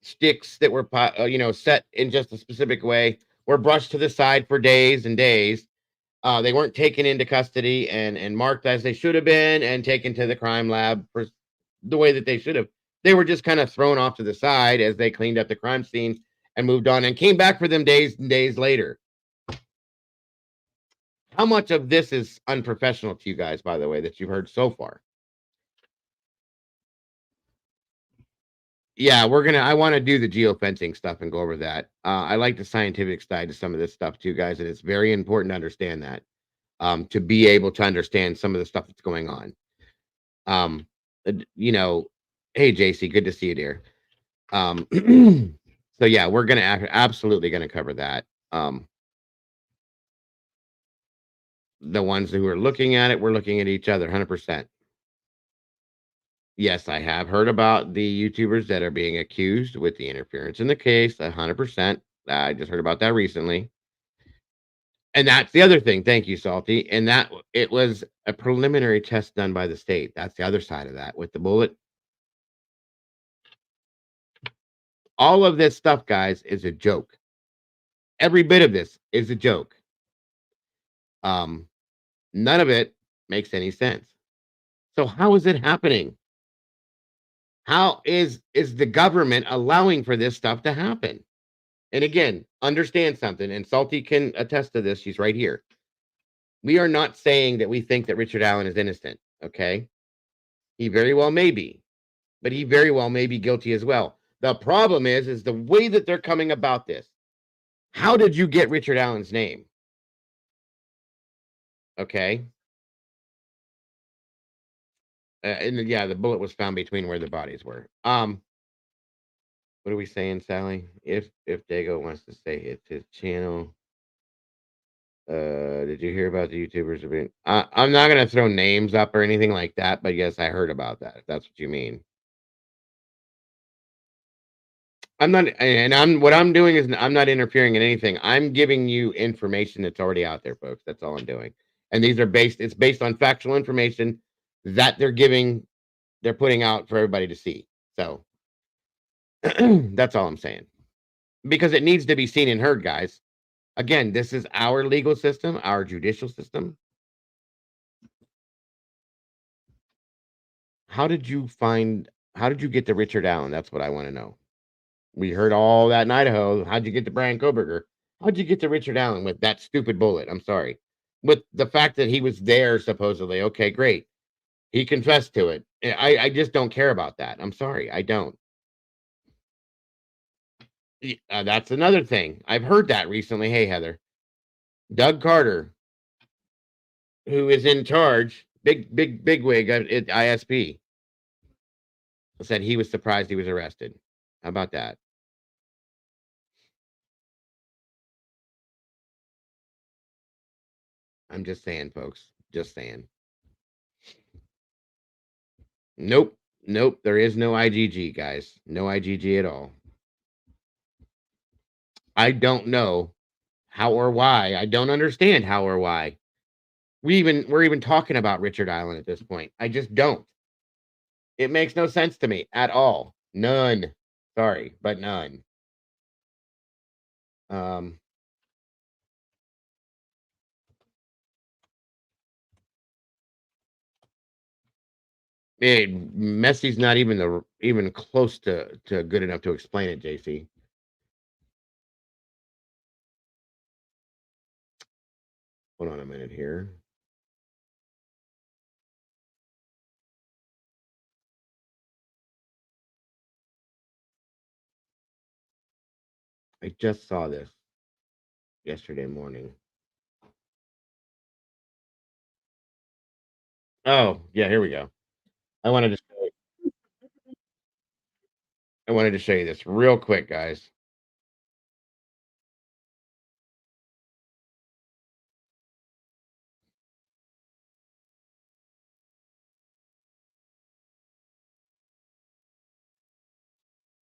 sticks that were, set in just a specific way, were brushed to the side for days and days. They weren't taken into custody and marked as they should have been and taken to the crime lab for the way that they should have. They were just kind of thrown off to the side as they cleaned up the crime scene and moved on and came back for them days and days later. How much of this is unprofessional to you guys, by the way, that you've heard so far? Yeah, I want to do the geofencing stuff and go over that. I like the scientific side to some of this stuff too, guys, and it's very important to understand that, to be able to understand some of the stuff that's going on. You know, hey, JC, good to see you, dear. So yeah, we're going to absolutely going to cover that. The ones who are looking at it, we're looking at each other 100%. Yes, I have heard about the YouTubers that are being accused with the interference in the case, 100%. I just heard about that recently. And that's the other thing. Thank you, Salty. And that it was a preliminary test done by the state. That's the other side of that with the bullet. All of this stuff, guys, is a joke. Every bit of this is a joke. None of it makes any sense. So how is it happening? How is the government allowing for this stuff to happen? And again, understand something, and Salty can attest to this. She's right here. We are not saying that we think that Richard Allen is innocent, okay? He very well may be, but he very well may be guilty as well. The problem is the way that they're coming about this. How did you get Richard Allen's name? Okay. And yeah, the bullet was found between where the bodies were. What are we saying, Sally? If Dago wants to say it's his channel. Did you hear about the YouTubers event? I'm not gonna throw names up or anything like that, but yes, I heard about that, if that's what you mean. I'm not, and what I'm doing is I'm not interfering in anything. I'm giving you information that's already out there, folks. That's all I'm doing. And these are it's based on factual information that they're putting out for everybody to see. So that's all I'm saying. Because it needs to be seen and heard, guys. Again, this is our legal system, our judicial system. How did you get to Richard Allen? That's what I want to know. We heard all that in Idaho. How'd you get to Brian Koberger? How'd you get to Richard Allen with that stupid bullet? I'm sorry. With the fact that he was there, supposedly. Okay, great. He confessed to it. I just don't care about that. I'm sorry. I don't. That's another thing. I've heard that recently. Hey, Heather. Doug Carter, who is in charge, big wig at ISP, said he was surprised he was arrested. How about that? I'm just saying, folks. Just saying. Nope. There is no IGG, guys. No IGG at all. I don't know how or why. I don't understand how or why. We're even talking about Richard Allen at this point. I just don't. It makes no sense to me at all. None. Sorry, but none. Messy's not even close to good enough to explain it, JC. Hold on a minute here. I just saw this yesterday morning. Oh, yeah, here we go. I wanted to show you this real quick, guys.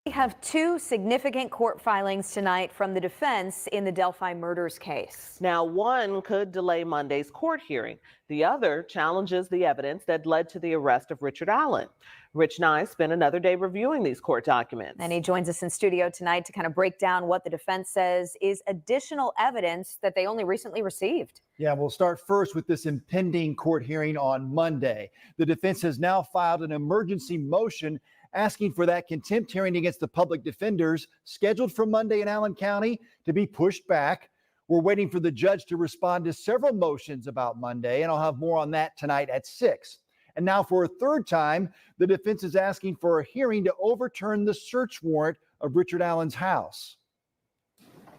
We have two significant court filings tonight from the defense in the Delphi murders case. Now, one could delay Monday's court hearing. The other challenges the evidence that led to the arrest of Richard Allen. Rich Nye spent another day reviewing these court documents. And he joins us in studio tonight to kind of break down what the defense says is additional evidence that they only recently received. Yeah, we'll start first with this impending court hearing on Monday. The defense has now filed an emergency motion asking for that contempt hearing against the public defenders scheduled for Monday in Allen County to be pushed back. We're waiting for the judge to respond to several motions about Monday, and I'll have more on that tonight at 6. And now for a third time, the defense is asking for a hearing to overturn the search warrant of Richard Allen's house.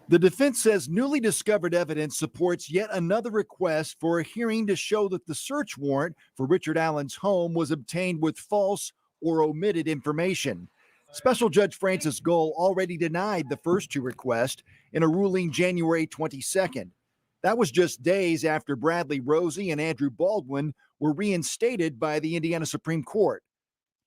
The defense says newly discovered evidence supports yet another request for a hearing to show that the search warrant for Richard Allen's home was obtained with false or omitted information. Special Judge Francis Gohl already denied the first two requests in a ruling January 22nd. That was just days after Bradley Rosie and Andrew Baldwin were reinstated by the Indiana Supreme Court.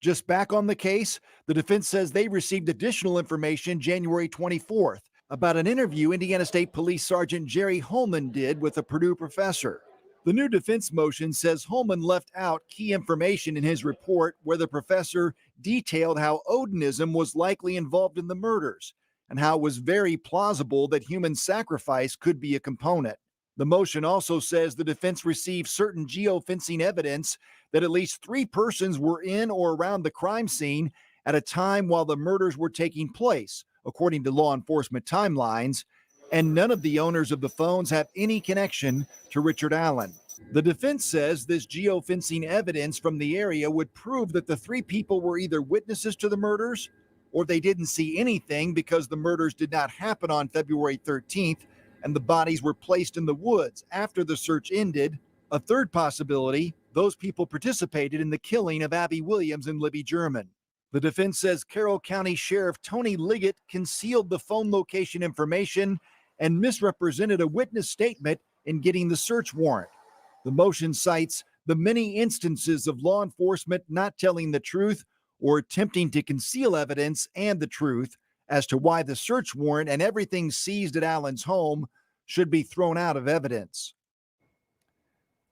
Just back on the case, the defense says they received additional information January 24th about an interview Indiana State Police Sergeant Jerry Holman did with a Purdue professor. The new defense motion says Holman left out key information in his report where the professor detailed how Odinism was likely involved in the murders and how it was very plausible that human sacrifice could be a component. The motion also says the defense received certain geofencing evidence that at least 3 persons were in or around the crime scene at a time while the murders were taking place, according to law enforcement timelines, and none of the owners of the phones have any connection to Richard Allen. The defense says this geofencing evidence from the area would prove that the 3 people were either witnesses to the murders or they didn't see anything because the murders did not happen on February 13th and the bodies were placed in the woods after the search ended. A third possibility, those people participated in the killing of Abby Williams and Libby German. The defense says Carroll County Sheriff Tony Liggett concealed the phone location information and misrepresented a witness statement in getting the search warrant. The motion cites the many instances of law enforcement not telling the truth or attempting to conceal evidence and the truth as to why the search warrant and everything seized at Allen's home should be thrown out of evidence.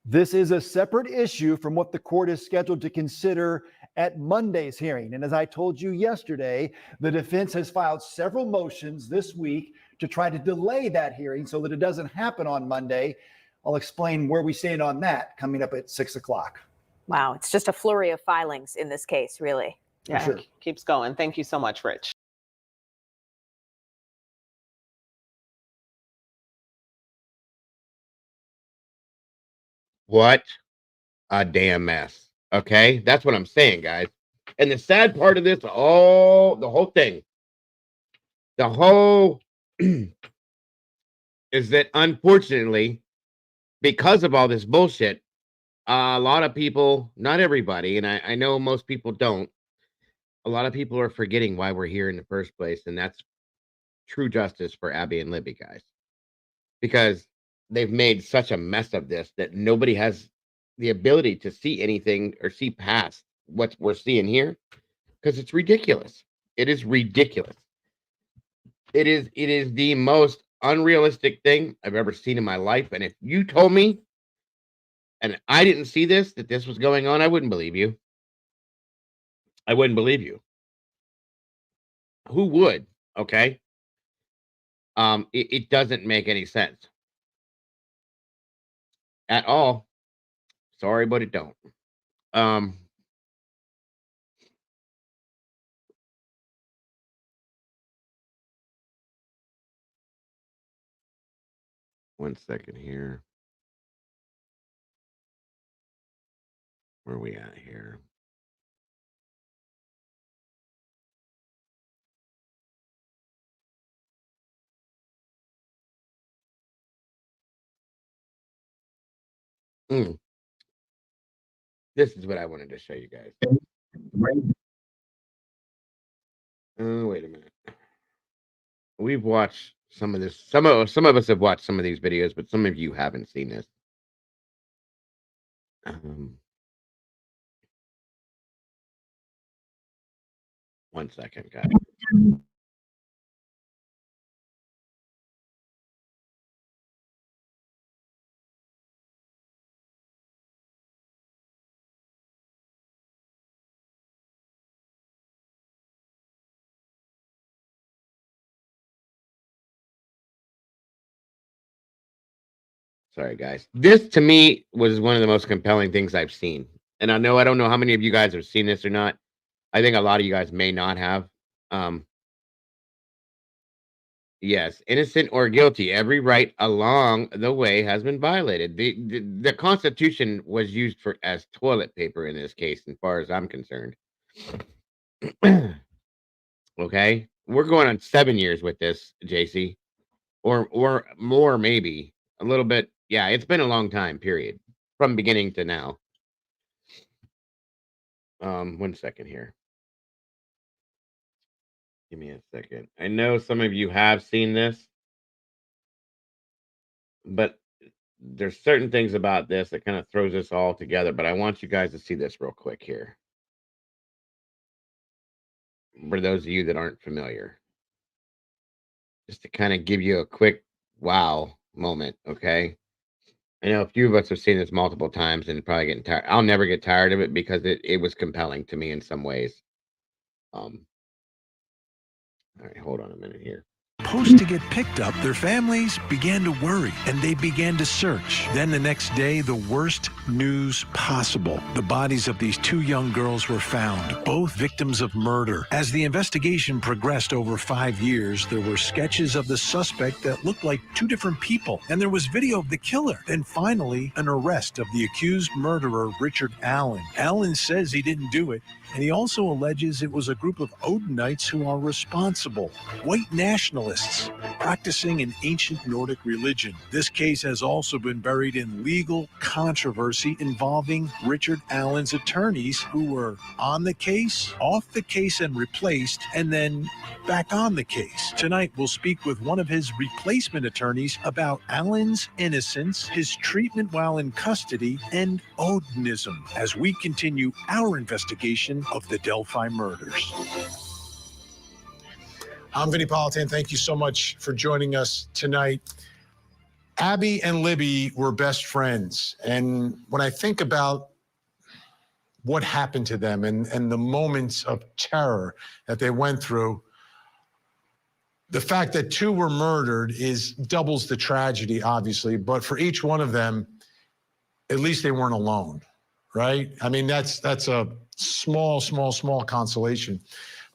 This is a separate issue from what the court is scheduled to consider at Monday's hearing. And as I told you yesterday, the defense has filed several motions this week to try to delay that hearing so that it doesn't happen on Monday. I'll explain where we stand on that coming up at 6 o'clock. Wow, it's just a flurry of filings in this case, really. Yeah, sure. Keeps going. Thank you so much, Rich. What a damn mess. Okay, that's what I'm saying, guys. And the sad part of this, the whole thing, is that unfortunately, because of all this bullshit, a lot of people, not everybody, and I know most people don't, a lot of people are forgetting why we're here in the first place, and that's true justice for Abby and Libby, guys. Because they've made such a mess of this that nobody has the ability to see anything or see past what we're seeing here, because it's ridiculous. It is ridiculous. It is the most unrealistic thing I've ever seen in my life. And if you told me and I didn't see this, that this was going on, I wouldn't believe you. I wouldn't believe you. Who would? Okay. It doesn't make any sense at all. Sorry, but it don't. One second here. Where are we at here? This is what I wanted to show you guys. Oh, wait a minute. We've watched some of this. Some of us have watched some of these videos, but some of you haven't seen this. One second, guys. Sorry, guys. This to me was one of the most compelling things I've seen. And I don't know how many of you guys have seen this or not. I think a lot of you guys may not have. Yes, innocent or guilty, every right along the way has been violated. The Constitution was used for as toilet paper in this case, as far as I'm concerned. Okay, we're going on 7 years with this, JC, or more, maybe a little bit. Yeah, it's been a long time. Period, from beginning to now. 1 second here. Give me a second. I know some of you have seen this, but there's certain things about this that kind of throws us all together. But I want you guys to see this real quick here. For those of you that aren't familiar, just to kind of give you a quick wow moment, okay? I know a few of us have seen this multiple times and probably getting tired. I'll never get tired of it because it was compelling to me in some ways. All right, hold on a minute here. Supposed to get picked up, their families began to worry and they began to search. Then the next day, the worst news possible. The bodies of these 2 young girls were found, both victims of murder. As the investigation progressed over 5 years, there were sketches of the suspect that looked like 2 different people, and there was video of the killer. Then finally, an arrest of the accused murderer, Richard Allen. Allen says he didn't do it, and he also alleges it was a group of Odinites who are responsible. White nationalists practicing an ancient Nordic religion. This case has also been buried in legal controversy involving Richard Allen's attorneys who were on the case, off the case and replaced, and then back on the case. Tonight, we'll speak with one of his replacement attorneys about Allen's innocence, his treatment while in custody, and Odinism as we continue our investigation of the Delphi murders. I'm Vinny Politan. Thank you so much for joining us tonight. Abby and Libby were best friends. And when I think about what happened to them and the moments of terror that they went through, the fact that 2 were murdered doubles the tragedy, obviously. But for each one of them, at least they weren't alone, right? I mean, that's a small consolation.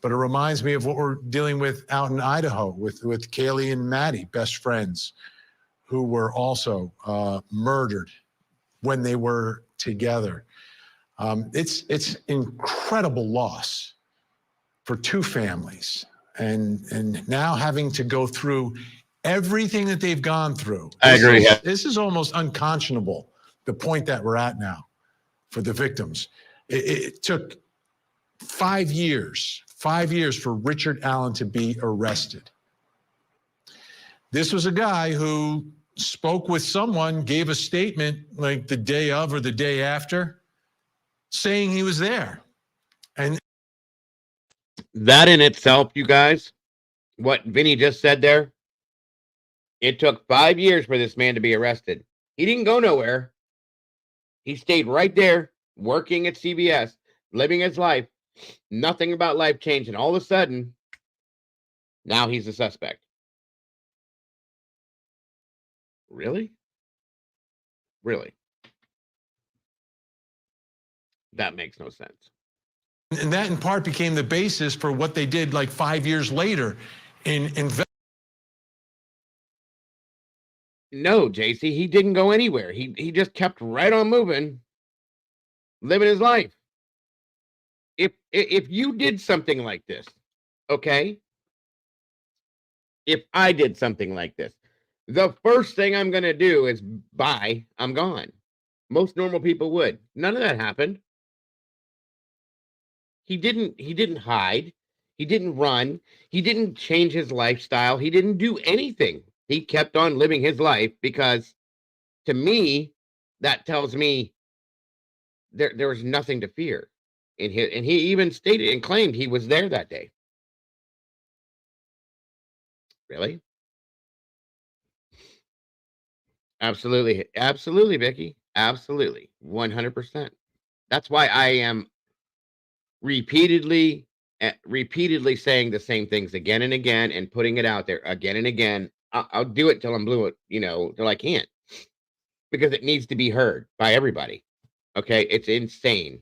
But it reminds me of what we're dealing with out in Idaho with Kaylee and Maddie, best friends, who were also murdered when they were together. It's incredible loss for 2 families, and now having to go through everything that they've gone through. I agree. This is almost unconscionable, the point that we're at now for the victims. It took 5 years for Richard Allen to be arrested. This was a guy who spoke with someone, gave a statement like the day of or the day after, saying he was there. And that in itself, you guys, what Vinny just said there, it took 5 years for this man to be arrested. He didn't go nowhere. He stayed right there, working at CBS, living his life. Nothing about life changed, and all of a sudden, now he's a suspect. Really? That makes no sense. And that in part became the basis for what they did like 5 years later in No, JC, he didn't go anywhere. He just kept right on moving, living his life. If you did something like this, okay? If I did something like this, the first thing I'm going to do is bye, I'm gone. Most normal people would. None of that happened. He didn't hide. He didn't run. He didn't change his lifestyle. He didn't do anything. He kept on living his life because, to me, that tells me there was nothing to fear. And he even stated and claimed he was there that day. Really? Absolutely, Vicky. Absolutely, 100%. That's why I am repeatedly saying the same things again and again and putting it out there again and again. I'll do it till I'm blue, till I can't, because it needs to be heard by everybody. Okay, it's insane.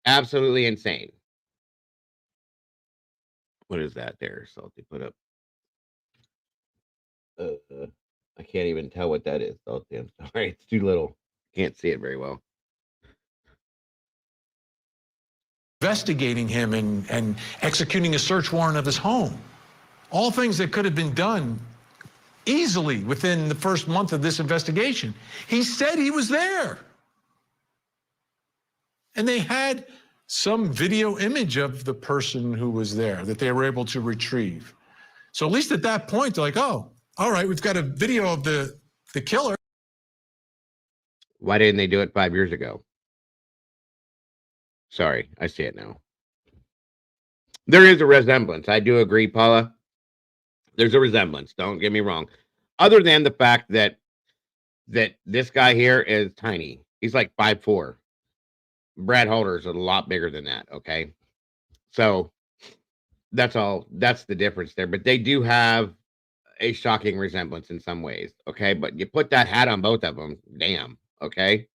Absolutely insane. What is that there? Salty put up. I can't even tell what that is. Salty, I'm sorry. It's too little. Can't see it very well. Investigating him and executing a search warrant of his home. All things that could have been done easily within the first month of this investigation. He said he was there. And they had some video image of the person who was there that they were able to retrieve. So at least at that point, they're like, oh, all right, we've got a video of the killer. Why didn't they do it 5 years ago? Sorry, I see it now. There is a resemblance. I do agree, Paula. There's a resemblance. Don't get me wrong. Other than the fact that this guy here is tiny. He's like 5'4". Brad Holder's a lot bigger than that, okay? So that's all. That's the difference there. But they do have a shocking resemblance in some ways, okay? But you put that hat on both of them, damn, okay?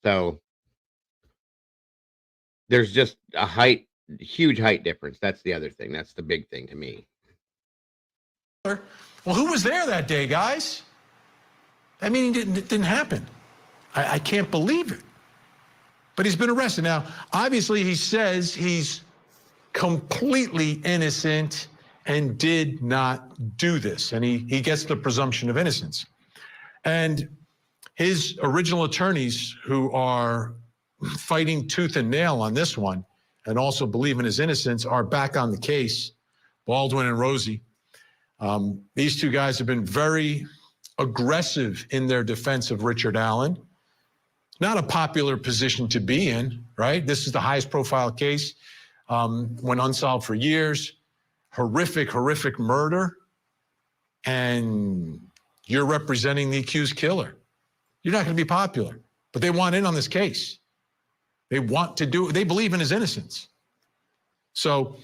So there's just a huge height difference. That's the other thing. That's the big thing to me. Well, who was there that day, guys? I mean, it didn't happen. I can't believe it. But he's been arrested. Now, obviously, he says he's completely innocent and did not do this. And he gets the presumption of innocence. And his original attorneys, who are fighting tooth and nail on this one and also believe in his innocence, are back on the case, Baldwin and Rosie. These two guys have been very aggressive in their defense of Richard Allen. Not a popular position to be in, right? This is the highest profile case, went unsolved for years. Horrific murder. And you're representing the accused killer. You're not going to be popular, but they want in on this case. They want to do it. They believe in his innocence. So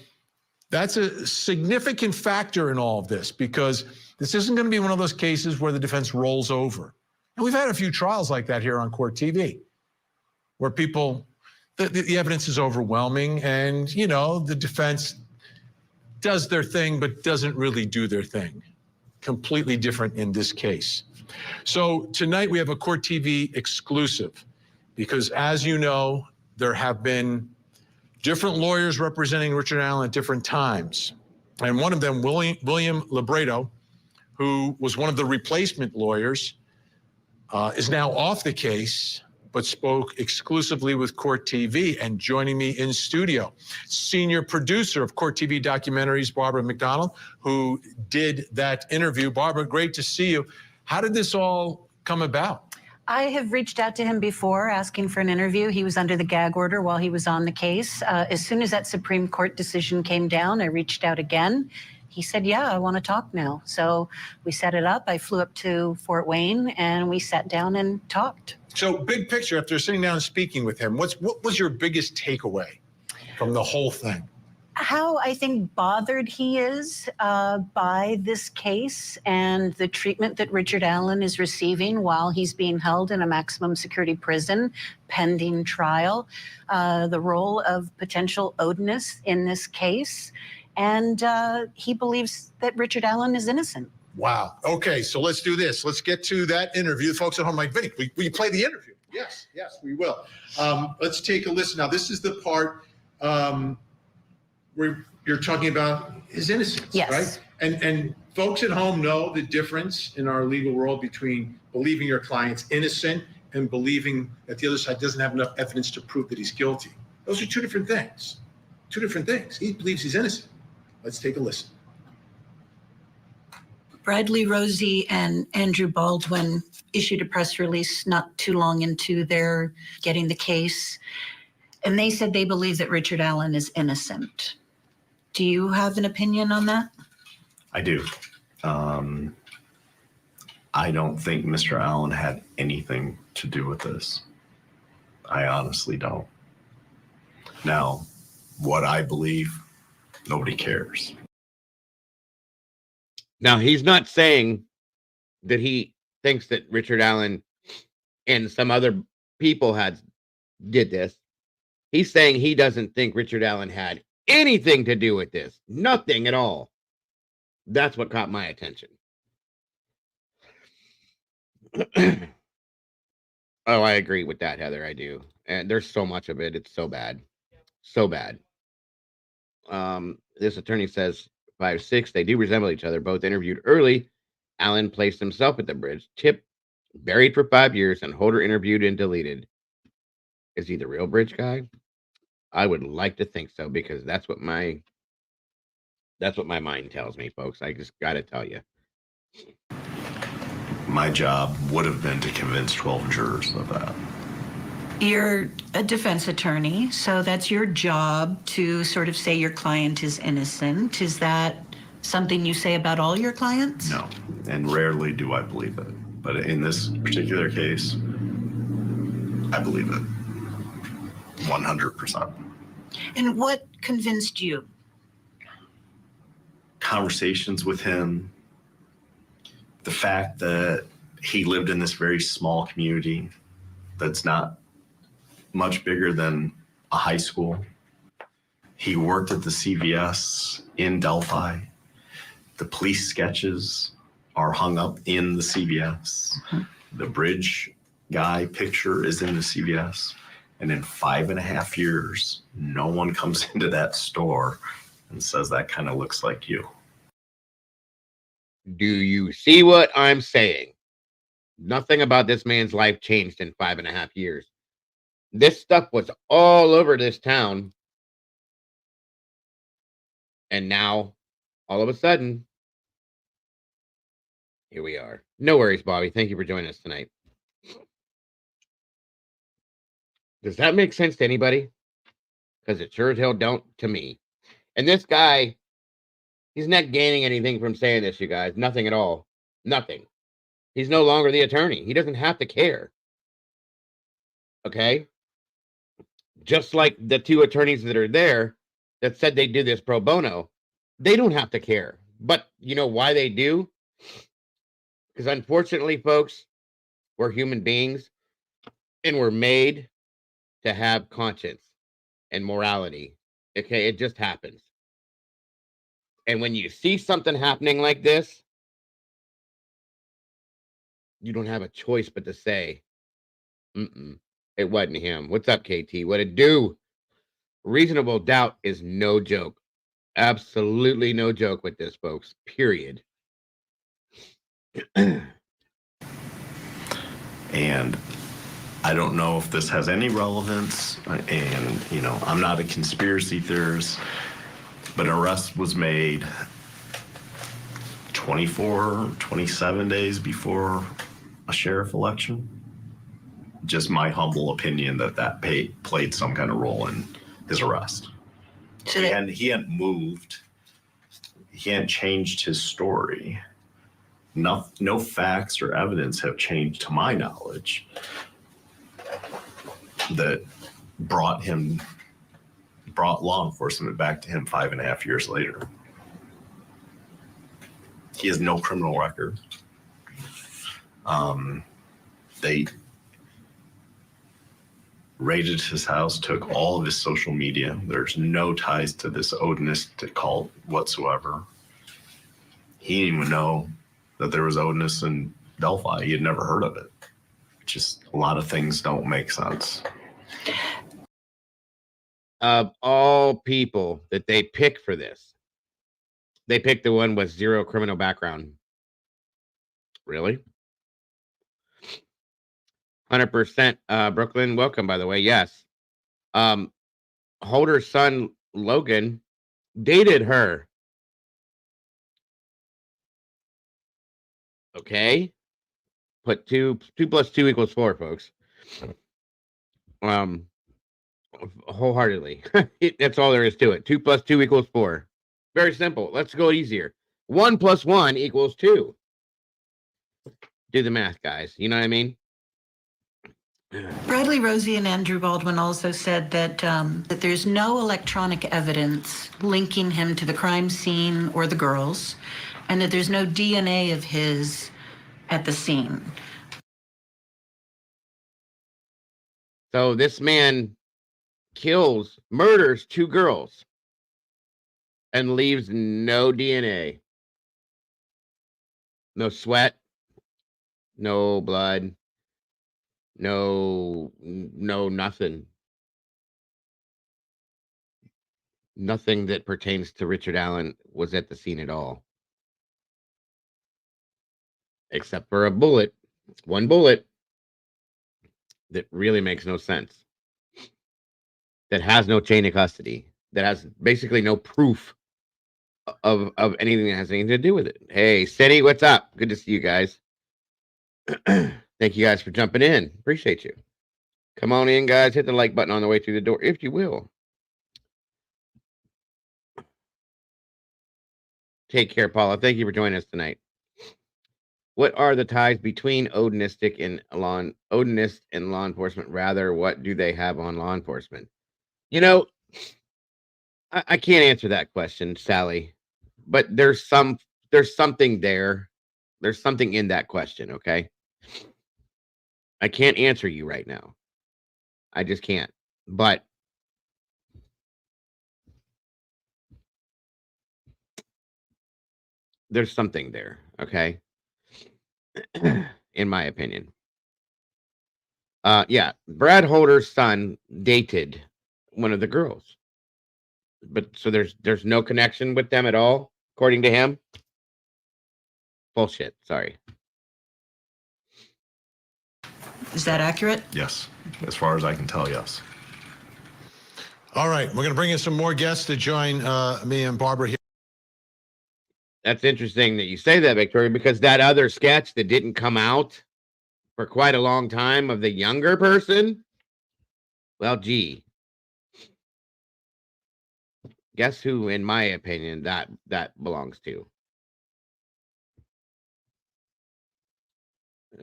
that's a significant factor in all of this, because this isn't going to be one of those cases where the defense rolls over. And we've had a few trials like that here on Court TV, where people, the evidence is overwhelming, and, you know, the defense does their thing, but doesn't really do their thing. Completely different in this case. So tonight we have a Court TV exclusive, because as you know, there have been different lawyers representing Richard Allen at different times. And one of them, William Libredo, who was one of the replacement lawyers, is now off the case, but spoke exclusively with Court TV. And joining me in studio, senior producer of Court TV documentaries, Barbara McDonald, who did that interview. Barbara, great to see you. How did this all come about? I have reached out to him before asking for an interview. He was under the gag order while he was on the case. As soon as that Supreme Court decision came down, I reached out again. He said, yeah, I want to talk now. So we set it up. I flew up to Fort Wayne and we sat down and talked. So big picture, after sitting down and speaking with him, what was your biggest takeaway from the whole thing? How I think bothered he is by this case and the treatment that Richard Allen is receiving while he's being held in a maximum security prison pending trial, the role of potential odiness in this case, and he believes that Richard Allen is innocent. Wow. Okay, so let's do this. Let's get to that interview. The folks at home like, Vinny, will you play the interview? Yes, we will. Let's take a listen. Now, this is the part where you're talking about his innocence, yes, right? And folks at home know the difference in our legal world between believing your client's innocent and believing that the other side doesn't have enough evidence to prove that he's guilty. Those are two different things. Two different things. He believes he's innocent. Let's take a listen. Bradley Rosie and Andrew Baldwin issued a press release not too long into their getting the case, and they said they believe that Richard Allen is innocent. Do you have an opinion on that? I do. I don't think Mr. Allen had anything to do with this. I honestly don't. Now, what I believe, nobody cares. Now, he's not saying that he thinks that Richard Allen and some other people did this. He's saying he doesn't think Richard Allen had anything to do with this. Nothing at all. That's what caught my attention. Oh, I agree with that, Heather. I do. And there's so much of it. It's so bad. So bad. This attorney says 5'6", they do resemble each other. Both interviewed early. Allen placed himself at the bridge. Tip buried for 5 years, and Holder interviewed and deleted. Is he the real bridge guy? I would like to think so, because that's what my mind tells me, folks. I just got to tell you. My job would have been to convince 12 jurors of that. You're a defense attorney, so that's your job to sort of say your client is innocent. Is that something you say about all your clients? No, and rarely do I believe it. But in this particular case, I believe it 100%. And what convinced you? Conversations with him, the fact that he lived in this very small community that's not much bigger than a high school. He worked at the CVS in Delphi. The police sketches are hung up in the CVS. The bridge guy picture is in the CVS. And in 5.5 years, no one comes into that store and says that kind of looks like you. Do you see what I'm saying? Nothing about this man's life changed in 5.5 years. This stuff was all over this town. And now, all of a sudden, here we are. No worries, Bobby. Thank you for joining us tonight. Does that make sense to anybody? Because it sure as hell don't to me. And this guy, he's not gaining anything from saying this, you guys. Nothing at all. Nothing. He's no longer the attorney. He doesn't have to care. Okay? Just like the two attorneys that are there that said they do this pro bono, they don't have to care. But you know why they do? Because unfortunately, folks, we're human beings and we're made to have conscience and morality. Okay, it just happens. And when you see something happening like this, you don't have a choice but to say, it wasn't him. What's up, KT? What it do? Reasonable doubt is no joke. Absolutely no joke with this, folks. Period. And I don't know if this has any relevance. And, you know, I'm not a conspiracy theorist, but an arrest was made 24, 27 days before a sheriff election. Just my humble opinion that played some kind of role in his arrest. And he hadn't moved. He hadn't changed his story. No facts or evidence have changed, to my knowledge, that brought law enforcement back to him 5.5 years later. He has no criminal record. They raided his house, took all of his social media. There's no ties to this Odinistic cult whatsoever. He didn't even know that there was Odinist in Delphi. He had never heard of it. Just a lot of things don't make sense. Of all people that they pick for this, they picked the one with zero criminal background. Really? 100%. Brooklyn, welcome, by the way. Yes. Holder's son, Logan, dated her. Okay. Put 2 plus 2 equals 4, folks. Wholeheartedly. That's all there is to it. 2 plus 2 equals 4. Very simple. Let's go easier. 1 plus 1 equals 2. Do the math, guys. You know what I mean? Bradley Rosie and Andrew Baldwin also said that that there's no electronic evidence linking him to the crime scene or the girls, and that there's no DNA of his at the scene. So this man murders 2 girls, and leaves no DNA, no sweat, no blood, no nothing. Nothing that pertains to Richard Allen was at the scene at all. Except for one bullet that really makes no sense. That has no chain of custody. That has basically no proof of anything that has anything to do with it. Hey, City, what's up? Good to see you guys. Thank you guys for jumping in. Appreciate you. Come on in, guys. Hit the like button on the way through the door, if you will. Take care, Paula. Thank you for joining us tonight. What are the ties between Odinist and law enforcement? Rather, what do they have on law enforcement? You know, I can't answer that question, Sally. But there's something there. There's something in that question, okay? I can't answer you right now. I just can't. But there's something there, okay? In my opinion. Yeah, Brad Holder's son dated one of the girls. But so there's no connection with them at all, according to him. Bullshit. Sorry. Is that accurate? Yes. As far as I can tell, yes. All right, we're going to bring in some more guests to join me and Barbara here. That's interesting that you say that, Victoria, because that other sketch that didn't come out for quite a long time of the younger person, well, gee. Guess who, in my opinion, that belongs to?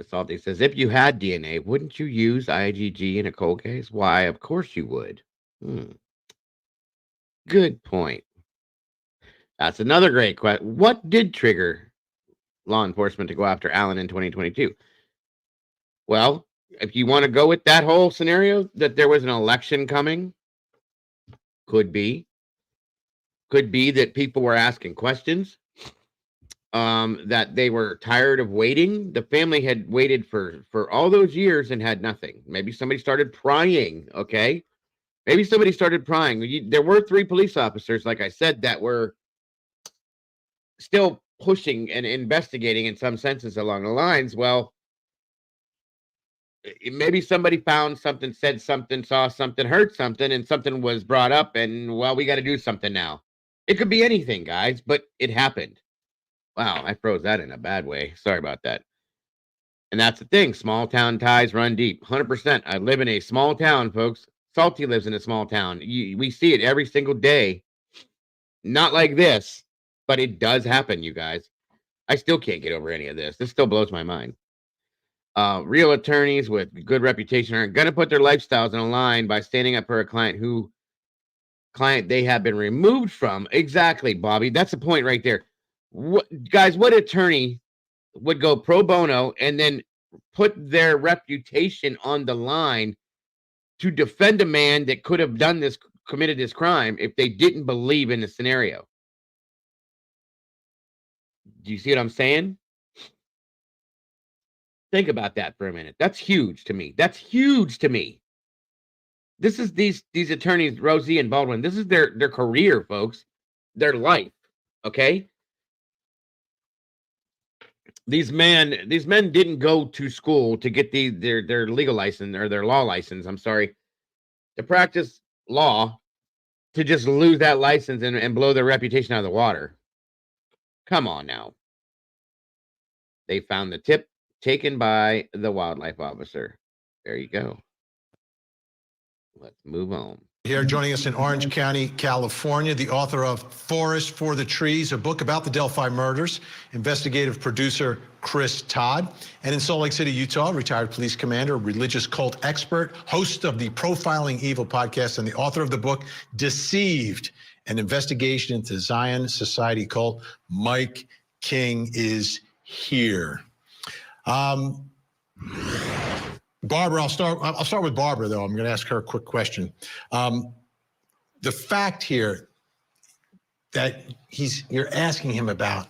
Salty says, if you had DNA, wouldn't you use IgG in a cold case? Why, of course you would. Good point. That's another great question. What did trigger law enforcement to go after Allen in 2022? Well, if you want to go with that whole scenario, that there was an election coming, could be. Could be that people were asking questions. That they were tired of waiting. The family had waited for all those years and had nothing. Maybe somebody started prying, okay? Maybe somebody started prying. There were 3 police officers, like I said, that were still pushing and investigating in some senses along the lines. Well, maybe somebody found something, said something, saw something, heard something, and something was brought up, and, well, we got to do something now. It could be anything, guys, but it happened. Wow, I froze that in a bad way. Sorry about that. And that's the thing. Small town ties run deep. 100%. I live in a small town, folks. Salty lives in a small town. We see it every single day. Not like this, but it does happen, you guys. I still can't get over any of this. This still blows my mind. Real attorneys with good reputation aren't going to put their lifestyles on a line by standing up for a client they have been removed from. Exactly, Bobby. That's the point right there. What attorney would go pro bono and then put their reputation on the line to defend a man that could have committed this crime if they didn't believe in the scenario? Do you see what I'm saying? Think about that for a minute. That's huge to me. That's huge to me. This is these attorneys, Rosie and Baldwin. This is their career, folks. Their life. Okay? These men didn't go to school to get their legal license or their law license. I'm sorry, to practice law, to just lose that license and blow their reputation out of the water. Come on now. They found the tip taken by the wildlife officer. There you go. Let's move on. Here joining us in Orange County, California, the author of Forest for the Trees, a book about the Delphi murders, investigative producer Chris Todd. And in Salt Lake City, Utah, retired police commander, religious cult expert, host of the Profiling Evil podcast, and the author of the book Deceived, an investigation into Zion Society cult. Mike King is here. Barbara, I'll start with Barbara, though. I'm going to ask her a quick question. The fact here that you're asking him about,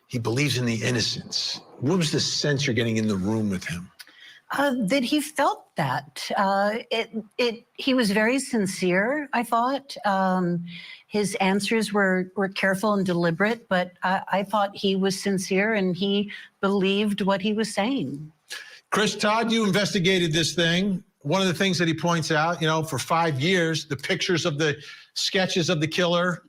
he believes in the innocence. What was the sense you're getting in the room with him? That he felt that. He was very sincere, I thought. His answers were careful and deliberate, but I thought he was sincere and he believed what he was saying. Chris Todd, you investigated this thing. One of the things that he points out, for 5 years, the pictures of the sketches of the killer,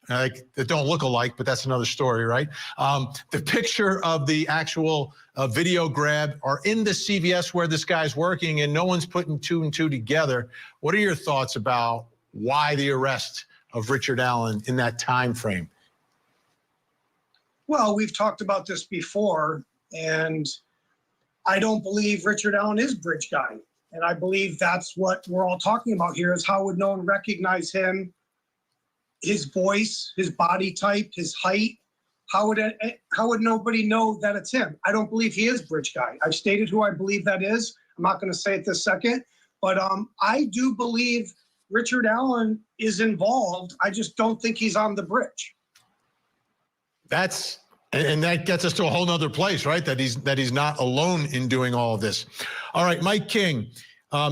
that don't look alike, but that's another story, right? The picture of the actual video grab are in the CVS where this guy's working, and no one's putting 2 and 2 together. What are your thoughts about why the arrest of Richard Allen in that time frame? Well, we've talked about this before, and I don't believe Richard Allen is Bridge Guy. And I believe that's what we're all talking about here, is how would no one recognize him, his voice, his body type, his height. How would nobody know that it's him? I don't believe he is Bridge Guy. I've stated who I believe that is. I'm not going to say it this second, but I do believe Richard Allen is involved. I just don't think he's on the bridge. And that gets us to a whole nother place, right? That he's not alone in doing all of this. All right, Mike King.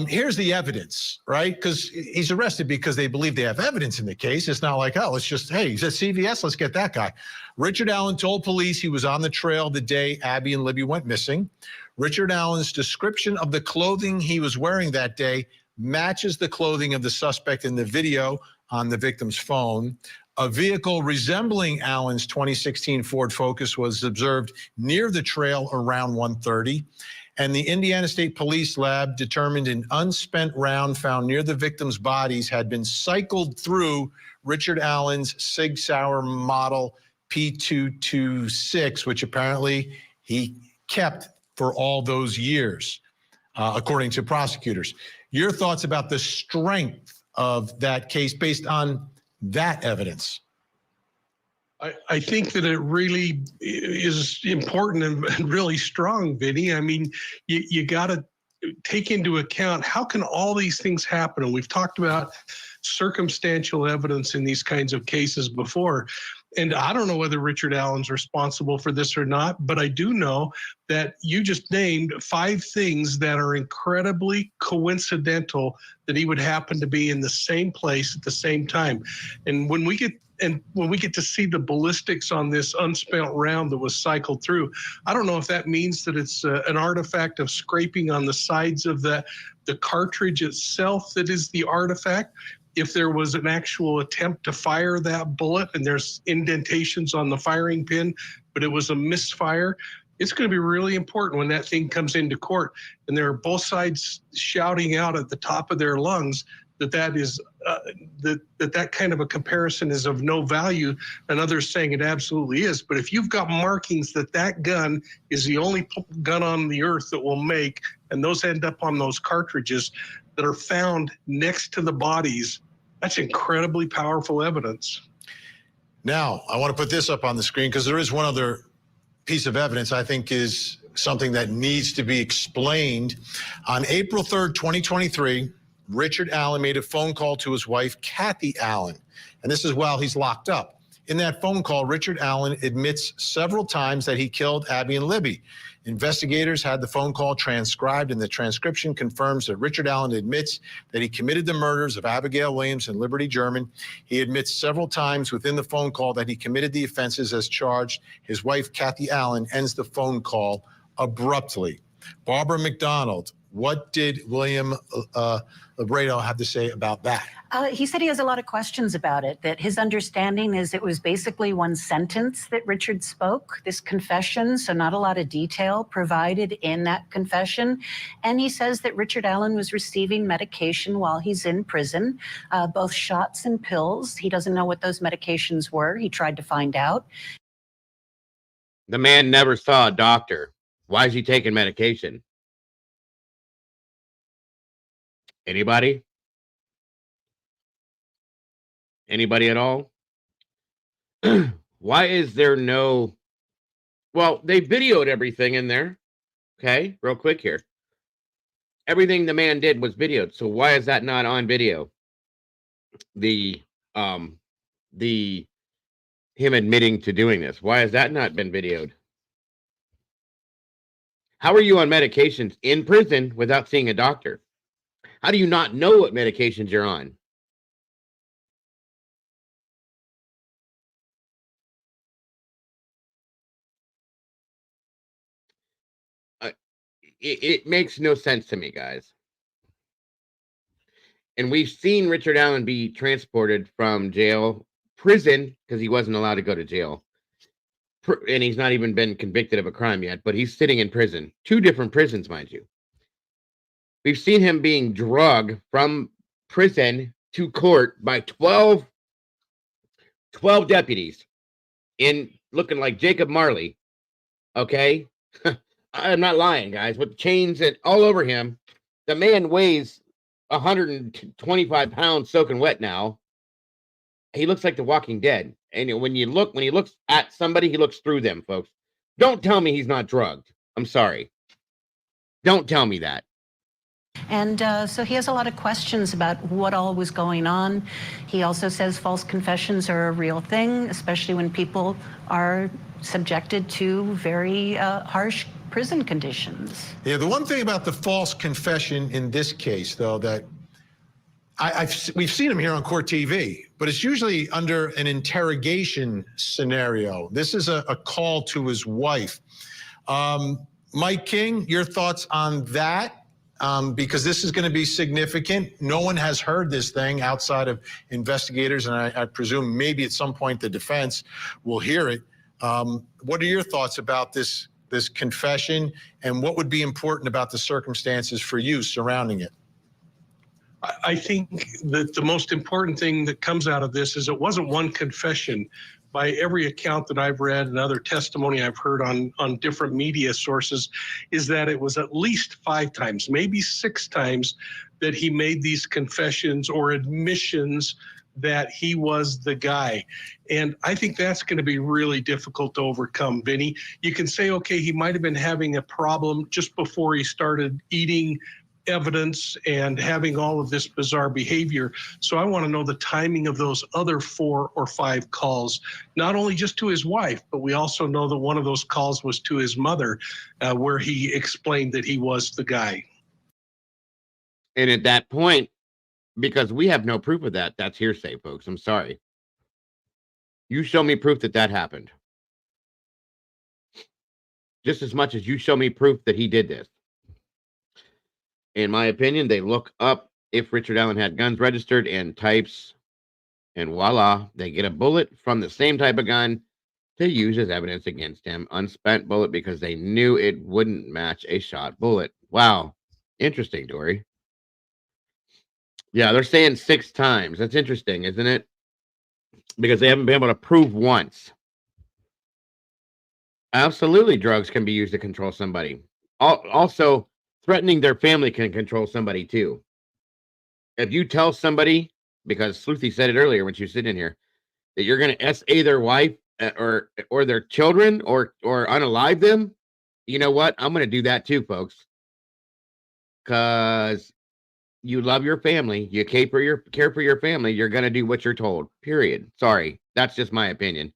Here's the evidence, right? Because he's arrested because they believe they have evidence in the case. It's not like, let's just, hey, he's at CVS, let's get that guy. Richard Allen told police he was on the trail the day Abby and Libby went missing. Richard Allen's description of the clothing he was wearing that day matches the clothing of the suspect in the video on the victim's phone. A vehicle resembling Allen's 2016 Ford Focus was observed near the trail around 1:30. And the Indiana State Police Lab determined an unspent round found near the victim's bodies had been cycled through Richard Allen's Sig Sauer model P226, which apparently he kept for all those years, according to prosecutors. Your thoughts about the strength of that case based on that evidence? I think that it really is important and really strong, Vinny. I mean, you got to take into account how can all these things happen? And we've talked about circumstantial evidence in these kinds of cases before. And I don't know whether Richard Allen's responsible for this or not, but I do know that you just named 5 things that are incredibly coincidental that he would happen to be in the same place at the same time. And when we get to see the ballistics on this unspent round that was cycled through, I don't know if that means that it's an artifact of scraping on the sides of the cartridge itself that is the artifact. If there was an actual attempt to fire that bullet and there's indentations on the firing pin, but it was a misfire, it's going to be really important when that thing comes into court and there are both sides shouting out at the top of their lungs that is that kind of a comparison is of no value, and others saying it absolutely is. But if you've got markings that gun is the only gun on the earth that will make, and those end up on those cartridges that are found next to the bodies, that's incredibly powerful evidence. Now, I want to put this up on the screen because there is one other piece of evidence I think is something that needs to be explained. On April 3rd, 2023, Richard Allen made a phone call to his wife, Kathy Allen, and this is while he's locked up. In that phone call, Richard Allen admits several times that he killed Abby and Libby. Investigators had the phone call transcribed, and the transcription confirms that Richard Allen admits that he committed the murders of Abigail Williams and Liberty German. He admits several times within the phone call that he committed the offenses as charged. His wife, Kathy Allen, ends the phone call abruptly. Barbara McDonald, what did William Labredo have to say about that? He said he has a lot of questions about it, that his understanding is it was basically one sentence that Richard spoke, this confession, so not a lot of detail provided in that confession. And he says that Richard Allen was receiving medication while he's in prison, both shots and pills. He doesn't know what those medications were. He tried to find out. The man never saw a doctor. Why is he taking medication? Anybody? Anybody at all? Why is there no... Well, they videoed everything in there. Okay, real quick here. Everything the man did was videoed. So why is that not on video? The him admitting to doing this. Why has that not been videoed? How are you on medications in prison without seeing a doctor? How do you not know what medications you're on? It makes no sense to me, guys. And we've seen Richard Allen be transported from prison, because he wasn't allowed to go to jail. And he's not even been convicted of a crime yet, but he's sitting in prison. 2 different prisons, mind you. We've seen him being drugged from prison to court by 12 deputies in looking like Jacob Marley. Okay? I'm not lying, guys, with chains and all over him. The man weighs 125 pounds soaking wet now. He looks like the Walking Dead. And when he looks at somebody, he looks through them, folks. Don't tell me he's not drugged. I'm sorry. Don't tell me that. And so he has a lot of questions about what all was going on. He also says false confessions are a real thing, especially when people are subjected to very harsh prison conditions. Yeah, the one thing about the false confession in this case, though, that we've seen him here on Court TV, but it's usually under an interrogation scenario. This is a call to his wife. Mike King, your thoughts on that? Because this is going to be significant. No one has heard this thing outside of investigators, and I presume maybe at some point the defense will hear it. What are your thoughts about this confession, and what would be important about the circumstances for you surrounding it? I think that the most important thing that comes out of this is it wasn't one confession. By every account that I've read and other testimony I've heard on different media sources, is that it was at least 5 times, maybe 6 times, that he made these confessions or admissions that he was the guy. And I think that's going to be really difficult to overcome, Vinny. You can say, okay, he might have been having a problem just before he started eating evidence and having all of this bizarre behavior. So I want to know the timing of those other 4 or 5 calls, not only just to his wife, but we also know that one of those calls was to his mother, where he explained that he was the guy. And at that point, because we have no proof of that, that's hearsay, folks. I'm sorry. You show me proof that happened. Just as much as you show me proof that he did this. In my opinion, they look up if Richard Allen had guns registered and types, and voila, they get a bullet from the same type of gun to use as evidence against him. Unspent bullet, because they knew it wouldn't match a shot bullet. Wow. Interesting, Dory. Yeah, they're saying 6 times. That's interesting, isn't it? Because they haven't been able to prove once. Absolutely, drugs can be used to control somebody. Also, threatening their family can control somebody too. If you tell somebody, because Sleuthy said it earlier when she was sitting in here, that you're going to SA their wife or their children or unalive them, you know what? I'm going to do that too, folks. Because you love your family, you care for your family, you're going to do what you're told. Period. Sorry, that's just my opinion.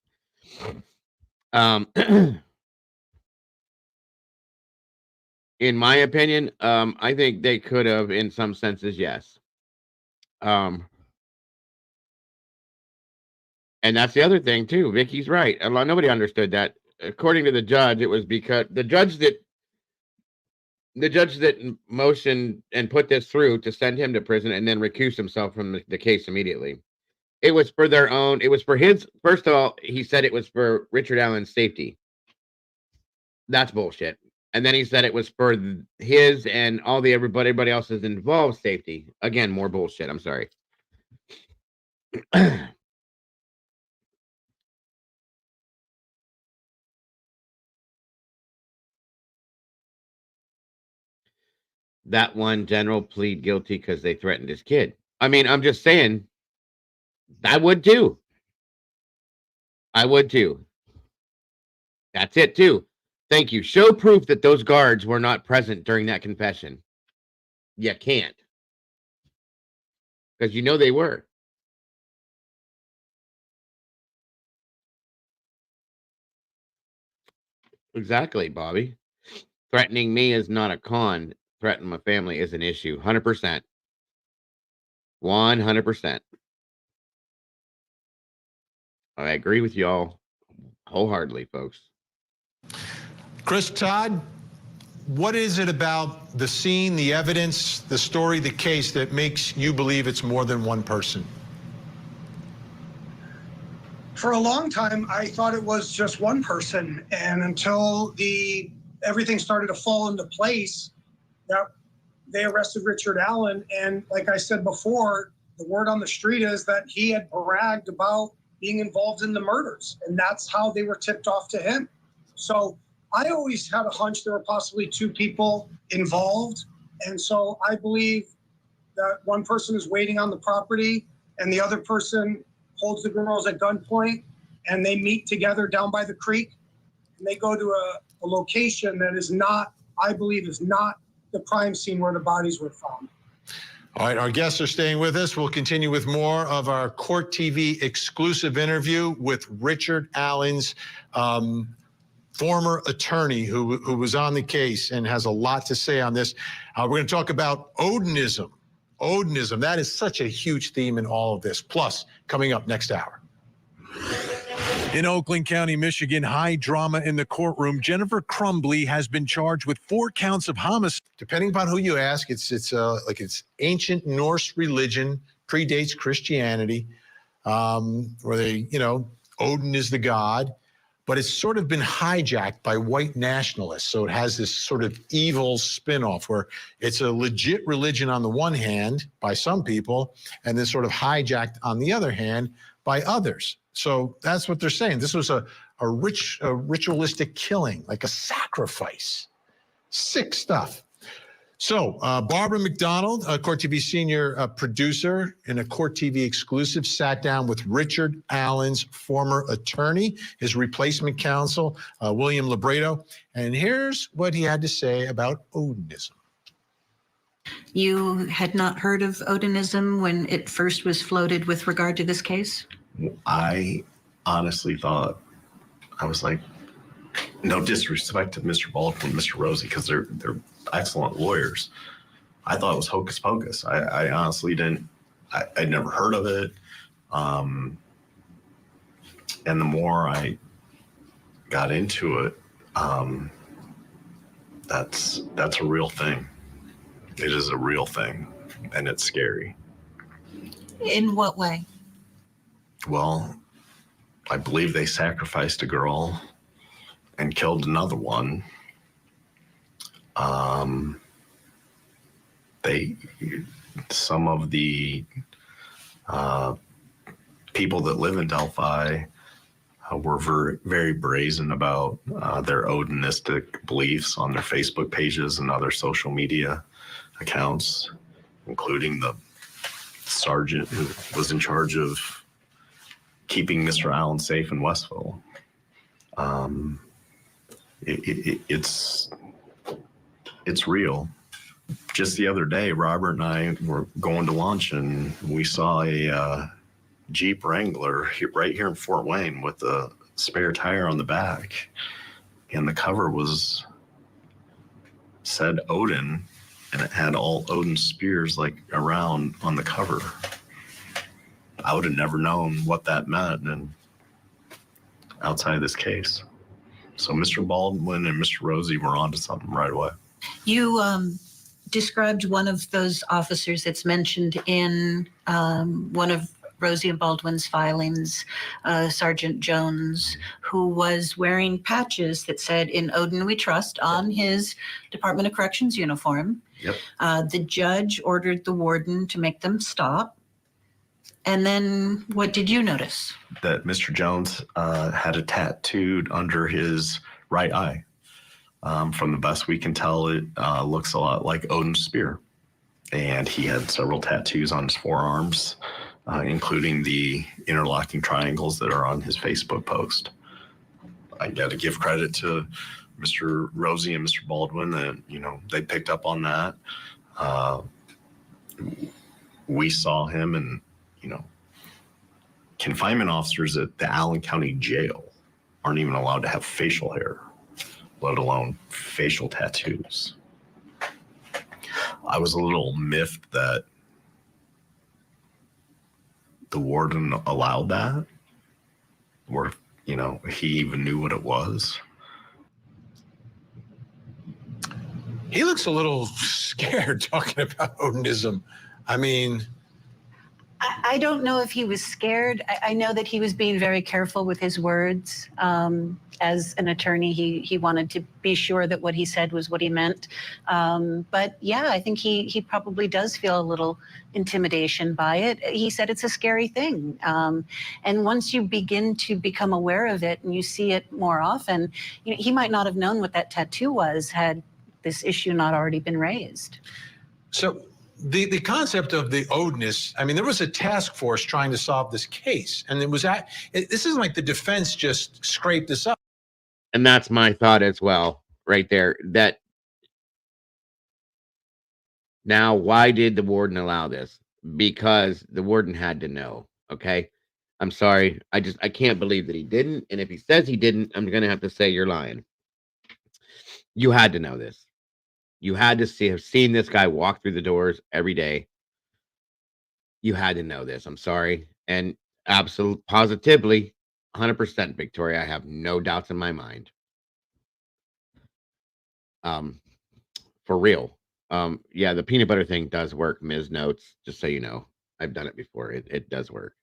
In my opinion, I think they could have, in some senses, yes. And that's the other thing too. Vicky's right. Nobody understood that. According to the judge, it was because the judge that motioned and put this through to send him to prison and then recused himself from the case immediately. It was for their own. It was for his. First of all, he said it was for Richard Allen's safety. That's bullshit. And then he said it was for his and everybody else's involved safety. Again, more bullshit. I'm sorry. That one general plead guilty because they threatened his kid. I mean, I'm just saying, I would too. I would too. That's it too. Thank you. Show proof that those guards were not present during that confession. You can't. Because you know they were. Exactly, Bobby. Threatening me is not a con. Threatening my family is an issue. 100%. 100%. I agree with y'all wholeheartedly, folks. Chris, Todd, what is it about the scene, the evidence, the story, the case that makes you believe it's more than one person? For a long time, I thought it was just one person, and until everything started to fall into place, that they arrested Richard Allen. And like I said before, the word on the street is that he had bragged about being involved in the murders, and that's how they were tipped off to him. So I always had a hunch there were possibly two people involved, and so I believe that one person is waiting on the property and the other person holds the girls at gunpoint, and they meet together down by the creek, and they go to a location that is not, I believe, is not the crime scene where the bodies were found. All right, our guests are staying with us. We'll continue with more of our Court TV exclusive interview with Richard Allen's former attorney who was on the case and has a lot to say on this. We're going to talk about Odinism. Odinism, that is such a huge theme in all of this. Plus, coming up next hour. In Oakland County, Michigan, high drama in the courtroom. Jennifer Crumbly has been charged with 4 counts of homicide. Depending upon who you ask, it's ancient Norse religion, predates Christianity, where they, Odin is the god, but it's sort of been hijacked by white nationalists. So it has this sort of evil spin-off where it's a legit religion on the one hand by some people, and then sort of hijacked on the other hand by others. So that's what they're saying. This was a ritualistic killing, like a sacrifice. Sick stuff. So Barbara McDonald, Court TV senior producer and a Court TV exclusive, sat down with Richard Allen's former attorney, his replacement counsel, William Labredo. And here's what he had to say about Odinism. You had not heard of Odinism when it first was floated with regard to this case? I honestly thought, I was like, no disrespect to Mr. Baldwin and Mr. Rosie, because they're excellent lawyers. I thought it was hocus pocus. I honestly didn't. I'd never heard of it. And the more I got into it, that's a real thing. It is a real thing, and it's scary. In what way? Well, I believe they sacrificed a girl and killed another one. Some of the people that live in Delphi were very, very brazen about their Odinistic beliefs on their Facebook pages and other social media accounts, including the sergeant who was in charge of keeping Mr. Allen safe in Westville. It's real. Just the other day, Robert and I were going to lunch, and we saw a Jeep Wrangler right here in Fort Wayne with a spare tire on the back, and the cover said Odin, and it had all Odin spears like around on the cover. I would have never known what that meant and outside of this case. So Mr. Baldwin and Mr. Rosie were onto something right away. You described one of those officers that's mentioned in one of Rosie and Baldwin's filings, Sergeant Jones, who was wearing patches that said "In Odin We Trust" on his Department of Corrections uniform. Yep. The judge ordered the warden to make them stop. And then what did you notice? That Mr. Jones had it tattooed under his right eye. From the best we can tell, it looks a lot like Odin's spear. And he had several tattoos on his forearms, including the interlocking triangles that are on his Facebook post. I got to give credit to Mr. Rosie and Mr. Baldwin that, they picked up on that. We saw him, and confinement officers at the Allen County Jail aren't even allowed to have facial hair, let alone facial tattoos. I was a little miffed that the warden allowed that, or he even knew what it was. He looks a little scared talking about Odinism. I mean, I don't know if he was scared. I know that he was being very careful with his words. As an attorney, he wanted to be sure that what he said was what he meant. But yeah, I think he probably does feel a little intimidation by it. He said it's a scary thing. And once you begin to become aware of it and you see it more often, he might not have known what that tattoo was had this issue not already been raised. so the concept of the Odinist, I mean, there was a task force trying to solve this case, and this isn't like the defense just scraped this up. And that's my thought as well, right there. That now, why did the warden allow this? Because the warden had to know. Okay, I'm sorry, I can't believe that he didn't. And if he says he didn't, I'm gonna have to say you're lying. You had to know this. You had to have seen this guy walk through the doors every day. You had to know this. I'm sorry. And positively, 100%, Victoria. I have no doubts in my mind. For real. Yeah, the peanut butter thing does work, Ms. Notes, just so you know. I've done it before. It does work.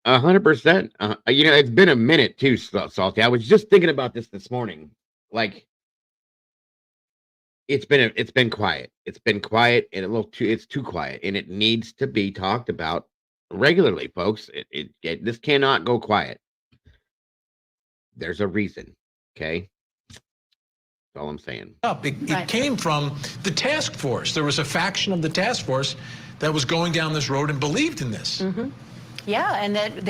100%. It's been a minute too, Salty. I was just thinking about this morning. Like, it's been quiet. It's been quiet and it's too quiet, and it needs to be talked about regularly, folks. This cannot go quiet. There's a reason. Okay. That's all I'm saying. It came from the task force. There was a faction of the task force that was going down this road and believed in this. Mm-hmm. Yeah, and that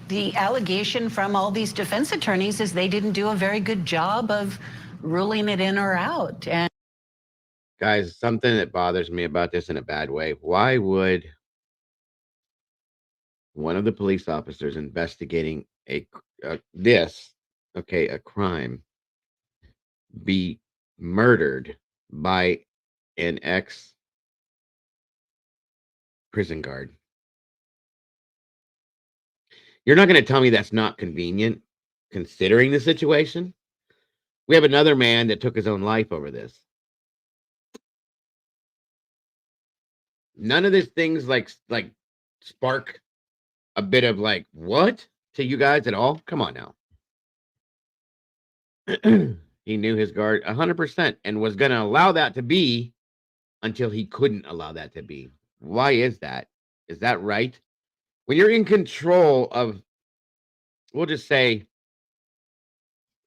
the allegation from all these defense attorneys is they didn't do a very good job of ruling it in or out. And guys, something that bothers me about this in a bad way. Why would one of the police officers investigating a crime be murdered by an ex prison guard? You're not going to tell me that's not convenient, considering the situation. We have another man that took his own life over this. None of these things like spark a bit of like, what, to you guys at all? Come on now. He knew his guard 100% and was going to allow that to be until he couldn't allow that to be. Why is that? Is that right? When you're in control of, we'll just say,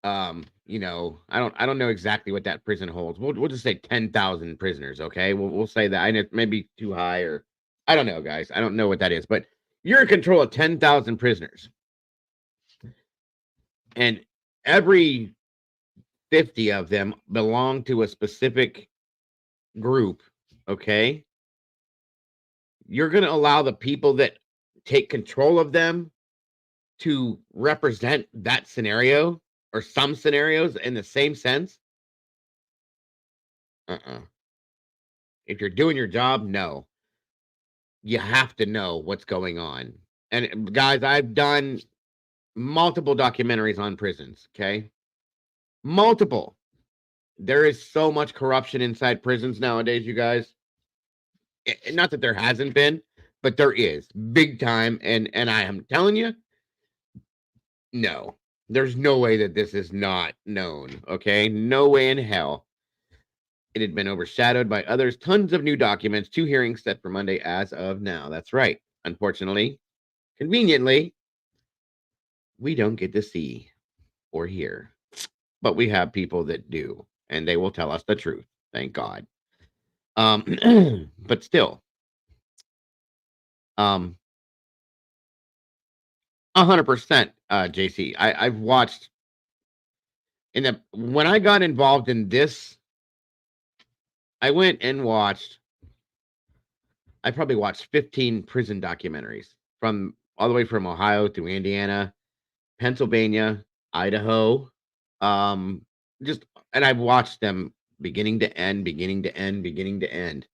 I don't know exactly what that prison holds. We'll just say 10,000 prisoners. Okay, we'll say that. I know it may be too high, or I don't know, guys. I don't know what that is, but you're in control of 10,000 prisoners, and every 50 of them belong to a specific group. Okay, you're going to allow the people that take control of them to represent that scenario or some scenarios in the same sense. If you're doing your job, no. You have to know what's going on. And guys, I've done multiple documentaries on prisons, okay? Multiple. There is so much corruption inside prisons nowadays, you guys. Not that there hasn't been, but there is big time. And I am telling you, no, there's no way that this is not known. Okay. No way in hell. It had been overshadowed by others. Tons of new documents, 2 hearings set for Monday as of now. That's right. Unfortunately, conveniently, we don't get to see or hear, but we have people that do, and they will tell us the truth. Thank God. But still, 100%, JC. I've watched when I got involved in this I went and watched, I probably watched 15 prison documentaries from all the way from Ohio through Indiana, Pennsylvania, Idaho. Just, and I've watched them beginning to end, beginning to end, beginning to end.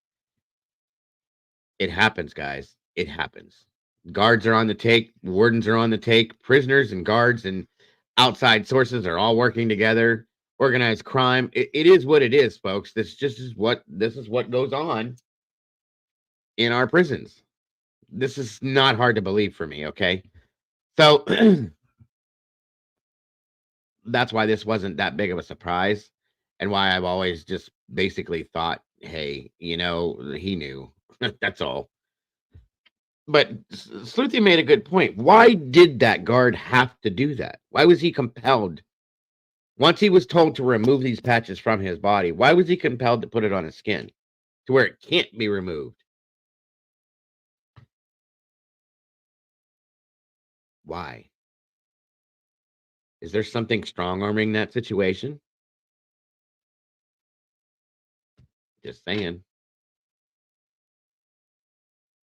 It happens, guys. It happens. Guards are on the take, wardens are on the take, prisoners and guards and outside sources are all working together. Organized crime. It is what it is, folks. This is what goes on in our prisons. This is not hard to believe for me, okay? So that's why this wasn't that big of a surprise, and why I've always just basically thought, hey, he knew. That's all. But Sleuthy made a good point. Why did that guard have to do that? Why was he compelled? Once he was told to remove these patches from his body, why was he compelled to put it on his skin to where it can't be removed? Why? Is there something strong-arming that situation? Just saying.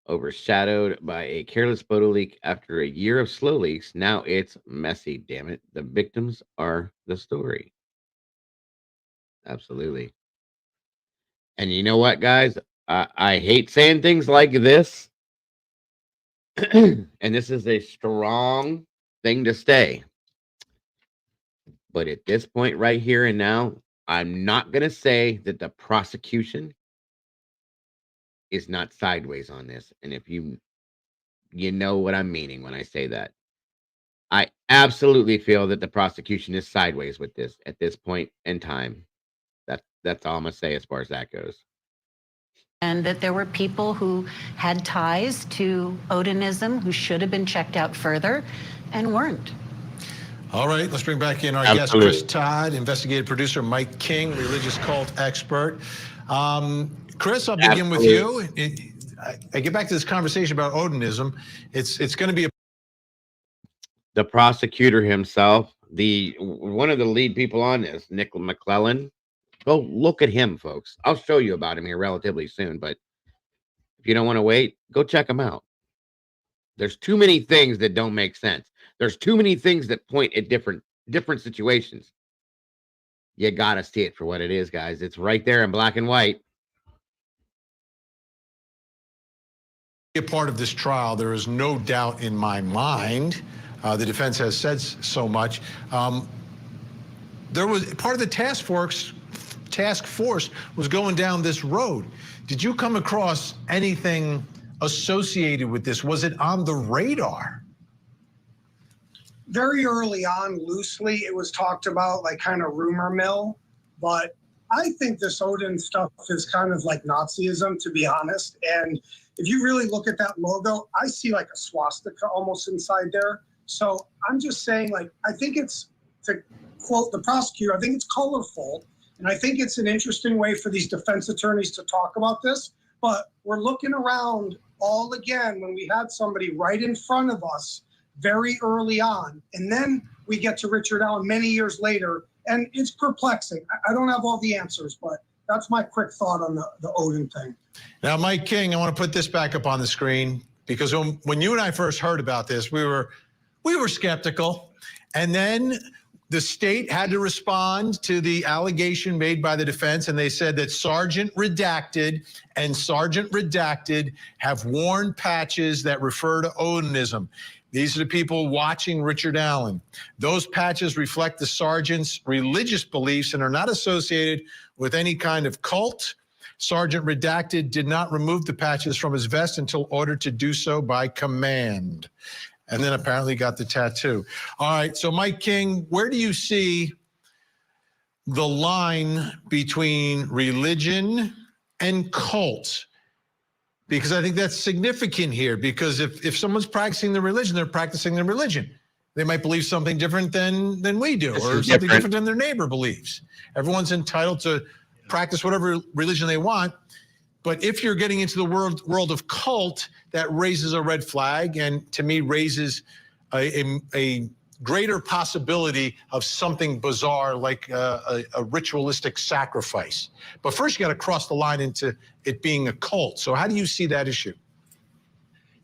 Overshadowed by a careless photo leak after a year of slow leaks. Now it's messy, damn it. The victims are the story. Absolutely. And you know what, guys? I hate saying things like this. And this is a strong thing to say. But at this point right here and now, I'm not going to say that the prosecution is not sideways on this. And if you know what I'm meaning when I say that. I absolutely feel that the prosecution is sideways with this at this point in time. That's all I'm going to say as far as that goes. And that there were people who had ties to Odinism who should have been checked out further and weren't. All right, let's bring back in our guest, Chris Todd, investigative producer, Mike King, religious cult expert. Chris, I'll begin with you. I get back to this conversation about Odinism. It's going to be the prosecutor himself, one of the lead people on this, Nick McClellan. Go look at him, folks. I'll show you about him here relatively soon, but if you don't want to wait, go check him out. There's too many things that don't make sense. There's too many things that point at different situations. You got to see it for what it is, guys. It's right there in black and white. A part of this trial, there is no doubt in my mind. The defense has said so much. There was part of the task force was going down this road. Did you come across anything associated with this? Was it on the radar? Very early on, loosely, it was talked about, like kind of rumor mill. But I think this Odin stuff is kind of like Nazism, to be honest. And if you really look at that logo, I see like a swastika almost inside there. So I'm just saying, like, I think it's, to quote the prosecutor, I think it's colorful. And I think it's an interesting way for these defense attorneys to talk about this. But we're looking around all again when we had somebody right in front of us very early on. And then we get to Richard Allen many years later. And it's perplexing. I don't have all the answers, but that's my quick thought on the Odin thing. Now, Mike King, I want to put this back up on the screen, because when you and I first heard about this, we were skeptical. And then the state had to respond to the allegation made by the defense, and they said that Sergeant Redacted and Sergeant Redacted have worn patches that refer to Odinism. These are the people watching Richard Allen. Those patches reflect the sergeant's religious beliefs and are not associated with any kind of cult. Sergeant Redacted did not remove the patches from his vest until ordered to do so by command. And then apparently got the tattoo. All right, so Mike King, where do you see the line between religion and cult? Because I think that's significant here, because if someone's practicing their religion, they're practicing their religion. They might believe something different than we do, or something different than their neighbor believes. Everyone's entitled to practice whatever religion they want. But if you're getting into the world of cult, that raises a red flag, and to me raises a greater possibility of something bizarre like a ritualistic sacrifice. But first, you got to cross the line into it being a cult. So how do you see that issue?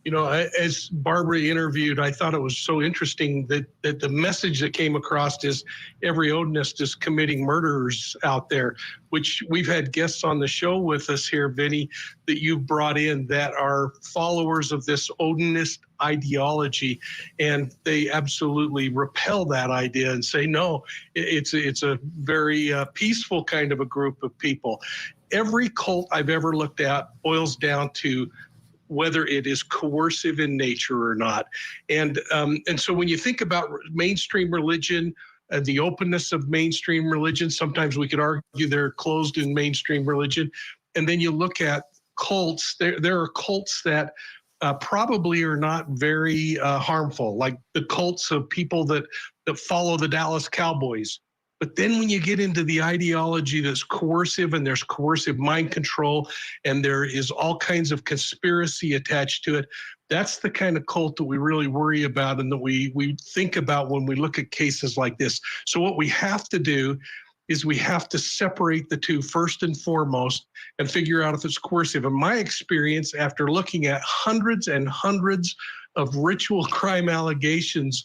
You know, as Barbara interviewed, I thought it was so interesting that the message that came across is every Odinist is committing murders out there, which we've had guests on the show with us here, Vinny, that you've brought in that are followers of this Odinist ideology, and they absolutely repel that idea and say, no, it's a very peaceful kind of a group of people. Every cult I've ever looked at boils down to whether it is coercive in nature or not. And so when you think about mainstream religion, the openness of mainstream religion, sometimes we could argue they're closed in mainstream religion. And then you look at cults, there are cults that probably are not very harmful, like the cults of people that follow the Dallas Cowboys. But then when you get into the ideology that's coercive, and there's coercive mind control, and there is all kinds of conspiracy attached to it, that's the kind of cult that we really worry about and that we think about when we look at cases like this. So what we have to do is we have to separate the two first and foremost and figure out if it's coercive. In my experience, after looking at hundreds and hundreds of ritual crime allegations,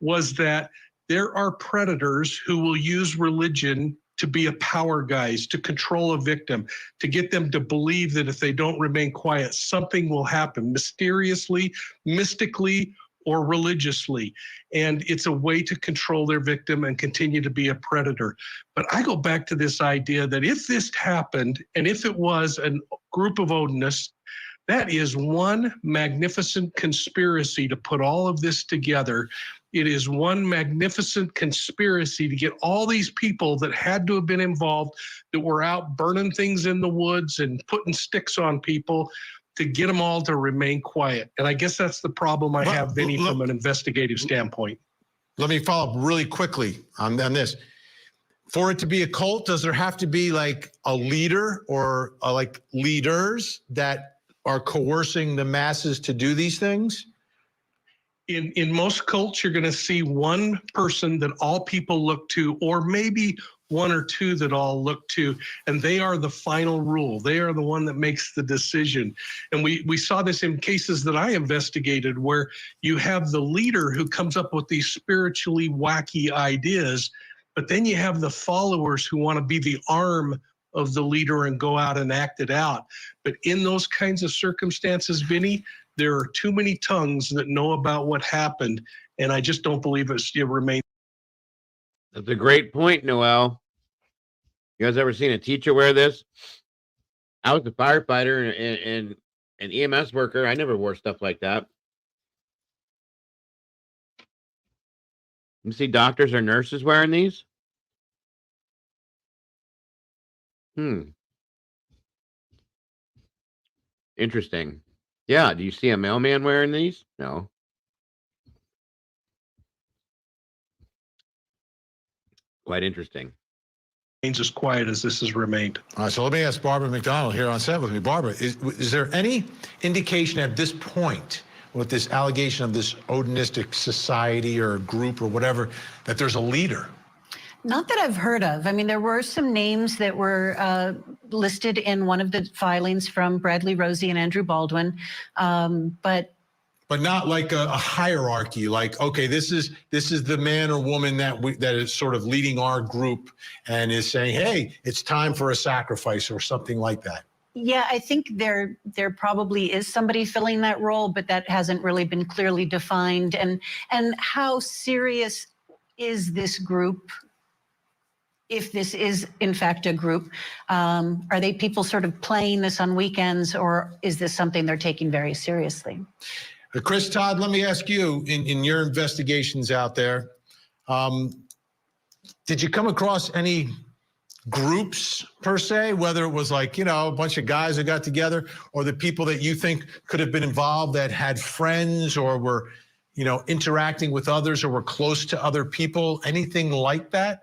was that there are predators who will use religion to be a power guise, to control a victim, to get them to believe that if they don't remain quiet, something will happen mysteriously, mystically, or religiously. And it's a way to control their victim and continue to be a predator. But I go back to this idea that if this happened, and if it was a group of Odinists, that is one magnificent conspiracy to put all of this together. It is one magnificent conspiracy to get all these people that had to have been involved, that were out burning things in the woods and putting sticks on people, to get them all to remain quiet. And I guess that's the problem I have, Vinny, from an investigative standpoint. Let me follow up really quickly on this. For it to be a cult, does there have to be like a leader or like leaders that are coercing the masses to do these things? In most cults, you're going to see one person that all people look to, or maybe one or two that all look to, and they are the final rule. They are the one that makes the decision. And we saw this in cases that I investigated, where you have the leader who comes up with these spiritually wacky ideas, but then you have the followers who want to be the arm of the leader and go out and act it out. But in those kinds of circumstances, Vinny, there are too many tongues that know about what happened, and I just don't believe it remains. That's a great point, Noel. You guys ever seen a teacher wear this? I was a firefighter and an EMS worker. I never wore stuff like that. You see doctors or nurses wearing these? Interesting. Yeah, do you see a mailman wearing these? No. Quite interesting. As quiet as this has remained. All right, so let me ask Barbara McDonald here on set with me. Barbara, is there any indication at this point, with this allegation of this Odinistic society or group or whatever, that there's a leader? Not that I've heard of. I mean, there were some names that were listed in one of the filings from Bradley Rosie and Andrew Baldwin, but not like a hierarchy. Like, okay, this is the man or woman that is sort of leading our group and is saying, hey, it's time for a sacrifice or something like that. yeah, I think there probably is somebody filling that role, but that hasn't really been clearly defined. And how serious is this group? If this is, in fact, a group, are they people sort of playing this on weekends, or is this something they're taking very seriously? Chris, Todd, let me ask you, in your investigations out there, did you come across any groups per se, whether it was like, a bunch of guys that got together, or the people that you think could have been involved that had friends or were, interacting with others or were close to other people, anything like that?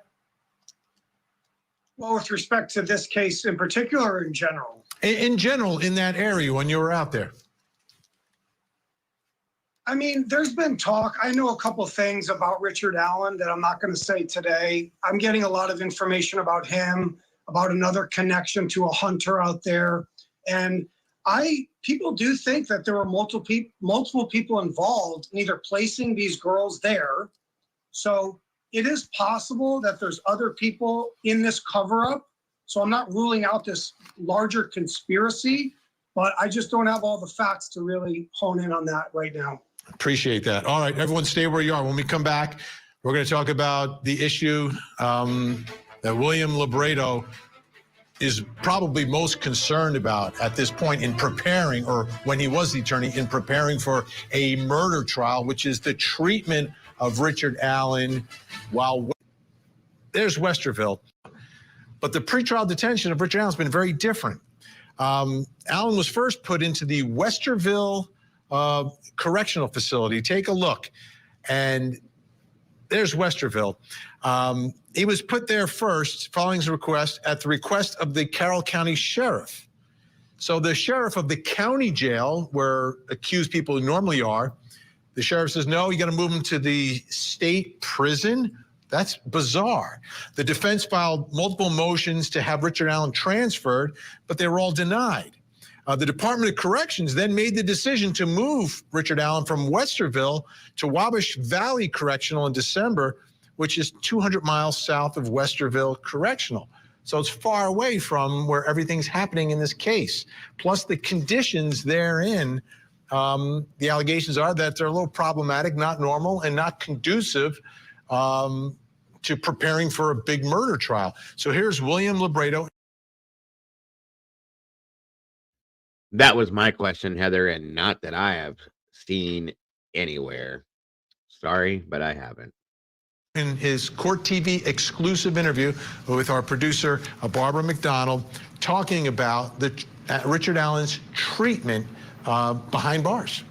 Well, with respect to this case in particular, or in general? In general, in that area when you were out there. I mean, there's been talk. I know a couple things about Richard Allen that I'm not going to say today. I'm getting a lot of information about him, about another connection to a hunter out there. And people do think that there were multiple people involved in either placing these girls there. So it is possible that there's other people in this cover-up. So I'm not ruling out this larger conspiracy, but I just don't have all the facts to really hone in on that right now. Appreciate that. All right, everyone stay where you are. When we come back, we're going to talk about the issue that William Libredo is probably most concerned about at this point in preparing, or when he was the attorney, in preparing for a murder trial, which is the treatment of Richard Allen while there's Westerville. But the pretrial detention of Richard Allen has been very different. Allen was first put into the Westerville correctional facility. Take a look. And there's Westerville. He was put there first following his request at the request of the Carroll County Sheriff. So the sheriff of the county jail where accused people normally are, the sheriff says, no, you got to move him to the state prison. That's bizarre. The defense filed multiple motions to have Richard Allen transferred, but they were all denied. The Department of Corrections then made the decision to move Richard Allen from Westerville to Wabash Valley Correctional in December, which is 200 miles south of Westerville Correctional. So it's far away from where everything's happening in this case. Plus the conditions therein, the allegations are that they're a little problematic, not normal, and not conducive to preparing for a big murder trial. So here's William Libredo. That was my question, Heather, and not that I have seen anywhere. Sorry, but I haven't. In his Court TV exclusive interview with our producer, Barbara McDonald, talking about Richard Allen's treatment behind bars.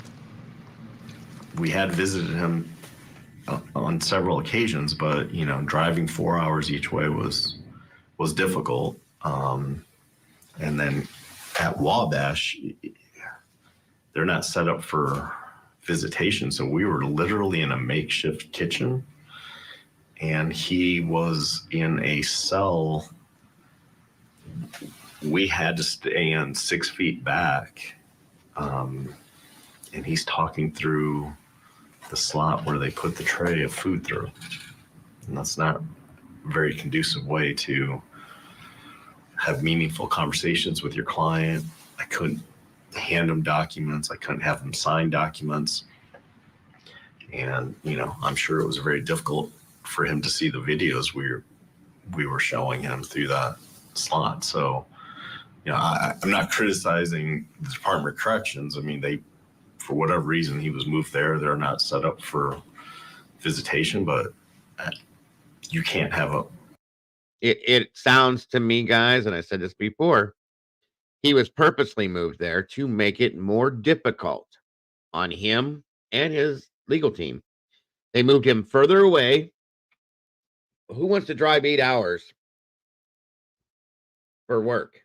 We had visited him on several occasions, but driving 4 hours each way was difficult. And then at Wabash, they're not set up for visitation, so we were literally in a makeshift kitchen, and he was in a cell. We had to stay in 6 feet back, and he's talking through the slot where they put the tray of food through, and that's not a very conducive way to have meaningful conversations with your client. I couldn't hand him documents. I couldn't have him sign documents. And, I'm sure it was very difficult for him to see the videos we were showing him through that slot. So, I'm not criticizing the Department of Corrections. I mean, for whatever reason, he was moved there. They're not set up for visitation, but you can't have a... It sounds to me, guys, and I said this before, he was purposely moved there to make it more difficult on him and his legal team. They moved him further away. Who wants to drive 8 hours for work?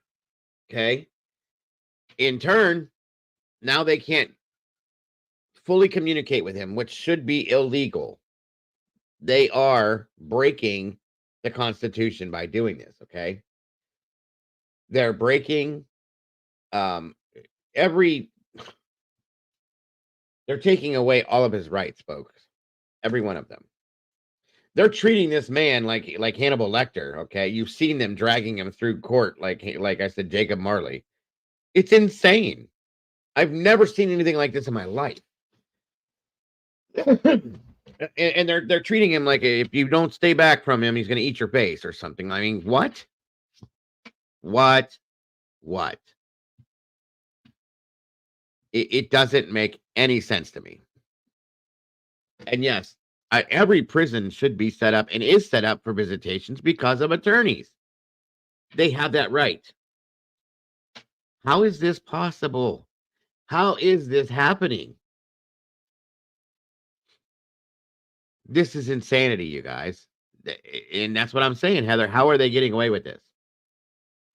Okay. In turn, now they can't fully communicate with him, which should be illegal. They are breaking the Constitution by doing this, okay? They're breaking they're taking away all of his rights, folks. Every one of them. They're treating this man like Hannibal Lecter, okay? You've seen them dragging him through court like I said, Jacob Marley. It's insane. I've never seen anything like this in my life. And they're treating him like if you don't stay back from him, he's going to eat your face or something. I mean, what? It doesn't make any sense to me. And yes, every prison should be set up and is set up for visitations because of attorneys. They have that right. How is this possible? How is this happening? This is insanity, you guys. And that's what I'm saying, Heather. How are they getting away with this?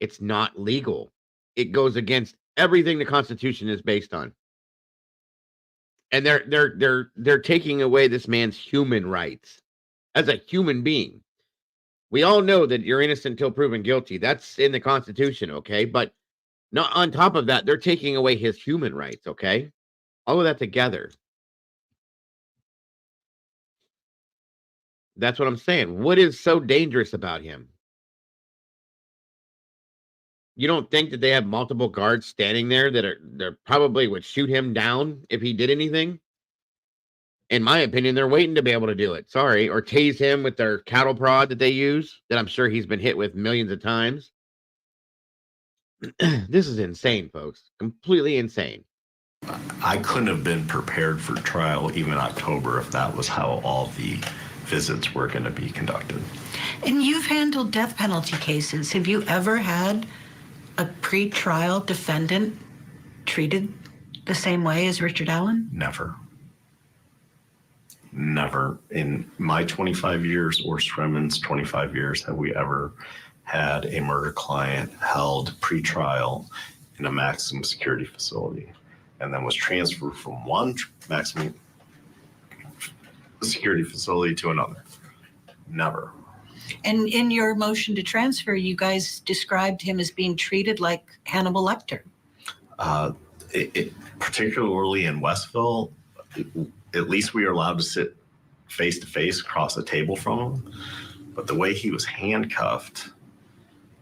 It's not legal. It goes against everything the Constitution is based on. And they're taking away this man's human rights as a human being. We all know that you're innocent until proven guilty. That's in the Constitution, okay? But not on top of that, they're taking away his human rights, okay? All of that together. That's what I'm saying. What is so dangerous about him? You don't think that they have multiple guards standing there that probably would shoot him down if he did anything? In my opinion, they're waiting to be able to do it. Sorry. Or tase him with their cattle prod that they use, that I'm sure he's been hit with millions of times. This is insane, folks. Completely insane. I couldn't have been prepared for trial even October if that was how all the visits were going to be conducted. And you've handled death penalty cases. Have you ever had a pre-trial defendant treated the same way as Richard Allen? Never. Never. In my 25 years or Stremin's 25 years have we ever had a murder client held pre-trial in a maximum security facility and then was transferred from one maximum security facility to another. Never. And in your motion to transfer, you guys described him as being treated like Hannibal Lecter. Particularly in Westville, at least we are allowed to sit face to face across a table from him. But the way he was handcuffed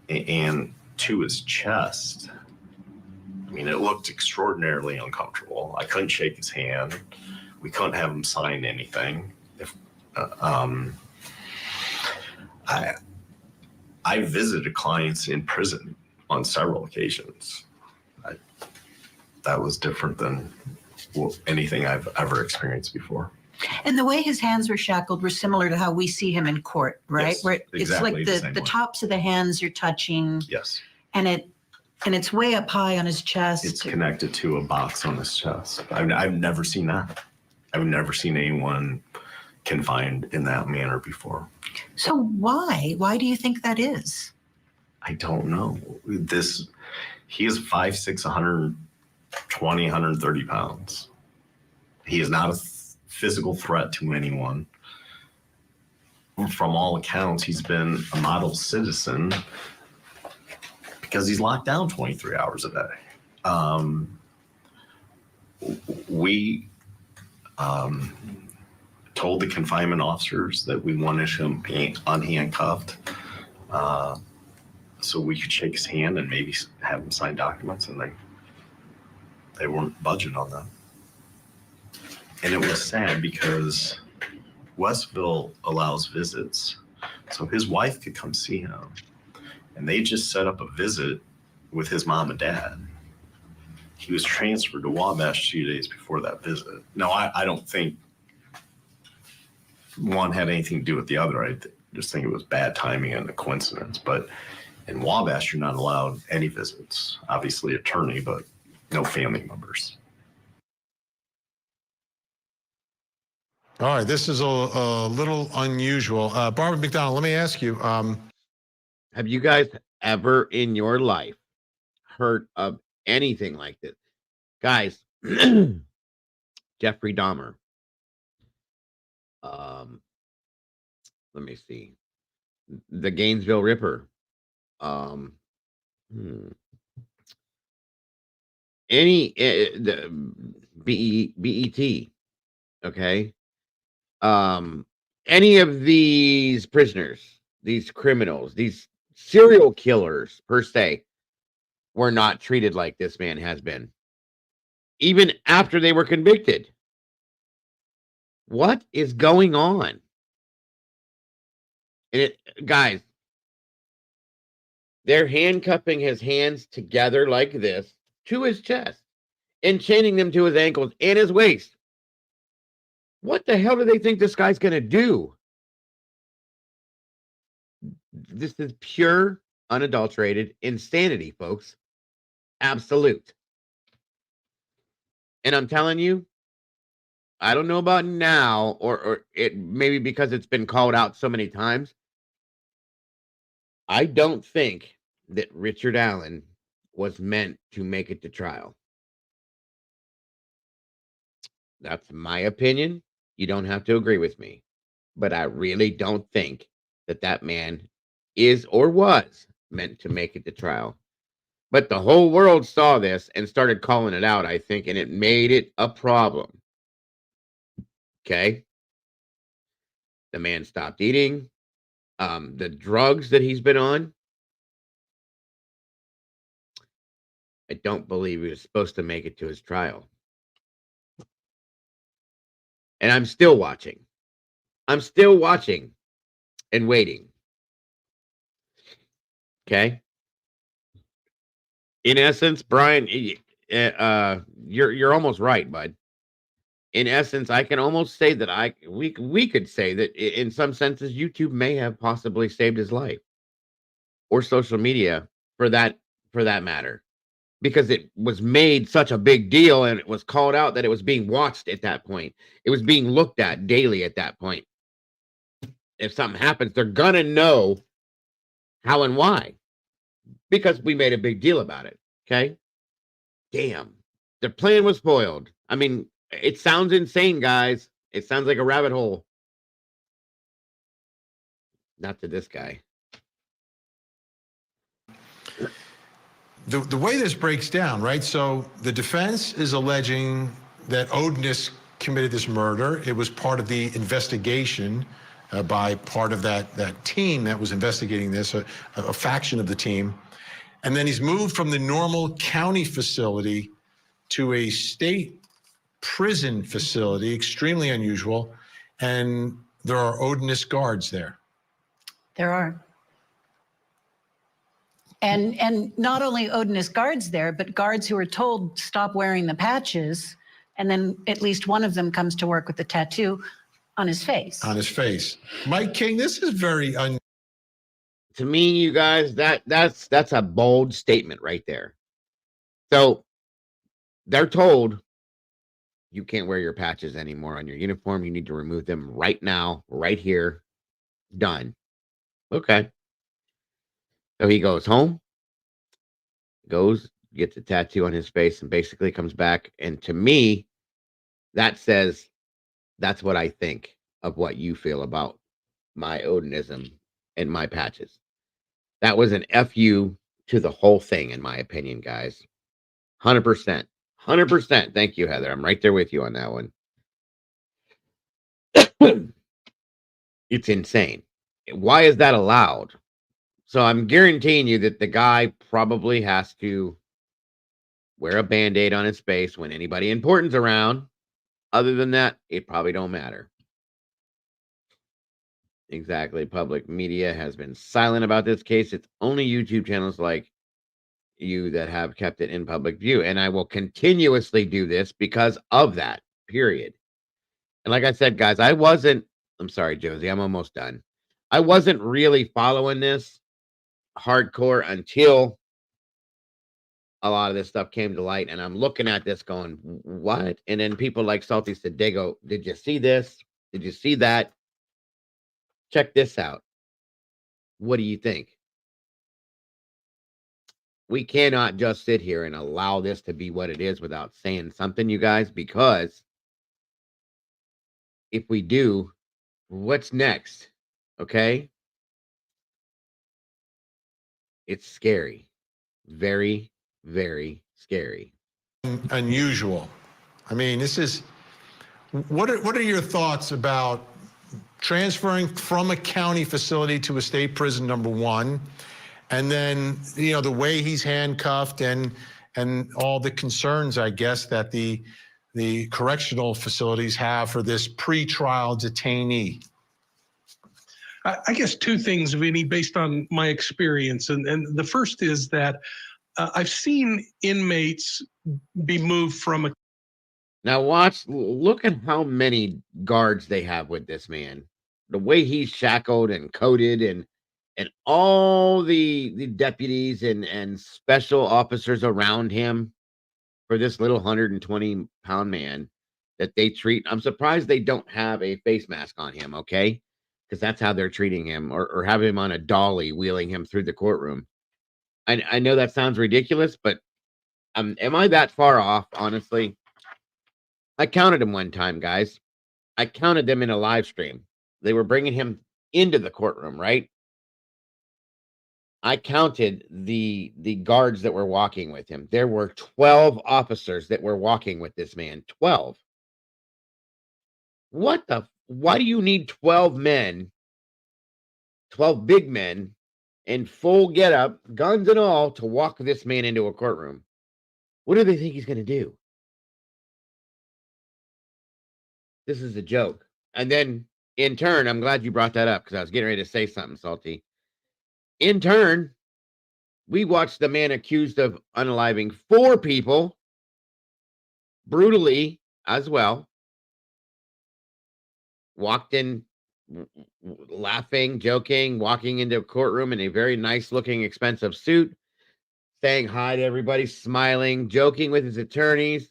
and to his chest, I mean, it looked extraordinarily uncomfortable. I couldn't shake his hand. We couldn't have him sign anything. I visited clients in prison on several occasions. That was different than anything I've ever experienced before. And the way his hands were shackled were similar to how we see him in court, right? Yes, Where it's exactly like the the tops of the hands are touching. Yes. And it's way up high on his chest. It's connected to a box on his chest. I've never seen that. I've never seen anyone confined in that manner before. So why? Why do you think that is? I don't know. He is 5'6", 120, 130 pounds. He is not a physical threat to anyone. From all accounts, he's been a model citizen because he's locked down 23 hours a day. We told the confinement officers that we wanted him unhandcuffed so we could shake his hand and maybe have him sign documents, and they weren't budging on that. And it was sad because Westville allows visits, so his wife could come see him. And they just set up a visit with his mom and dad. He was transferred to Wabash 2 days before that visit. No, I don't think one had anything to do with the other. I just think it was bad timing and a coincidence. But in Wabash, you're not allowed any visits. Obviously, attorney, but no family members. All right, this is a little unusual. Barbara McDonald, let me ask you. Have you guys ever in your life heard of anything like this? Guys, Jeffrey Dahmer. Let me see. The Gainesville Ripper. The BET. Okay. Any of these prisoners, these criminals, these serial killers per se, were not treated like this man has been, even after they were convicted. What is going on? And guys, they're handcuffing his hands together like this to his chest and chaining them to his ankles and his waist. What the hell do they think this guy's going to do? This is pure, unadulterated insanity, folks. Absolute. And I'm telling you, I don't know about now, or it maybe because it's been called out so many times. I don't think that Richard Allen was meant to make it to trial. That's my opinion. You don't have to agree with me, but I really don't think that that man is or was meant to make it to trial. But the whole world saw this and started calling it out, I think, and it made it a problem. Okay. The man stopped eating. The drugs that he's been on, I don't believe he was supposed to make it to his trial. And I'm still watching. I'm still watching and waiting. Okay. In essence, Brian, you're almost right, bud. In essence, I can almost say that we could say that in some senses, YouTube may have possibly saved his life, or social media for that matter, because it was made such a big deal and it was called out that it was being watched at that point. It was being looked at daily at that point. If something happens, they're gonna know how and why, because we made a big deal about it. Okay. Damn. The plan was spoiled. I mean, it sounds insane, guys. It sounds like a rabbit hole. Not to this guy. The way this breaks down, right? So the defense is alleging that Odinus committed this murder. It was part of the investigation by part of that team that was investigating this, a faction of the team. And then he's moved from the normal county facility to a state prison facility, extremely unusual. And there are Odinus guards there. There are. And not only Odinus guards there, but guards who are told stop wearing the patches, and then at least one of them comes to work with the tattoo on his face. On his face. Mike King, this is very to me, you guys, that's a bold statement right there. So they're told you can't wear your patches anymore on your uniform. You need to remove them right now, right here. Done. Okay. So he goes home, gets a tattoo on his face, and basically comes back. And to me, that says that's what I think of what you feel about my Odinism and my patches. That was an FU to the whole thing, in my opinion, guys. 100%. 100%. Thank you, Heather. I'm right there with you on that one. It's insane. Why is that allowed? So I'm guaranteeing you that the guy probably has to wear a Band-Aid on his face when anybody important's around. Other than that, it probably don't matter. Exactly. Public media has been silent about this case. It's only YouTube channels like you that have kept it in public view. And I will continuously do this because of that, period. And like I said, guys, I'm sorry, Josie, I'm almost done. I wasn't really following this hardcore until a lot of this stuff came to light, and I'm looking at this going, what? And then people like Salty said, Dago, did you see this? Did you see that? Check this out. What do you think? We cannot just sit here and allow this to be what it is without saying something, you guys, because if we do, what's next? Okay? It's scary. Very, very scary. Unusual. I mean, this is what are your thoughts about transferring from a county facility to a state prison, number one, and then the way he's handcuffed and all the concerns, I guess, that the correctional facilities have for this pretrial detainee? I guess two things, Vinny, based on my experience. And the first is that I've seen inmates be moved from a. Now look at how many guards they have with this man. The way he's shackled and coated and all the deputies and special officers around him for this little 120-pound man that they treat. I'm surprised they don't have a face mask on him, okay? Because that's how they're treating him, or have him on a dolly wheeling him through the courtroom. I know that sounds ridiculous, but am I that far off, honestly? I counted them one time, guys. I counted them in a live stream. They were bringing him into the courtroom, right? I counted the guards that were walking with him. There were 12 officers that were walking with this man. 12. Why do you need 12 men, 12 big men in full getup, guns and all, to walk this man into a courtroom? What do they think he's going to do? This is a joke. And then, in turn, I'm glad you brought that up because I was getting ready to say something salty. In turn, we watched the man accused of unaliving 4 people brutally as well. Walked in laughing, joking, walking into a courtroom in a very nice looking, expensive suit, saying hi to everybody, smiling, joking with his attorneys.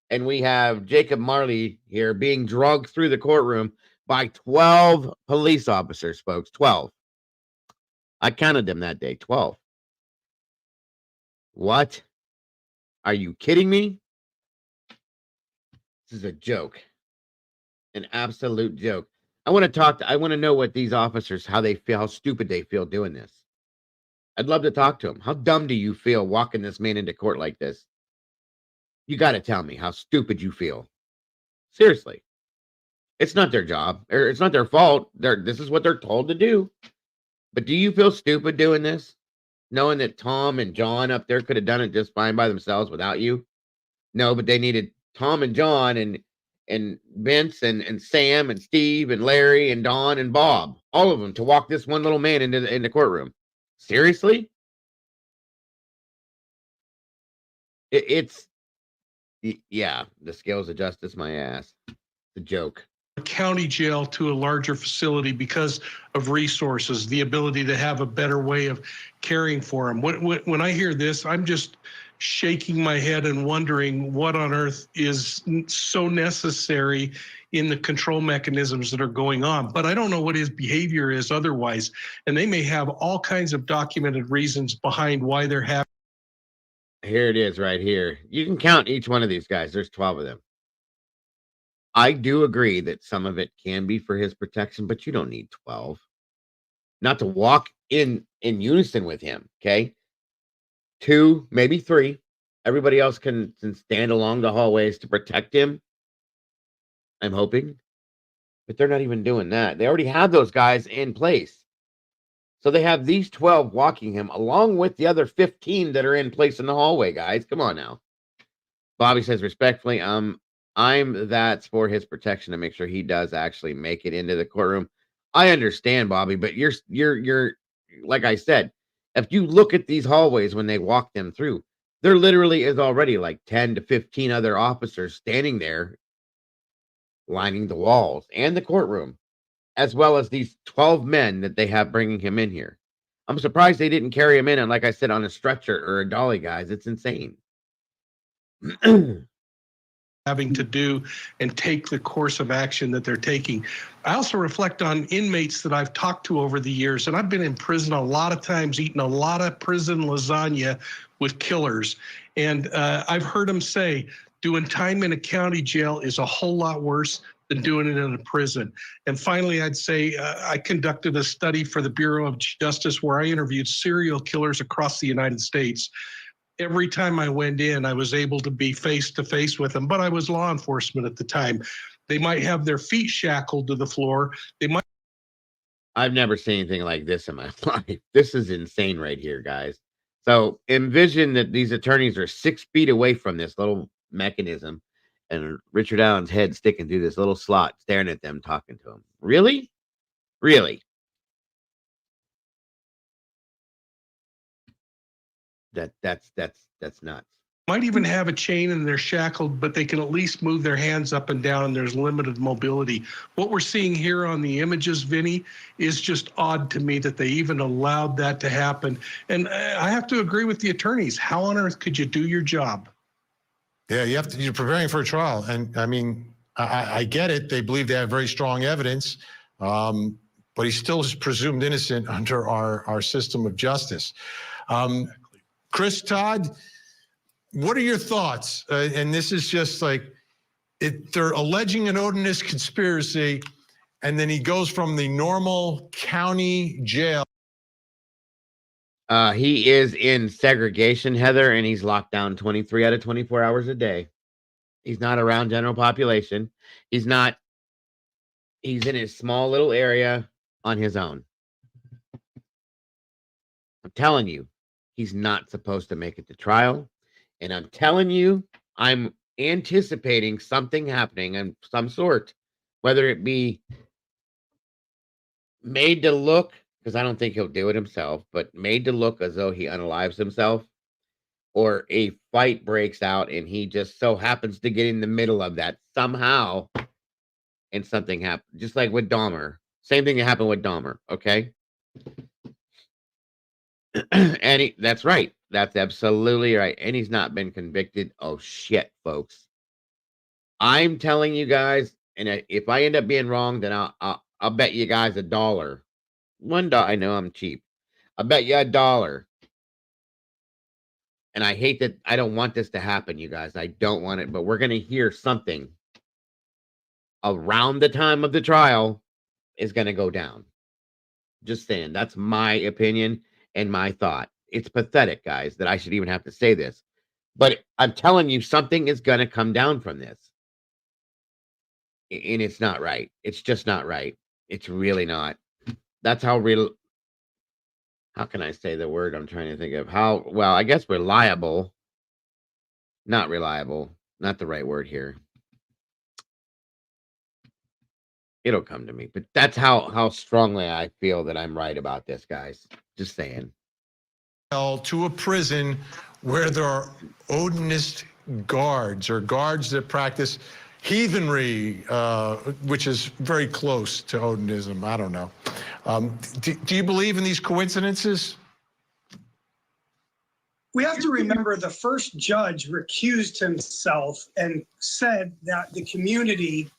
And we have Jacob Marley here being drugged through the courtroom by 12 police officers, folks. 12. I counted them that day. 12. What? Are you kidding me? This is a joke. An absolute joke. I want to know what these officers, how they feel, how stupid they feel doing this. I'd love to talk to them. How dumb do you feel walking this man into court like this? You got to tell me how stupid you feel. Seriously. It's not their job, or it's not their fault. This is what they're told to do. But do you feel stupid doing this? Knowing that Tom and John up there could have done it just fine by themselves without you? No, but they needed Tom and John and Vince and Sam and Steve and Larry and Don and Bob, all of them, to walk this one little man into the courtroom. Seriously? Yeah, the scales of justice, my ass. The joke. County jail to a larger facility because of resources, the ability to have a better way of caring for them. When I hear this, I'm just shaking my head and wondering what on earth is so necessary in the control mechanisms that are going on. But I don't know what his behavior is otherwise. And they may have all kinds of documented reasons behind why they're having. Here it is right here. You can count each one of these guys. There's 12 of them. I do agree that some of it can be for his protection, but you don't need 12. Not to walk in unison with him, okay? 2, maybe 3. Everybody else can stand along the hallways to protect him. I'm hoping. But they're not even doing that. They already have those guys in place. So they have these 12 walking him along with the other 15 that are in place in the hallway, guys. Come on now. Bobby says respectfully, that's for his protection to make sure he does actually make it into the courtroom. I understand, Bobby, but you're like I said, if you look at these hallways when they walk them through, there literally is already like 10 to 15 other officers standing there lining the walls and the courtroom, as well as these 12 men that they have bringing him in here. I'm surprised they didn't carry him in, and like I said, on a stretcher or a dolly, guys. It's insane. Having to do and take the course of action that they're taking. I also reflect on inmates that I've talked to over the years, and I've been in prison a lot of times, eating a lot of prison lasagna with killers. And I've heard them say, doing time in a county jail is a whole lot worse than doing it in a prison. And finally, I'd say I conducted a study for the Bureau of Justice where I interviewed serial killers across the United States. Every time I went in, I was able to be face to face with them, but I was law enforcement at the time. They might have their feet shackled to the floor. I've never seen anything like this in my life. This is insane right here, guys. So envision that these attorneys are 6 feet away from this little mechanism and Richard Allen's head sticking through this little slot, staring at them, talking to them. Really? Really? That's nuts. Might even have a chain and they're shackled, but they can at least move their hands up and down and there's limited mobility. What we're seeing here on the images, Vinny, is just odd to me that they even allowed that to happen. And I have to agree with the attorneys. How on earth could you do your job? Yeah, you're preparing for a trial. And I mean, I get it. They believe they have very strong evidence, but he still is presumed innocent under our system of justice. Chris, Todd, what are your thoughts? And this is just like, they're alleging an Odinist conspiracy, and then he goes from the normal county jail. He is in segregation, Heather, and he's locked down 23 out of 24 hours a day. He's not around general population. He's in his small little area on his own. I'm telling you, he's not supposed to make it to trial. And I'm telling you, I'm anticipating something happening of some sort, whether it be made to look, because I don't think he'll do it himself, but made to look as though he unalives himself, or a fight breaks out and he just so happens to get in the middle of that somehow, and something happened, just like with Dahmer. Same thing that happened with Dahmer, okay? And that's right. That's absolutely right. And he's not been convicted. Oh, shit, folks. I'm telling you guys, and if I end up being wrong, then I'll bet you guys $1. $1. I know I'm cheap. I'll bet you $1. And I hate that. I don't want this to happen, you guys. I don't want it, but we're going to hear something around the time of the trial is going to go down. Just saying. That's my opinion and my thought. It's pathetic, guys, that I should even have to say this. But I'm telling you, something is going to come down from this. And it's not right. It's just not right. It's really not. That's how real. How can I say the word I'm trying to think of? Well, I guess reliable. Not reliable. Not the right word here. It'll come to me. But that's how strongly I feel that I'm right about this, guys. Just saying. To a prison where there are Odinist guards, or guards that practice heathenry, which is very close to Odinism. I don't know. Do you believe in these coincidences? We have to remember the first judge recused himself and said that the community,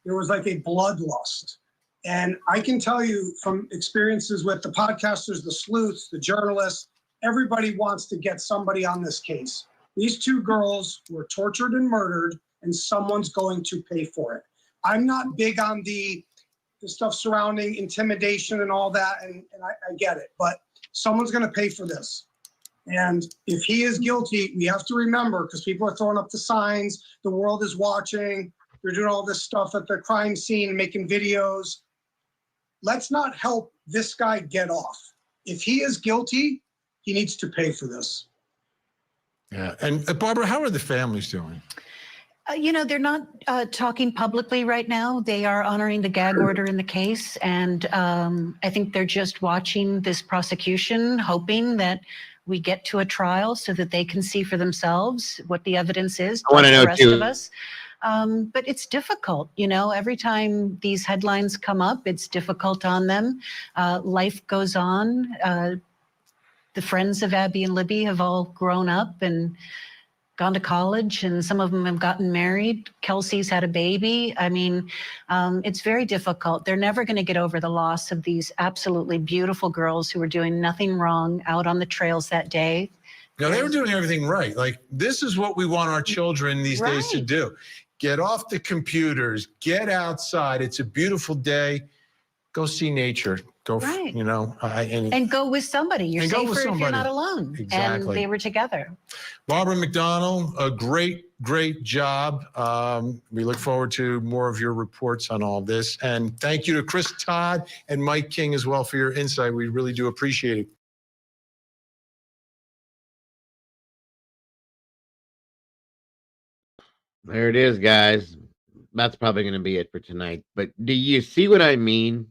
there was like a bloodlust. And I can tell you from experiences with the podcasters, the sleuths, the journalists, everybody wants to get somebody on this case. These two girls were tortured and murdered, and someone's going to pay for it. I'm not big on the stuff surrounding intimidation and all that, and I get it, but someone's going to pay for this. And if he is guilty, we have to remember, because people are throwing up the signs, the world is watching, they're doing all this stuff at the crime scene, making videos. Let's not help this guy get off. If he is guilty, he needs to pay for this. Yeah. And Barbara, how are the families doing? They're not talking publicly right now. They are honoring the gag order in the case. And I think they're just watching this prosecution, hoping that we get to a trial so that they can see for themselves what the evidence is. I want to know the rest too. of us. But it's difficult, every time these headlines come up, it's difficult on them. Life goes on. The friends of Abby and Libby have all grown up and gone to college, and some of them have gotten married. Kelsey's had a baby. I mean, it's very difficult. They're never going to get over the loss of these absolutely beautiful girls who were doing nothing wrong out on the trails that day. No, they were doing everything right. Like, this is what we want our children these days to do. Get off the computers, get outside. It's a beautiful day. Go see nature. Go, and go with somebody. You're safer if you're not alone. Exactly. And they were together. Barbara McDonald, a great job. We look forward to more of your reports on all this. And thank you to Chris Todd and Mike King as well for your insight. We really do appreciate it. There it is, guys. That's probably going to be it for tonight. But do you see what I mean?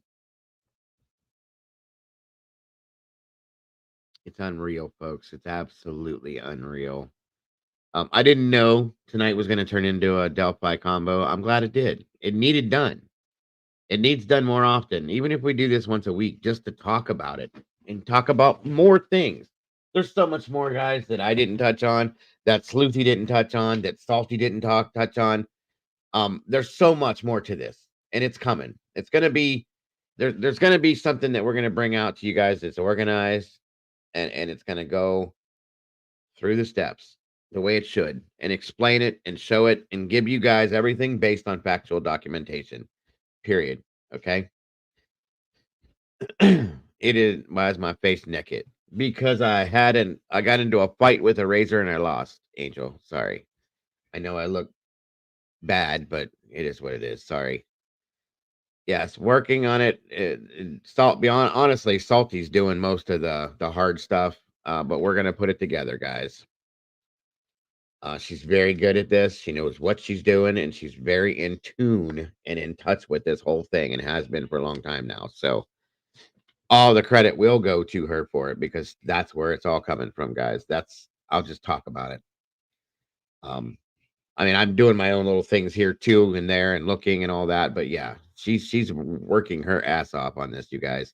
It's unreal, folks. It's absolutely unreal. I didn't know tonight was going to turn into a Delphi combo. I'm glad it did. It needed done. It needs done more often, even if we do this once a week, just to talk about it and talk about more things. There's so much more, guys, that I didn't touch on, that Sleuthy didn't touch on, that Salty didn't touch on. There's so much more to this, and it's coming. It's going to be there's going to be something that we're going to bring out to you guys that's organized, and it's going to go through the steps. the way it should and explain it and show it and give you guys everything based on factual documentation. Period. Okay. It is, why is my face naked? Because I got into a fight with a razor and I lost. Angel, sorry. I know I look bad, but it is what it is. Sorry. Yes, working on it. Beyond honestly, Salty's doing most of the hard stuff, but we're gonna put it together, guys. She's very good at this. She knows what she's doing, and she's very in tune and in touch with this whole thing, and has been for a long time now. So all the credit will go to her for it because that's where it's all coming from, guys. I'll just talk about it. I mean, I'm doing my own little things here too and there and looking and all that, but yeah, she's working her ass off on this, you guys.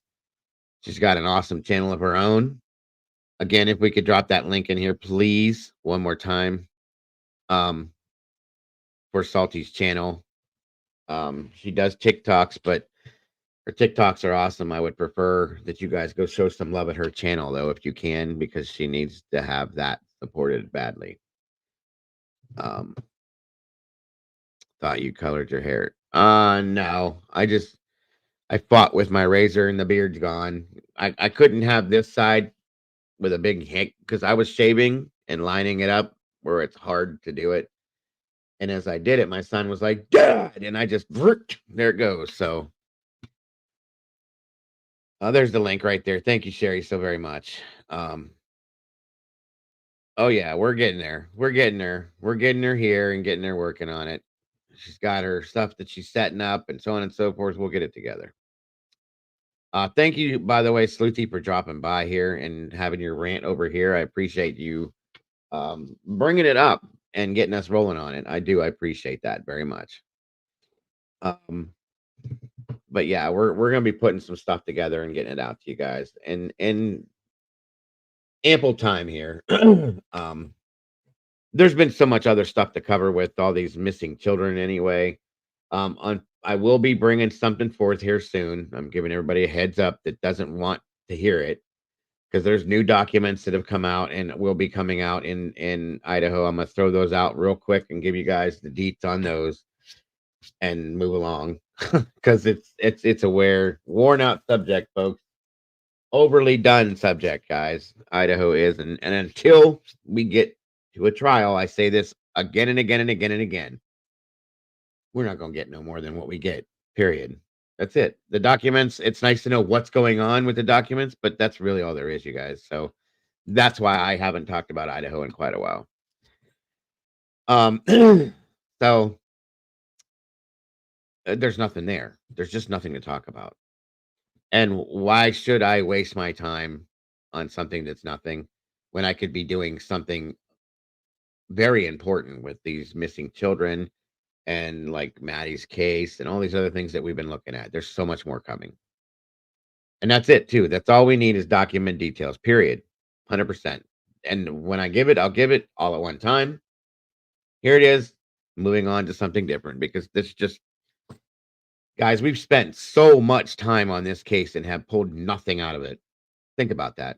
She's got an awesome channel of her own. Again, if we could drop that link in here, please, one more time. For Salty's channel. She does TikToks, but her TikToks are awesome. I would prefer that you guys go show some love at her channel, though, if you can, because she needs to have that supported badly. Thought you colored your hair. No. I fought with my razor and the beard's gone. I couldn't have this side with a big hick because I was shaving and lining it up where it's hard to do it. And as I did it, my son was like, Dad! And I just, there it goes. So there's the link right there. Thank you, Sherry, so very much. Oh, yeah, we're getting there. We're getting her. We're getting her here and getting her working on it. She's got her stuff that she's setting up and so on and so forth. We'll get it together. Thank you, by the way, Sluthy, for dropping by here and having your rant over here. I appreciate you bringing it up and getting us rolling on it. I appreciate that very much. But yeah, we're gonna be putting some stuff together and getting it out to you guys and ample time here. There's been so much other stuff to cover with all these missing children anyway. I will be bringing something forth here soon. I'm giving everybody a heads up that doesn't want to hear it because there's new documents that have come out and will be coming out in Idaho. I'm gonna throw those out real quick and give you guys the deets on those and move along because it's a worn out subject, folks. Overly done subject, guys. Idaho is, and until we get to a trial, I say this again and again and again and again. We're not going to get no more than what we get, period. That's it. The documents, it's nice to know what's going on with the documents, but that's really all there is, you guys. So that's why I haven't talked about Idaho in quite a while. So there's nothing there. There's just nothing to talk about. And why should I waste my time on something that's nothing when I could be doing something very important with these missing children and like Maddie's case and all these other things that we've been looking at? There's so much more coming. And that's it too. That's all we need is document details, period. 100%. And when I give it, I'll give it all at one time. Here it is. Moving on to something different because this just, guys, we've spent so much time on this case and have pulled nothing out of it. Think about that.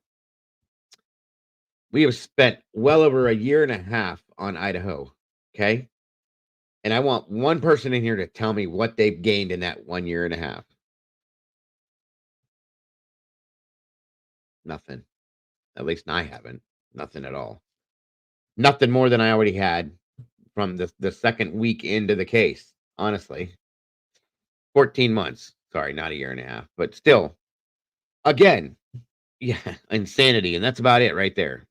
We have spent well over a year and a half on Idaho. Okay. And I want one person in here to tell me what they've gained in that 1 year and a half. Nothing. At least I haven't. Nothing at all. Nothing more than I already had from the second week into the case, honestly. 14 months. Sorry, not a year and a half, but still, again, yeah, insanity. And that's about it right there.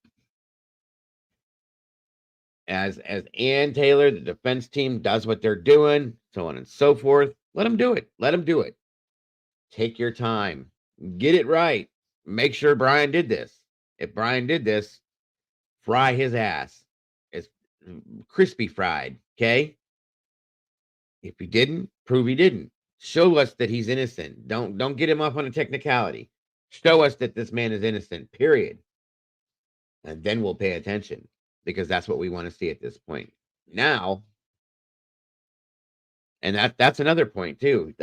As Ann Taylor, the defense team does what they're doing, so on and so forth, let them do it. Let them do it. Take your time. Get it right. Make sure Brian did this. If Brian did this, fry his ass. It's crispy fried, okay? If he didn't, prove he didn't. Show us that he's innocent. Don't get him up on a technicality. Show us that this man is innocent, period. And then we'll pay attention because that's what we want to see at this point. Now, and that's another point too.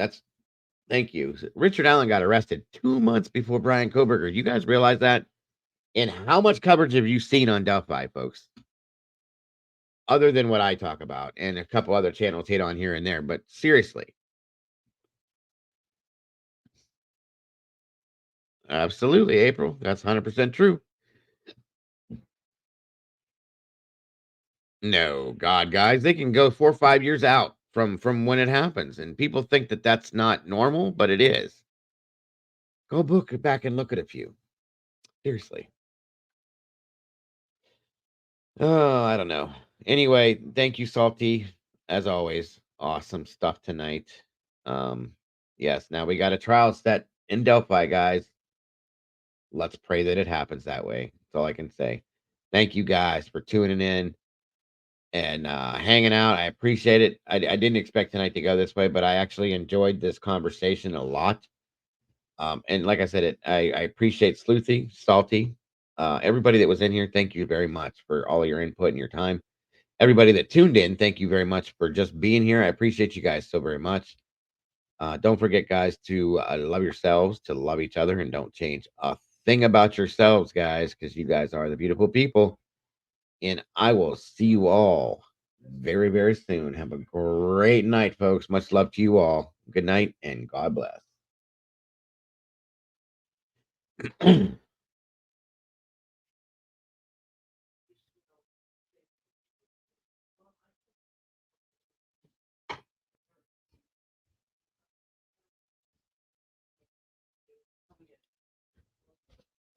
Thank you. Richard Allen got arrested 2 months before Brian Koberger. You guys realize that? And how much coverage have you seen on Delphi, folks? other than what I talk about, and a couple other channels hit on here and there. But seriously, absolutely, April. That's 100% true. No, God, guys, they can go 4 or 5 years out from when it happens, and people think that that's not normal, but it is. Go book back and look at a few. Seriously. Oh, I don't know. Anyway, thank you, Salty. As always, awesome stuff tonight. Yes, now we got a trial set in Delphi, guys. Let's pray that it happens that way. That's all I can say. Thank you guys for tuning in and hanging out. I appreciate it. I didn't expect tonight to go this way, but I actually enjoyed this conversation a lot. And like I said, I appreciate Sleuthy, Salty, everybody that was in here. Thank you very much for all of your input and your time. Everybody that tuned in, thank you very much for just being here. I appreciate you guys so very much. Don't forget, guys, to love yourselves, to love each other, and don't change a thing about yourselves, guys, because you guys are the beautiful people. And I will see you all very, very soon. Have a great night, folks. Much love to you all. Good night, and God bless.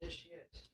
This shit.